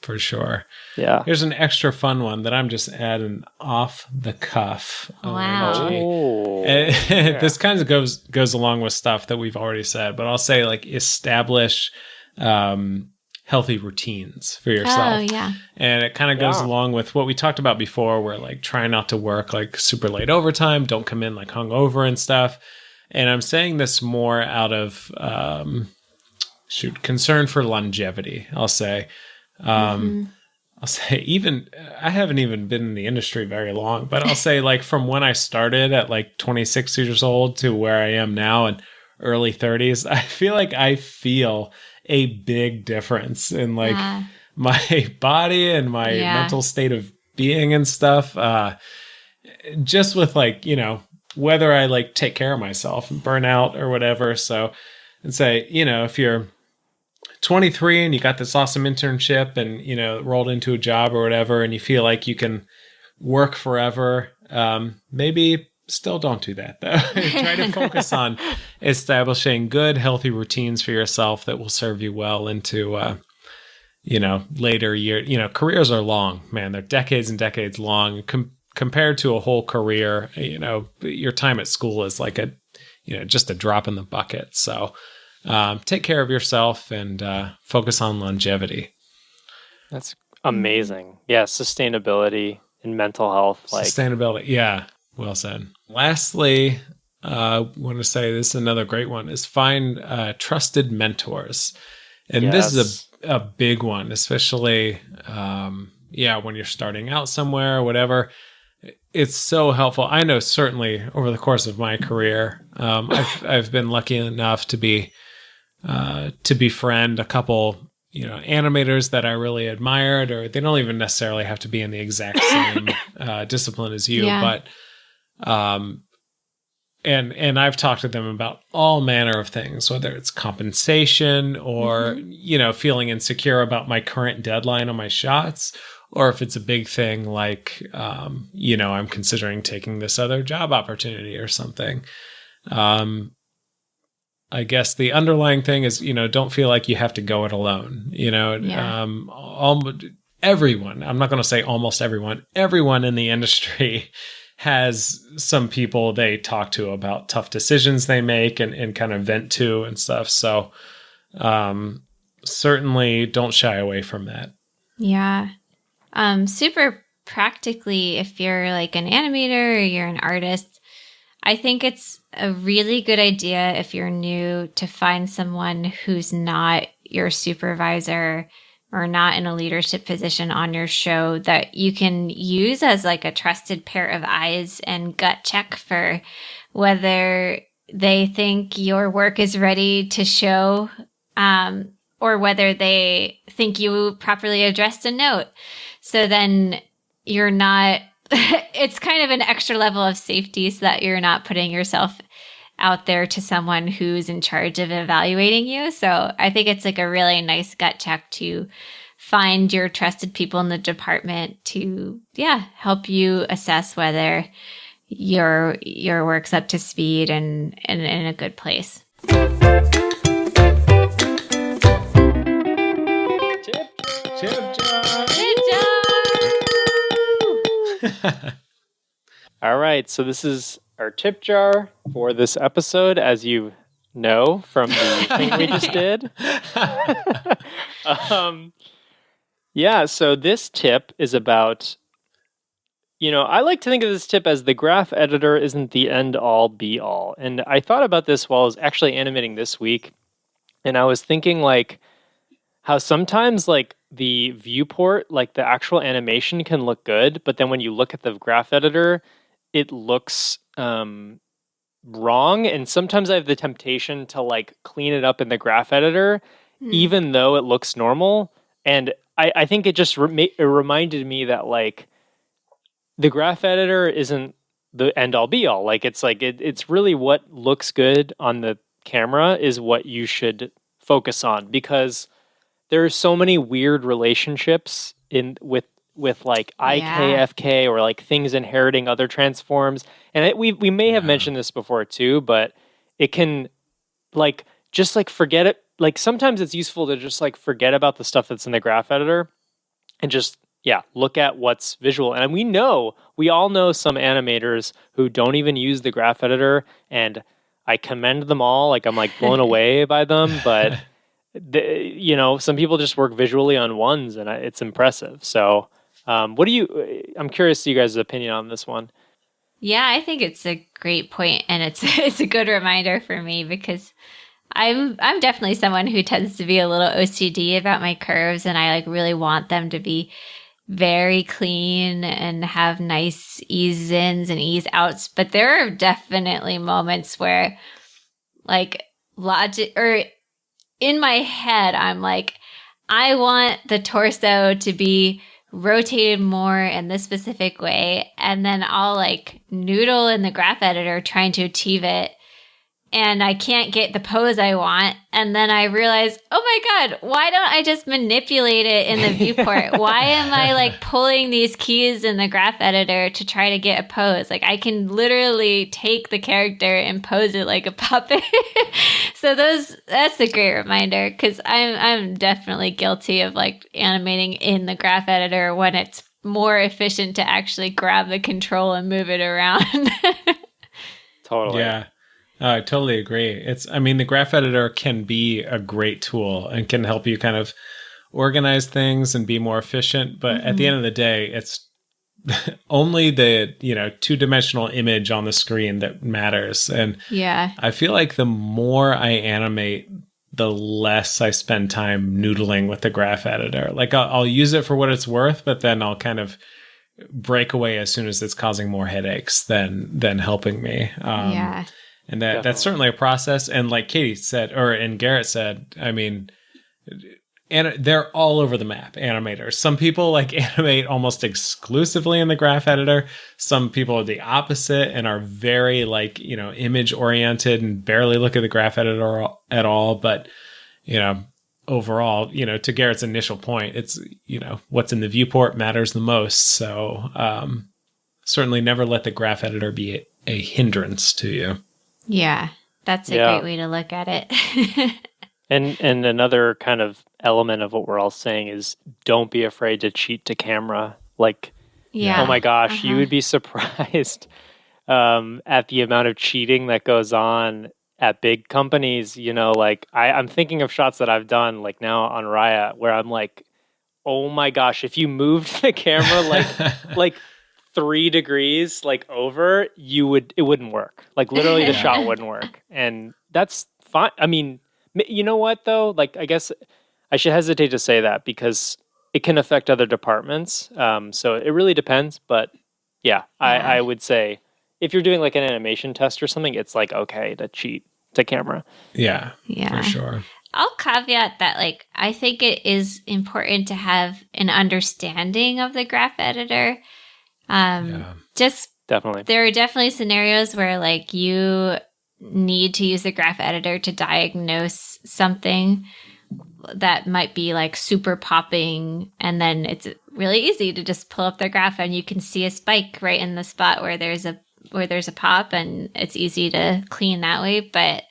[SPEAKER 1] for sure.
[SPEAKER 3] Yeah.
[SPEAKER 1] Here's an extra fun one that I'm just adding off the cuff.
[SPEAKER 2] Wow.
[SPEAKER 1] OMG.
[SPEAKER 3] Oh,
[SPEAKER 1] And this kind of goes along with stuff that we've already said, but I'll say like establish healthy routines for yourself.
[SPEAKER 2] Oh, yeah.
[SPEAKER 1] And it kind of goes along with what we talked about before, where like try not to work like super late overtime, don't come in like hungover and stuff. And I'm saying this more out of concern for longevity, I'll say. I'll say even, I haven't even been in the industry very long, but I'll say like from when I started at like 26 years old to where I am now in early 30s, I feel like I feel a big difference in like my body and my mental state of being and stuff. Just with like, you know, whether I like take care of myself and burn out or whatever. So, and say, you know, if you're 23 and you got this awesome internship and, you know, rolled into a job or whatever, and you feel like you can work forever, maybe still don't do that though. Try to focus on establishing good, healthy routines for yourself that will serve you well into, you know, later years. You know, careers are long, man. They're decades and decades long. Compared to a whole career, you know, your time at school is like just a drop in the bucket. So, take care of yourself and focus on longevity.
[SPEAKER 3] that's amazing. Yeah, sustainability and mental health. Like
[SPEAKER 1] Sustainability. Yeah, well said. Lastly, I want to say this is another great one, is find trusted mentors. And this is a big one, especially, when you're starting out somewhere or whatever. It's so helpful. I know certainly over the course of my career, I've been lucky enough to befriend a couple, you know, animators that I really admired, or they don't even necessarily have to be in the exact same discipline as you, but and I've talked to them about all manner of things, whether it's compensation or you know, feeling insecure about my current deadline on my shots, or if it's a big thing like you know, I'm considering taking this other job opportunity or something. I guess the underlying thing is, you know, don't feel like you have to go it alone. You know, everyone, I'm not going to say almost everyone in the industry has some people they talk to about tough decisions they make and kind of vent to and stuff. So certainly don't shy away from that.
[SPEAKER 2] Yeah. Super practically, if you're like an animator or you're an artist, I think it's a really good idea if you're new to find someone who's not your supervisor or not in a leadership position on your show that you can use as like a trusted pair of eyes and gut check for whether they think your work is ready to show, or whether they think you properly addressed a note. So then you're not, it's kind of an extra level of safety so that you're not putting yourself out there to someone who's in charge of evaluating you. So I think it's like a really nice gut check to find your trusted people in the department to, help you assess whether your work's up to speed and in a good place.
[SPEAKER 1] Tip jar.
[SPEAKER 3] All right, so this is our tip jar for this episode, as you know from the thing we just did. So this tip is about, I like to think of this tip as the graph editor isn't the end all be all. And I thought about this while I was actually animating this week. And I was thinking like how sometimes like the viewport, like the actual animation can look good, but then when you look at the graph editor, it looks wrong. And sometimes I have the temptation to like clean it up in the graph editor, even though it looks normal. And I think it just it reminded me that like the graph editor isn't the end all be all. Like it's really what looks good on the camera is what you should focus on, because there are so many weird relationships with like IKFK or like things inheriting other transforms. And we may have mentioned this before too, but it can like just like forget it. Like sometimes it's useful to just like forget about the stuff that's in the graph editor and just look at what's visual. And we all know some animators who don't even use the graph editor, and I commend them all. Like I'm like blown away by them, but some people just work visually on ones, and it's impressive. So I'm curious to you guys' opinion on this one.
[SPEAKER 2] Yeah, I think it's a great point, and it's a good reminder for me, because I'm definitely someone who tends to be a little OCD about my curves, and I like really want them to be very clean and have nice ease ins and ease outs. But there are definitely moments where like logic, or in my head, I'm like, I want the torso to be rotated more in this specific way. And then I'll like noodle in the graph editor trying to achieve it. And I can't get the pose I want. And then I realize, oh my God, why don't I just manipulate it in the viewport? Why am I like pulling these keys in the graph editor to try to get a pose? Like I can literally take the character and pose it like a puppet. So that's a great reminder, because I'm definitely guilty of like animating in the graph editor when it's more efficient to actually grab the control and move it around.
[SPEAKER 3] Totally.
[SPEAKER 1] Yeah. I totally agree. The graph editor can be a great tool and can help you kind of organize things and be more efficient. But at the end of the day, it's only the, two-dimensional image on the screen that matters. And I feel like the more I animate, the less I spend time noodling with the graph editor. Like I'll use it for what it's worth, but then I'll kind of break away as soon as it's causing more headaches than helping me. And that's certainly a process. And like Katie said, and Garrett said, and they're all over the map, animators. Some people like animate almost exclusively in the graph editor. Some people are the opposite and are very like, image oriented and barely look at the graph editor at all. But, overall, to Garrett's initial point, it's, what's in the viewport matters the most. So certainly never let the graph editor be a hindrance to you.
[SPEAKER 2] Yeah, that's a great way to look at it.
[SPEAKER 3] And another kind of element of what we're all saying is don't be afraid to cheat to camera. Like, oh my gosh, you would be surprised at the amount of cheating that goes on at big companies. Like I'm thinking of shots that I've done like now on Raya where I'm like, oh my gosh, if you moved the camera like 3 degrees like over, it wouldn't work. Like literally the shot wouldn't work. And that's fine. You know what though? Like I guess I should hesitate to say that because it can affect other departments. So it really depends. But I would say if you're doing like an animation test or something, it's like okay to cheat to camera.
[SPEAKER 1] Yeah, for sure.
[SPEAKER 2] I'll caveat that, like, I think it is important to have an understanding of the graph editor. Just
[SPEAKER 3] definitely.
[SPEAKER 2] There are definitely scenarios where like you need to use the graph editor to diagnose something that might be like super popping, and then it's really easy to just pull up their graph and you can see a spike right in the spot where there's a pop, and it's easy to clean that way. But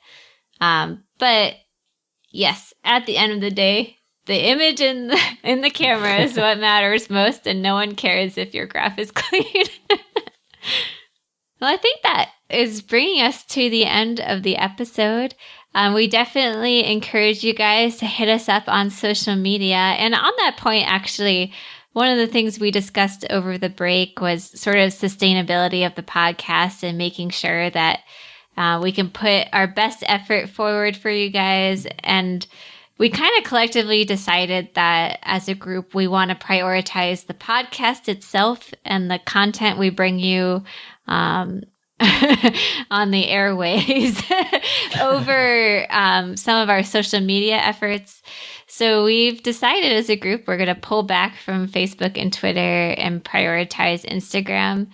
[SPEAKER 2] yes, at the end of the day, the image in the camera is what matters most, and no one cares if your graph is clean. Well, I think that is bringing us to the end of the episode. We definitely encourage you guys to hit us up on social media. And on that point, actually, one of the things we discussed over the break was sort of sustainability of the podcast and making sure that we can put our best effort forward for you guys. And we kind of collectively decided that as a group, we want to prioritize the podcast itself and the content we bring you on the airways over some of our social media efforts. So we've decided as a group, we're going to pull back from Facebook and Twitter and prioritize Instagram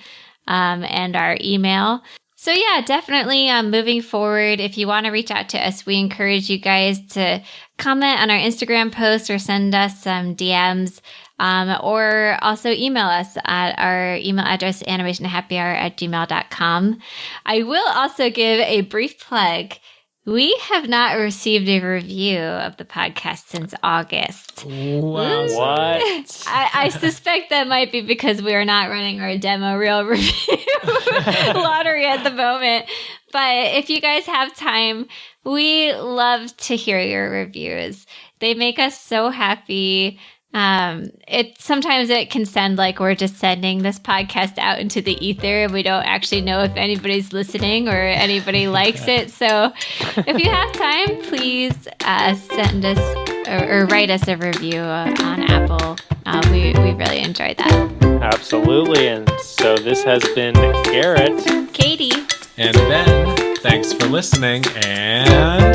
[SPEAKER 2] and our email. So yeah, definitely moving forward, if you want to reach out to us, we encourage you guys to comment on our Instagram posts or send us some DMs, or also email us at our email address, animationhappyhour@gmail.com. I will also give a brief plug. We have not received a review of the podcast since August.
[SPEAKER 1] Wow.
[SPEAKER 3] What?
[SPEAKER 2] I suspect that might be because we are not running our demo reel review lottery at the moment. But if you guys have time, we love to hear your reviews. They make us so happy. Sometimes it can sound like we're just sending this podcast out into the ether and we don't actually know if anybody's listening or anybody likes it. So if you have time, please send us or write us a review on Apple. We really enjoyed that.
[SPEAKER 3] Absolutely. And so this has been Garrett,
[SPEAKER 2] Katie,
[SPEAKER 1] And Ben, thanks for listening, and